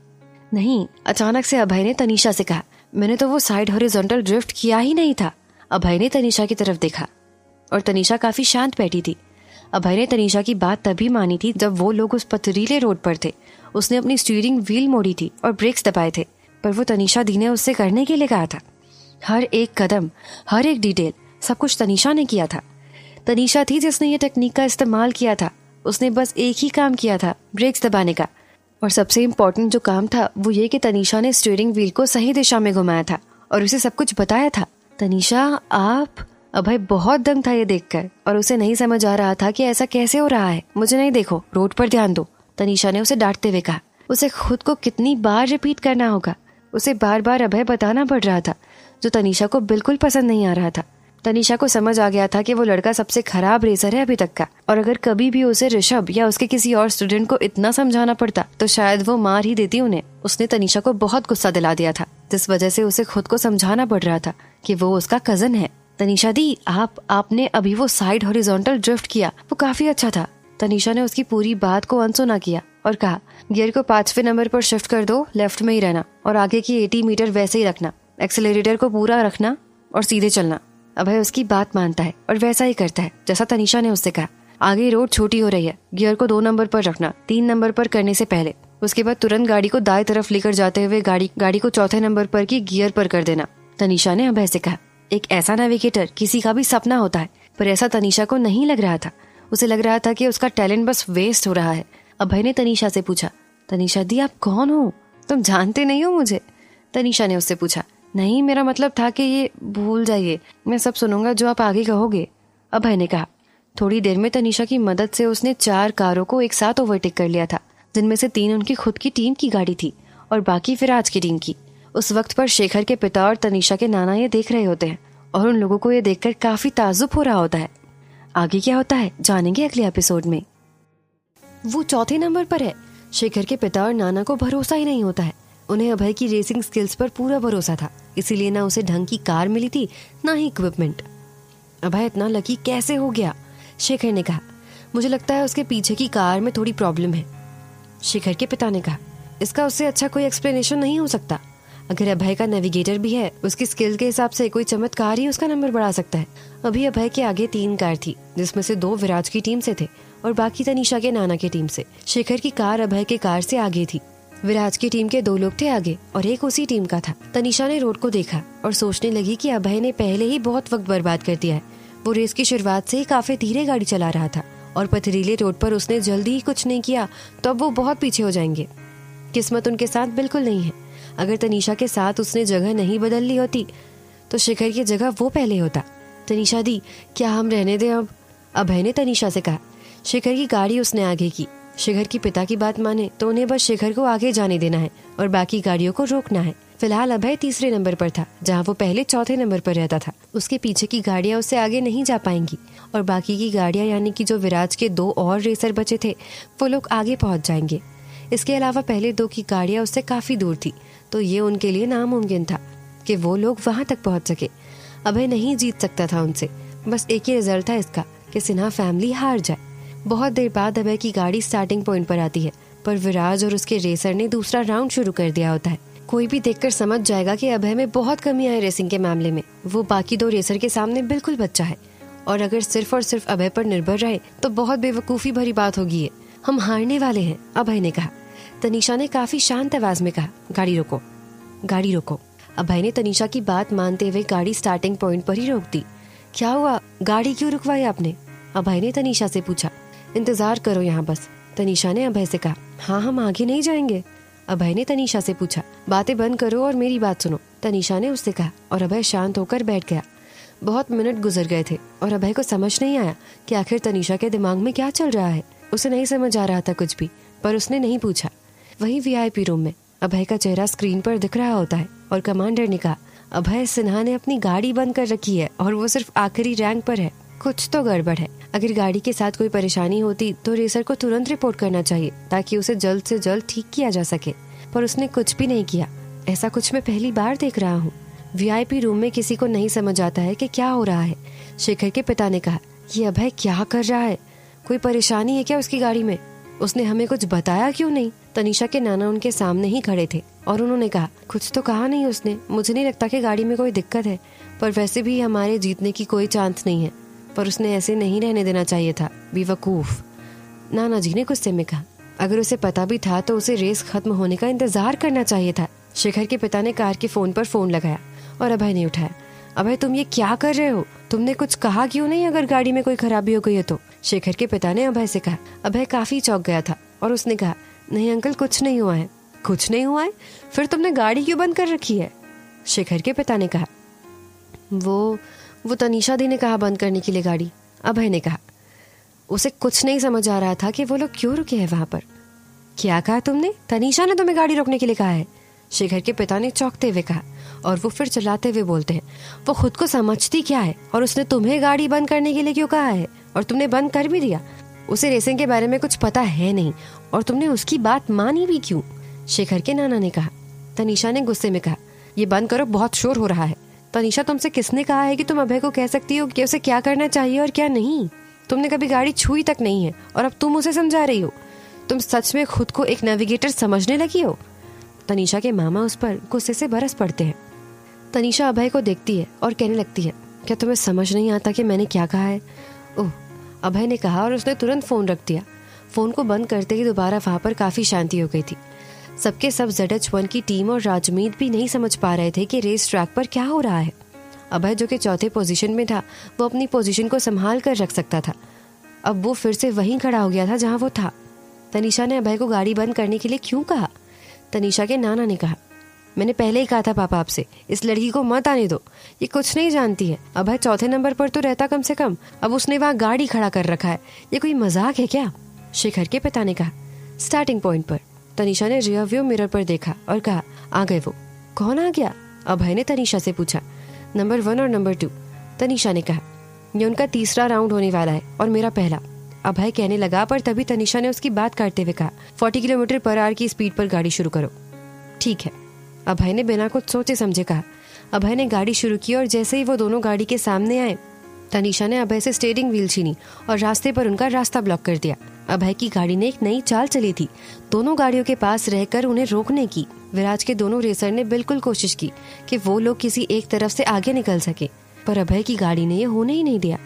नहीं, अचानक से अभय ने तनीषा से कहा, मैंने तो वो साइड हॉरिजॉन्टल ड्रिफ्ट किया ही नहीं था। अभय ने तनीषा की तरफ देखा और तनीषा काफी शांत बैठी थी। अभय ने तनीषा की बात तभी मानी थी जब वो लोग उस पथरीले रोड पर थे। उसने अपनी स्टीयरिंग व्हील मोड़ी थी और ब्रेक्स दबाए थे, पर वो तनीषा दी ने उससे करने के लिए कहा था। हर एक कदम, हर एक डिटेल सब कुछ तनीषा ने किया था। तनीषा थी जिसने ये टेक्निक का इस्तेमाल किया था। उसने बस एक ही काम किया था, ब्रेक्स दबाने का। और सबसे इम्पोर्टेंट जो काम था वो ये कि तनीषा ने स्टीयरिंग व्हील को सही दिशा में घुमाया था और उसे सब कुछ बताया था। तनीषा, आप? अभय बहुत दंग था ये देखकर और उसे नहीं समझ आ रहा था कि ऐसा कैसे हो रहा है। मुझे नहीं देखो, रोड पर ध्यान दो, तनीषा ने उसे डांटते हुए कहा। उसे खुद को कितनी बार रिपीट करना होगा। उसे बार बार अभय बताना पड़ रहा था, जो तनीषा को बिल्कुल पसंद नहीं आ रहा था। तनीषा को समझ आ गया था कि वो लड़का सबसे खराब रेसर है अभी तक का, और अगर कभी भी उसे ऋषभ या उसके किसी और स्टूडेंट को इतना समझाना पड़ता तो शायद वो मार ही देती उन्हें। उसने तनीषा को बहुत गुस्सा दिला दिया था, जिस वजह से उसे खुद को समझाना पड़ रहा था कि वो उसका कजन है। तनीषा दी, आपने अभी वो साइड हॉरिजॉन्टल ड्रिफ्ट किया, वो काफी अच्छा था। तनीषा ने उसकी पूरी बात को अनसुना किया और कहा, गियर को 5वें नंबर पर शिफ्ट कर दो, लेफ्ट में ही रहना और आगे की 80 मीटर वैसे ही रखना, एक्सेलरेटर को पूरा रखना और सीधे चलना। अभय उसकी बात मानता है और वैसा ही करता है जैसा तनीषा ने उससे कहा। आगे रोड छोटी हो रही है, गियर को 2 नंबर पर रखना, 3 नंबर पर करने से पहले। उसके बाद तुरंत गाड़ी को दाएं तरफ लेकर जाते हुए गाड़ी को 4थे नंबर पर की गियर पर कर देना, तनीषा ने अभय से कहा। एक ऐसा नेविगेटर किसी का भी सपना होता है, पर ऐसा तनीषा को नहीं लग रहा था। उसे लग रहा था कि उसका टैलेंट बस वेस्ट हो रहा है। अभय ने तनीषा से पूछा, तनीषा दी, आप कौन हो? तुम जानते नहीं हो मुझे? तनीषा ने उससे पूछा। नहीं, मेरा मतलब था कि ये भूल जाइए, मैं सब सुनूंगा जो आप आगे कहोगे, अभय ने कहा। थोड़ी देर में तनीषा की मदद से उसने 4 कारों को एक साथ ओवरटेक कर लिया था, जिनमें से 3 उनकी खुद की टीम की गाड़ी थी और बाकी विराज की टीम की। उस वक्त पर शेखर के पिता और तनीषा के नाना ये देख रहे होते हैं और उन लोगों को ये देखकर काफी ताज्जुब हो रहा होता है। आगे क्या होता है जानेंगे अगले एपिसोड में। वो 4थे नंबर पर है। शेखर के पिता और नाना को भरोसा ही नहीं होता है। उन्हें अभय की रेसिंग स्किल्स पर पूरा भरोसा था, इसीलिए ना उसे ढंग की कार मिली थी ना ही इक्विपमेंट। अभय इतना लकी कैसे हो गया? शेखर ने कहा। मुझे लगता है उसके पीछे की कार में थोड़ी प्रॉब्लम है, शेखर के पिता ने कहा। इसका उससे अच्छा कोई एक्सप्लेनेशन नहीं हो सकता। अगर अभय का नेविगेटर भी है, उसकी स्किल के हिसाब से कोई चमत्कार ही उसका नंबर बढ़ा सकता है। अभी अभय के आगे 3 कार थी, जिसमें से 2 विराज की टीम से थे और बाकी तनीषा के नाना की टीम से। शेखर की कार अभय के कार से आगे थी। विराज की टीम के 2 लोग थे आगे और एक उसी टीम का था। तनीषा ने रोड को देखा और सोचने लगी कि अभय ने पहले ही बहुत वक्त बर्बाद कर दिया है। वो रेस की शुरुआत से ही काफी धीरे गाड़ी चला रहा था और पथरीले रोड पर उसने जल्दी ही कुछ नहीं किया तो अब वो बहुत पीछे हो जाएंगे। किस्मत उनके साथ बिल्कुल नहीं है। अगर तनीषा के साथ उसने जगह नहीं बदल ली होती तो शेखर की जगह वो पहले होता। तनीषा दी, क्या हम रहने दें अब? अभय ने तनीषा से कहा। शेखर की गाड़ी उसने आगे की। शेखर की पिता की बात माने तो उन्हें बस शेखर को आगे जाने देना है और बाकी गाड़ियों को रोकना है। फिलहाल अभय 3रे नंबर पर था, जहाँ वो पहले 4थे नंबर पर रहता था। उसके पीछे की गाड़ियां उससे आगे नहीं जा पाएंगी और बाकी की गाड़ियां यानी कि जो विराज के 2 और रेसर बचे थे वो लोग आगे पहुंच जाएंगे। इसके अलावा पहले 2 की गाड़ियां उससे काफी दूर थी, तो ये उनके लिए नामुमकिन था कि वो लोग वहां तक पहुंच सके। अभय नहीं जीत सकता था उनसे। बस एक ही रिजल्ट था इसका कि सिन्हा फैमिली हार जाए। बहुत देर बाद अभय की गाड़ी स्टार्टिंग पॉइंट पर आती है, पर विराज और उसके रेसर ने दूसरा राउंड शुरू कर दिया होता है। कोई भी देखकर समझ जाएगा कि अभय में बहुत कमी है रेसिंग के मामले में। वो बाकी 2 रेसर के सामने बिल्कुल बच्चा है और अगर सिर्फ और सिर्फ अभय पर निर्भर रहे तो बहुत बेवकूफ़ी भरी बात होगी ये। हम हारने वाले हैं, अभय ने कहा। तनीषा ने काफी शांत आवाज में कहा, गाड़ी रोको, गाड़ी रोको। अभय ने तनीषा की बात मानते हुए गाड़ी स्टार्टिंग पॉइंट पर ही रोक दी। क्या हुआ, गाड़ी क्यों रुकवाई आपने? अभय ने तनीषा से पूछा। इंतजार करो यहाँ बस, तनीषा ने अभय से कहा। हाँ, हम आगे नहीं जाएंगे, अभय ने तनीषा से पूछा। बातें बंद करो और मेरी बात सुनो, तनीषा ने उससे कहा और अभय शांत होकर बैठ गया। बहुत मिनट गुजर गए थे और अभय को समझ नहीं आया कि आखिर तनीषा के दिमाग में क्या चल रहा है। उसे नहीं समझ आ रहा था कुछ भी, पर उसने नहीं पूछा। वहीं वीआईपी रूम में अभय का चेहरा स्क्रीन पर दिख रहा होता है और कमांडर ने कहा, अभय, सिन्हा ने अपनी गाड़ी बंद कर रखी है और वो सिर्फ आखिरी रैंक पर है। कुछ तो गड़बड़ है। अगर गाड़ी के साथ कोई परेशानी होती तो रेसर को तुरंत रिपोर्ट करना चाहिए ताकि उसे जल्द से जल्द ठीक किया जा सके, पर उसने कुछ भी नहीं किया। ऐसा कुछ मैं पहली बार देख रहा हूँ। वीआईपी रूम में किसी को नहीं समझ आता है कि क्या हो रहा है। शेखर के पिता ने कहा, ये अभय क्या कर रहा है? कोई परेशानी है क्या उसकी गाड़ी में? उसने हमें कुछ बताया क्यों नहीं? तनीषा के नाना उनके सामने ही खड़े थे और उन्होंने कहा, कुछ तो कहा नहीं उसने। मुझे नहीं लगता कि गाड़ी में कोई दिक्कत है, पर वैसे भी हमारे जीतने की कोई चांस नहीं है। पर उसने ऐसे नहीं रहने देना चाहिए था, बेवकूफ, नाना जी ने गुस्से में कहा। अगर उसे पता भी था तो उसे रेस खत्म होने का इंतजार करना चाहिए था। शेखर के पिता ने कार के फोन पर फोन लगाया और अभय ने उठाया। अभय तुम ये क्या कर रहे हो? तुमने कुछ कहा क्यों नहीं अगर गाड़ी में कोई खराबी हो गई है तो? शेखर के पिता ने अभय से कहा। अभय काफी चौंक गया था और उसने कहा, नहीं अंकल, कुछ नहीं हुआ है। कुछ नहीं हुआ है? फिर तुमने गाड़ी क्यों बंद कर रखी है? शेखर के पिता ने कहा। वो तनीषा दी ने कहा बंद करने के लिए गाड़ी। अभय ने कहा। उसे कुछ नहीं समझ आ रहा था कि वो लोग क्यों रुके हैं वहां पर। क्या कहा तुमने? तनीषा ने तुम्हें गाड़ी रोकने के लिए कहा है? शेखर के पिता ने चौंकते हुए कहा और वो फिर चिल्लाते हुए बोलते हैं, वो खुद को समझती क्या है और उसने तुम्हें गाड़ी बंद करने के लिए क्यों कहा है? और तुमने बंद कर भी दिया। उसे रेसिंग के बारे में कुछ पता है नहीं और तुमने उसकी बात मानी भी क्यों? शेखर के नाना ने कहा। तनीषा ने गुस्से में कहा, ये बंद करो, बहुत शोर हो रहा है। तनीषा, तुमसे किसने कहा है कि तुम अभय को कह सकती हो कि उसे क्या करना चाहिए और क्या नहीं? तुमने कभी गाड़ी छुई तक नहीं है और अब तुम उसे समझा रही हो। तुम सच में खुद को एक नेविगेटर समझने लगी हो? तनीषा के मामा उस पर गुस्से से बरस पड़ते हैं। तनीषा अभय को देखती है और कहने लगती है, क्या तुम्हें समझ नहीं आता कि मैंने क्या कहा है? ओह, अभय ने कहा और उसने तुरंत फोन रख दिया। फोन को बंद करते ही दोबारा वहां पर काफी शांति हो गई थी। सबके सब ZH1 की टीम और राजमीत भी नहीं समझ पा रहे थे कि रेस ट्रैक पर क्या हो रहा है। अभय जो कि चौथे पोजीशन में था, वो अपनी पोजीशन को संभाल कर रख सकता था। अब वो फिर से वहीं खड़ा हो गया था जहां वो था। तनीषा ने अभय को गाड़ी बंद करने के लिए क्यों कहा? तनीषा के नाना ने कहा, मैंने पहले ही कहा था पापा आपसे, इस लड़की को मत आने दो, ये कुछ नहीं जानती है। अभय चौथे नंबर पर तो रहता कम से कम, अब उसने वहाँ गाड़ी खड़ा कर रखा है, ये कोई मजाक है क्या? शेखर के पिता ने कहा। स्टार्टिंग पॉइंट पर तनीषा ने रियर व्यू मिरर पर देखा और कहा, आ गए वो। कौन आ गया? अभय ने तनीषा से पूछा। नंबर 1 और नंबर 2, तनीषा ने कहा। ये उनका तीसरा राउंड होने वाला है और मेरा पहला, अभय कहने लगा, पर तभी तनीषा ने उसकी बात काटते हुए कहा, 40 किलोमीटर पर आवर की स्पीड पर गाड़ी शुरू करो। ठीक है, अभय ने बिना कुछ सोचे समझे कहा। अभय ने गाड़ी शुरू की और जैसे ही वो दोनों गाड़ी के सामने आए, तनीषा ने अभय से स्टीयरिंग व्हील छीनी और रास्ते पर उनका रास्ता ब्लॉक कर दिया। अभय की गाड़ी ने एक नई चाल चली थी, दोनों गाड़ियों के पास रहकर उन्हें रोकने की। विराज के दोनों रेसर ने बिल्कुल कोशिश की कि वो लोग किसी एक तरफ से आगे निकल सके, पर अभय की गाड़ी ने ये होने ही नहीं दिया।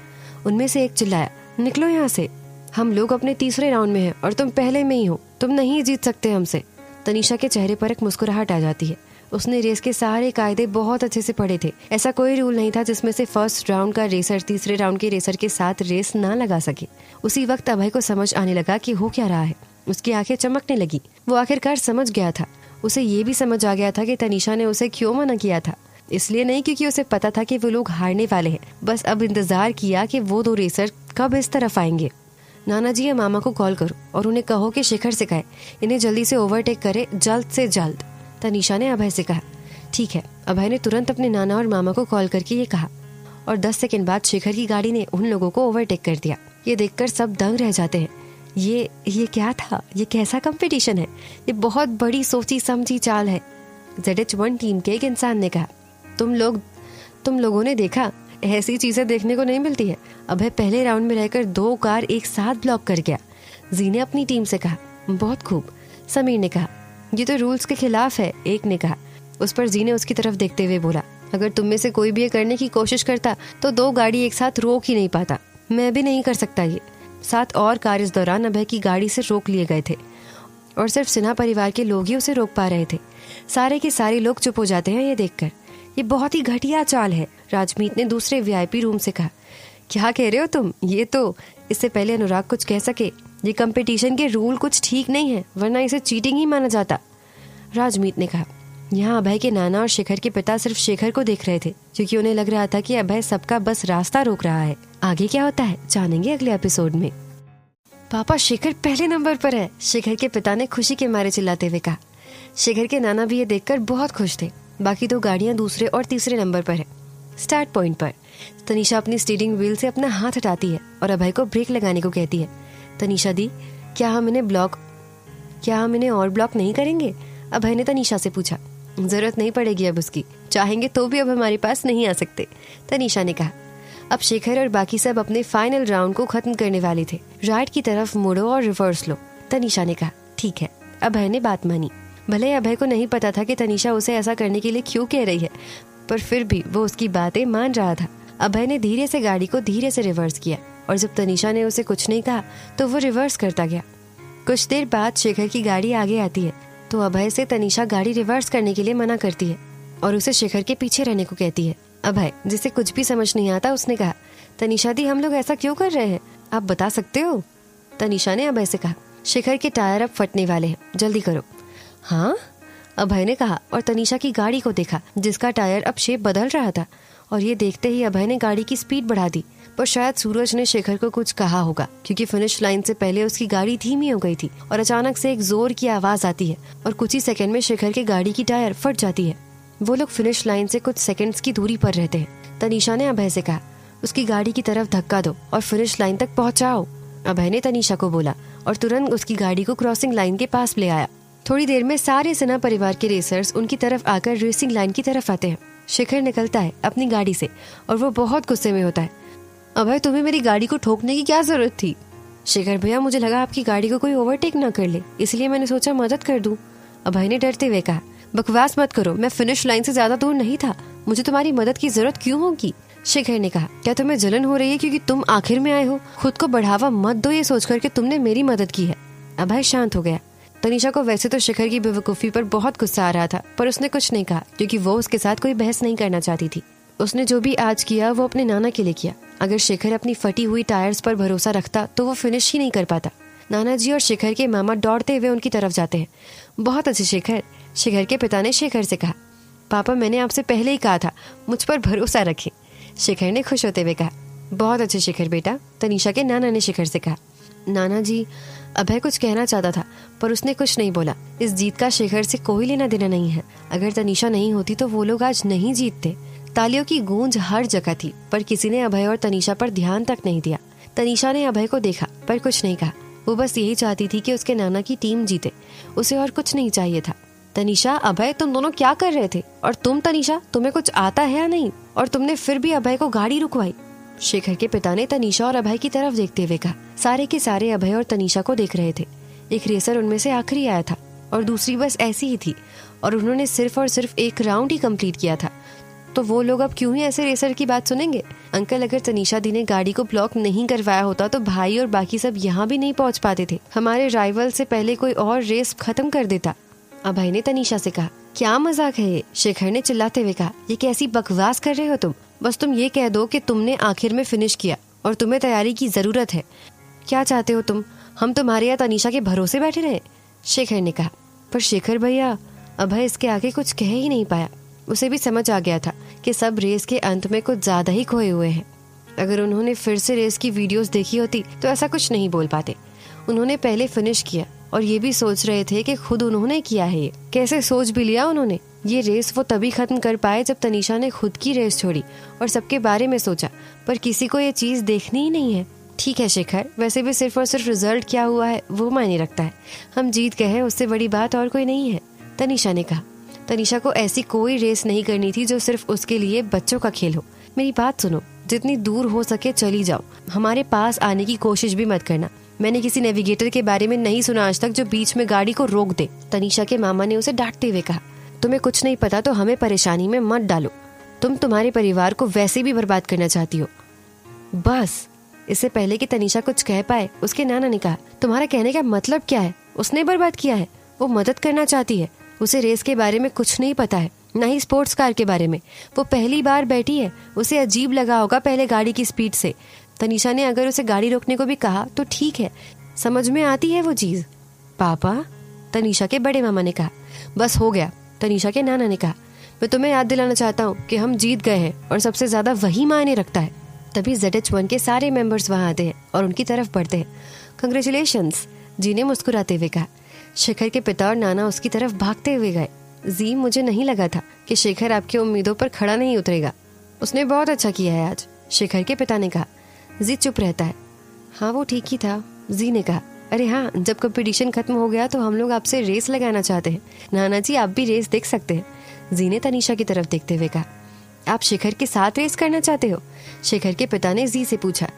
उनमें से एक चिल्लाया, निकलो यहाँ से, हम लोग अपने तीसरे राउंड में हैं और तुम पहले में ही हो, तुम नहीं जीत सकते हमसे। तनीषा के चेहरे पर एक मुस्कुराहट आ जाती है। उसने रेस के सारे कायदे बहुत अच्छे से पढ़े थे। ऐसा कोई रूल नहीं था जिसमें से फर्स्ट राउंड का रेसर तीसरे राउंड के रेसर के साथ रेस ना लगा सके। उसी वक्त अभय को समझ आने लगा कि हो क्या रहा है। उसकी आंखें चमकने लगी। वो आखिरकार समझ गया था। उसे ये भी समझ आ गया था कि तनीषा ने उसे क्यों मना किया था। इसलिए नहीं क्योंकि उसे पता था कि वो लोग हारने वाले हैं, बस अब इंतजार किया कि वो दो रेसर कब इस तरफ आएंगे। नाना जी या मामा को कॉल करो और उन्हें कहो कि शेखर से कहे इन्हें जल्दी से ओवरटेक करे, जल्द से जल्द। तनीषा ने अभय से कहा। ठीक है, अभय ने तुरंत अपने नाना और मामा को कॉल करके ये कहा और 10 सेकंड बाद शेखर की गाड़ी ने उन लोगों को ओवरटेक कर दिया। ये देखकर सब दंग रह जाते हैं। ये क्या था? ये कैसा कंपटीशन है? ये बहुत बड़ी सोची समझी चाल है। ZH1 टीम के एक इंसान ने कहा, तुम लोगों ने देखा, ऐसी चीजें देखने को नहीं मिलती है। अभय पहले राउंड में रहकर 2 कार एक साथ ब्लॉक कर गया। जी ने अपनी टीम से कहा, बहुत खूब। समीर ने कहा, ये तो रूल्स के खिलाफ है, एक ने कहा। उस पर जी ने उसकी तरफ देखते हुए बोला, अगर तुम में से कोई भी ये करने की कोशिश करता तो 2 गाड़ी एक साथ रोक ही नहीं पाता। मैं भी नहीं कर सकता ये। 7 और कार इस दौरान अभय की गाड़ी से रोक लिए गए थे और सिर्फ सिन्हा परिवार के लोग ही उसे रोक पा रहे थे। सारे के सारे लोग चुप हो जाते हैं ये देखकर। ये बहुत ही घटिया चाल है, राजमीत ने दूसरे VIP रूम से कहा। क्या कह रहे हो तुम? ये तो इससे पहले अनुराग कुछ कह सके, ये कंपटीशन के रूल कुछ ठीक नहीं है, वरना इसे चीटिंग ही माना जाता। राजमीत ने कहा। यहाँ अभय के नाना और शेखर के पिता सिर्फ शेखर को देख रहे थे क्योंकि उन्हें लग रहा था कि अभय सबका बस रास्ता रोक रहा है। आगे क्या होता है जानेंगे अगले एपिसोड में। पापा, शेखर पहले नंबर पर है, शेखर के पिता ने खुशी के मारे चिल्लाते हुए कहा। शेखर के नाना भी ये देखकर बहुत खुश थे। बाकी 2 गाड़ियां दूसरे और तीसरे नंबर पर है। स्टार्ट पॉइंट पर तनीषा अपनी स्टीयरिंग व्हील से अपना हाथ हटाती है और अभय को ब्रेक लगाने को कहती है। तनीषा दी, क्या हम इन्हें और ब्लॉक नहीं करेंगे? अभय ने तनीषा से पूछा। जरूरत नहीं पड़ेगी अब उसकी, चाहेंगे तो भी अब हमारे पास नहीं आ सकते, तनीषा ने कहा। अब शेखर और बाकी सब अपने फाइनल राउंड को खत्म करने वाले थे। राइट की तरफ मुड़ो और रिवर्स लो, तनीषा ने कहा। ठीक है, अभय ने बात मानी। भले अभय को नहीं पता था कि तनीषा उसे ऐसा करने के लिए क्यों कह रही है, पर फिर भी वो उसकी बातें मान रहा था। अभय ने धीरे से गाड़ी को धीरे से रिवर्स किया और जब तनीषा ने उसे कुछ नहीं कहा तो वो रिवर्स करता गया। कुछ देर बाद शेखर की गाड़ी आगे आती है तो अभय से तनीषा गाड़ी रिवर्स करने के लिए मना करती है और उसे शेखर के पीछे रहने को कहती है। अभय, जिसे कुछ भी समझ नहीं आता, उसने कहा, तनीषा दी, हम लोग ऐसा क्यों कर रहे हैं, आप बता सकते हो? तनीषा ने अभय से कहा, शिखर के टायर अब फटने वाले हैं, जल्दी करो। हाँ, अभय ने कहा और तनीषा की गाड़ी को देखा जिसका टायर अब शेप बदल रहा था। और ये देखते ही अभय ने गाड़ी की स्पीड बढ़ा दी। पर शायद सूरज ने शेखर को कुछ कहा होगा, क्योंकि फिनिश लाइन से पहले उसकी गाड़ी धीमी हो गई थी और अचानक से एक जोर की आवाज आती है और कुछ ही सेकंड में शेखर की गाड़ी की टायर फट जाती है। वो लोग फिनिश लाइन से कुछ सेकंड्स की दूरी पर रहते हैं। तनीषा ने अभय से कहा, उसकी गाड़ी की तरफ धक्का दो और फिनिश लाइन तक पहुंचाओ। अभय ने तनीषा को बोला और तुरंत उसकी गाड़ी को क्रॉसिंग लाइन के पास ले आया। थोड़ी देर में सारे सिन्हा परिवार के रेसर्स उनकी तरफ आकर रेसिंग लाइन की तरफ आते हैं। शिखर निकलता है अपनी गाड़ी से और वो बहुत गुस्से में होता है। अभय, तुम्हें मेरी गाड़ी को ठोकने की क्या जरूरत थी? शिखर भैया, मुझे लगा आपकी गाड़ी को कोई ओवरटेक ना कर ले, इसलिए मैंने सोचा मदद कर दूं। अभय ने डरते हुए कहा, बकवास मत करो, मैं फिनिश लाइन से ज्यादा दूर नहीं था, मुझे तुम्हारी मदद की जरूरत क्यों होगी? शिखर ने कहा, क्या तुम्हें जलन हो रही है क्योंकि तुम आखिर में आए हो? खुद को बढ़ावा मत दो ये सोचकर कि तुमने मेरी मदद की है। अभय शांत हो गया। तनीषा को वैसे तो शिखर की बेवकूफी पर बहुत गुस्सा आ रहा था, पर उसने कुछ नहीं कहा क्योंकि वो उसके साथ कोई बहस नहीं करना चाहती थी। उसने जो भी आज किया वो अपने नाना के लिए किया। अगर शिखर अपनी फटी हुई टायर्स पर भरोसा रखता तो वो फिनिश ही नहीं कर पाता। नाना जी और शिखर के मामा दौड़ते हुए उनकी तरफ जाते हैं। बहुत अच्छे शिखर। शिखर के पिता ने शेखर से कहा, पापा, मैंने आपसे पहले ही कहा था, मुझ पर भरोसा रखें। शिखर ने खुश होते हुए कहा, बहुत अच्छे शिखर बेटा। तनीषा के नाना ने शिखर से कहा, नाना जी। अभय कुछ कहना चाहता था पर उसने कुछ नहीं बोला। इस जीत का शिखर से कोई लेना देना नहीं है। अगर तनीषा नहीं होती तो वो लोग आज नहीं जीतते। तालियों की गूंज हर जगह थी पर किसी ने अभय और तनीषा पर ध्यान तक नहीं दिया। तनीषा ने अभय को देखा पर कुछ नहीं कहा। वो बस यही चाहती थी कि उसके नाना की टीम जीते, उसे और कुछ नहीं चाहिए था। तनीषा, अभय, तुम दोनों क्या कर रहे थे? और तुम तनीषा, तुम्हें कुछ आता है या नहीं? और तुमने फिर भी अभय को गाड़ी रुकवाई। शेखर के पिता ने तनीषा और अभय की तरफ देखते हुए कहा। सारे के सारे अभय और तनीषा को देख रहे थे। एक रेसर उनमें से आखिरी आया था और दूसरी बस ऐसी ही थी और उन्होंने सिर्फ और सिर्फ एक राउंड ही कंप्लीट किया था। तो वो लोग अब क्यों ही ऐसे रेसर की बात सुनेंगे? अंकल, अगर तनीषा दी ने गाड़ी को ब्लॉक नहीं करवाया होता तो भाई और बाकी सब यहाँ भी नहीं पहुँच पाते थे। हमारे राइवल से पहले कोई और रेस खत्म कर देता। अभय ने तनीषा से कहा, क्या मजाक है ये? शेखर ने चिल्लाते हुए कहा, ये कैसी बकवास कर रहे हो तुम? बस तुम ये कह दो कि तुमने आखिर में फिनिश किया और तुम्हें तैयारी की जरूरत है। क्या चाहते हो तुम? हम तुम्हारे या तनीषा के भरोसे बैठे रहे? शेखर ने कहा। पर शेखर भैया, अभय इसके आगे कुछ कह ही नहीं पाया। उसे भी समझ आ गया था कि सब रेस के अंत में कुछ ज्यादा ही खोए हुए हैं। अगर उन्होंने फिर से रेस की वीडियोस देखी होती तो ऐसा कुछ नहीं बोल पाते। उन्होंने पहले फिनिश किया और ये भी सोच रहे थे कि खुद उन्होंने किया है। ये कैसे सोच भी लिया उन्होंने? ये रेस वो तभी खत्म कर पाए जब तनीषा ने खुद की रेस छोड़ी और सबके बारे में सोचा, पर किसी को ये चीज देखनी ही नहीं है। ठीक है शेखर, वैसे भी सिर्फ और सिर्फ रिजल्ट क्या हुआ है वो मायने रखता है। हम जीत गए हैं, उससे बड़ी बात और कोई नहीं है, तनीषा ने कहा। तनीषा को ऐसी कोई रेस नहीं करनी थी जो सिर्फ उसके लिए बच्चों का खेल हो। मेरी बात सुनो, जितनी दूर हो सके चली जाओ, हमारे पास आने की कोशिश भी मत करना। मैंने किसी नेविगेटर के बारे में नहीं सुना आज तक जो बीच में गाड़ी को रोक दे। तनीषा के मामा ने उसे डांटते हुए कहा, तुम्हें कुछ नहीं पता तो हमें परेशानी में मत डालो। तुम तुम्हारे परिवार को वैसे भी बर्बाद करना चाहती हो। बस। इससे पहले कि तनीषा कुछ कह पाए उसके नाना ने कहा, तुम्हारा कहने का मतलब क्या है? उसने बर्बाद किया है, वो मदद करना चाहती है। उसे रेस के बारे में कुछ नहीं पता है, न ही स्पोर्ट्स कार के बारे में। वो पहली बार बैठी है, उसे अजीब लगा होगा पहले गाड़ी की स्पीड से। तनीषा ने अगर उसे गाड़ी रोकने को भी कहा तो ठीक है, समझ में आती है वो चीज। पापा, तनीषा के बड़े मामा ने कहा। बस हो गया, तनीषा के नाना ने कहा। मैं तुम्हें याद दिलाना चाहता हूँ कि हम जीत गए हैं और सबसे ज्यादा वही मायने रखता है। तभी ZH1 के सारे मेंबर्स वहां आते हैं और उनकी तरफ बढ़ते हैं। कंग्रेचुलेशंस, जी ने मुस्कुराते हुए कहा। शेखर के पिता और नाना उसकी तरफ भागते हुए गए। जी, मुझे नहीं लगा था कि शेखर आपकी उम्मीदों पर खड़ा नहीं उतरेगा। उसने बहुत अच्छा किया है आज, शेखर के पिता ने कहा। जी चुप रहता है। हाँ, वो ठीक ही था, जी ने कहा। अरे हाँ, जब कंपटीशन खत्म हो गया तो हम लोग आपसे रेस लगाना चाहते हैं। नाना जी, आप भी रेस देख सकते हैं, जी ने तनीषा की तरफ देखते हुए कहा। आप शेखर के साथ रेस करना चाहते हो? शेखर के पिता ने जी से पूछा।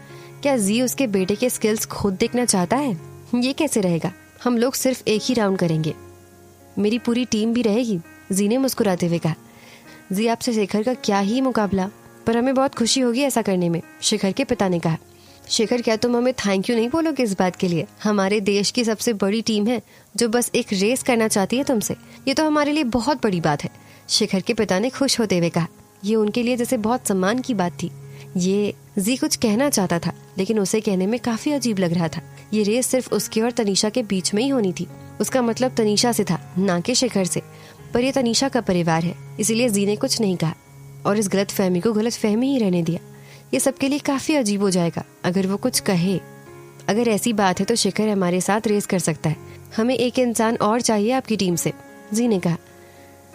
क्या जी उसके बेटे के स्किल्स खुद देखना चाहता है? ये कैसे रहेगा, हम लोग सिर्फ एक ही राउंड करेंगे। मेरी पूरी टीम भी रहेगी, जी ने मुस्कुराते हुए कहा। जी, आपसे शेखर का क्या ही मुकाबला, पर हमें बहुत खुशी होगी ऐसा करने में, शेखर के पिता ने कहा। शेखर, क्या तुम हमें थैंक यू नहीं बोलोगे इस बात के लिए? हमारे देश की सबसे बड़ी टीम है जो बस एक रेस करना चाहती है तुमसे। ये तो हमारे लिए बहुत बड़ी बात है, शेखर के पिता ने खुश होते हुए कहा। ये उनके लिए जैसे बहुत सम्मान की बात थी। ये जी कुछ कहना चाहता था, लेकिन उसे कहने में काफी अजीब लग रहा था। ये रेस सिर्फ उसके और तनीषा के बीच में ही होनी थी। उसका मतलब तनीषा से था, ना कि शिखर से। पर ये तनीषा का परिवार है, इसीलिए जी ने कुछ नहीं कहा और इस गलत फहमी को गलत फहमी ही रहने दिया। ये सबके लिए काफी अजीब हो जाएगा अगर वो कुछ कहे। अगर ऐसी बात है तो शिखर हमारे साथ रेस कर सकता है। हमें एक इंसान और चाहिए आपकी टीम से, जी ने कहा।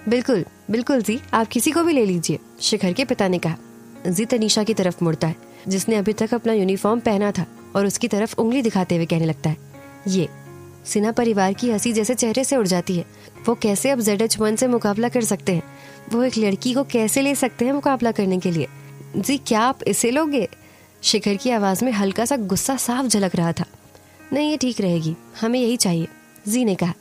बिल्कुल बिल्कुल जी, आप किसी को भी ले लीजिए, शिखर के पिता ने कहा। जी तनीषा की तरफ मुड़ता है, जिसने अभी तक अपना यूनिफॉर्म पहना था, और उसकी तरफ उंगली दिखाते हुए कहने लगता है, ये। सिन्हा परिवार की हंसी जैसे चेहरे से उड़ जाती है। वो कैसे अब ZH1 से मुकाबला कर सकते हैं? वो एक लड़की को कैसे ले सकते हैं मुकाबला करने के लिए? जी क्या आप इसे लोगे? शिखर की आवाज में हल्का सा गुस्सा साफ झलक रहा था। नहीं, ये ठीक रहेगी, हमें यही चाहिए, जी ने कहा।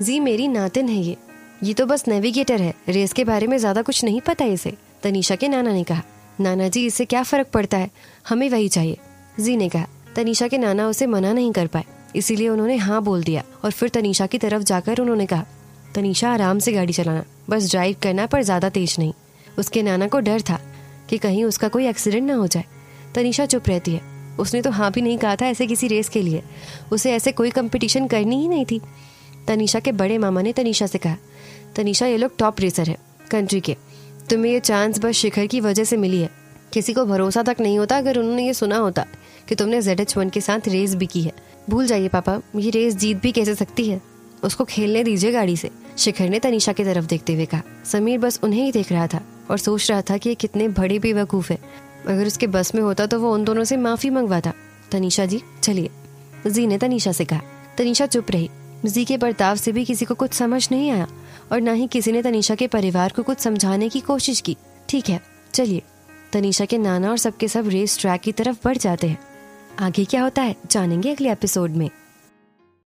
जी मेरी नातिन है ये तो बस नेविगेटर है, रेस के बारे में ज्यादा कुछ नहीं पता इसे, तनीषा के नाना ने कहा। नाना जी इससे क्या फर्क पड़ता है, हमें वही चाहिए, जी ने कहा। तनीषा के नाना उसे मना नहीं कर पाए, इसीलिए उन्होंने हाँ बोल दिया और फिर तनीषा की तरफ जाकर उन्होंने कहा, तनीषा आराम से गाड़ी चलाना, बस ड्राइव करना पर ज्यादा तेज नहीं। उसके नाना को डर था कि कहीं उसका कोई एक्सीडेंट ना हो जाए। तनीषा चुप रहती है। उसने तो हाँ भी नहीं कहा था ऐसे किसी रेस के लिए, उसे ऐसे कोई कंपटीशन करनी ही नहीं थी। तनीषा के बड़े मामा ने तनीषा से कहा, तनीषा ये लोग टॉप रेसर है कंट्री के, तुम्हें ये चांस बस शिखर की वजह से मिली है। किसी को भरोसा तक नहीं होता अगर उन्होंने ये सुना होता कि तुमने ZH1 के साथ रेस भी की है। भूल जाइए पापा, ये रेस जीत भी कैसे सकती है, उसको खेलने दीजिए गाड़ी से, शिखर ने तनीषा की तरफ देखते हुए कहा। समीर बस उन्हें ही देख रहा था और सोच रहा था कि ये कितने बड़े बेवकूफ है। अगर उसके बस में होता तो वो उन दोनों से माफी मंगवाता। तनीषा जी चलिए, जी ने तनीषा से कहा। तनीषा चुप रही। जी के बर्ताव से भी किसी को कुछ समझ नहीं आया और ना ही किसी ने तनीषा के परिवार को कुछ समझाने की कोशिश की। ठीक है चलिए। तनीषा के नाना और सबके सब रेस ट्रैक की तरफ बढ़ जाते हैं। आगे क्या होता है जानेंगे अगले एपिसोड में।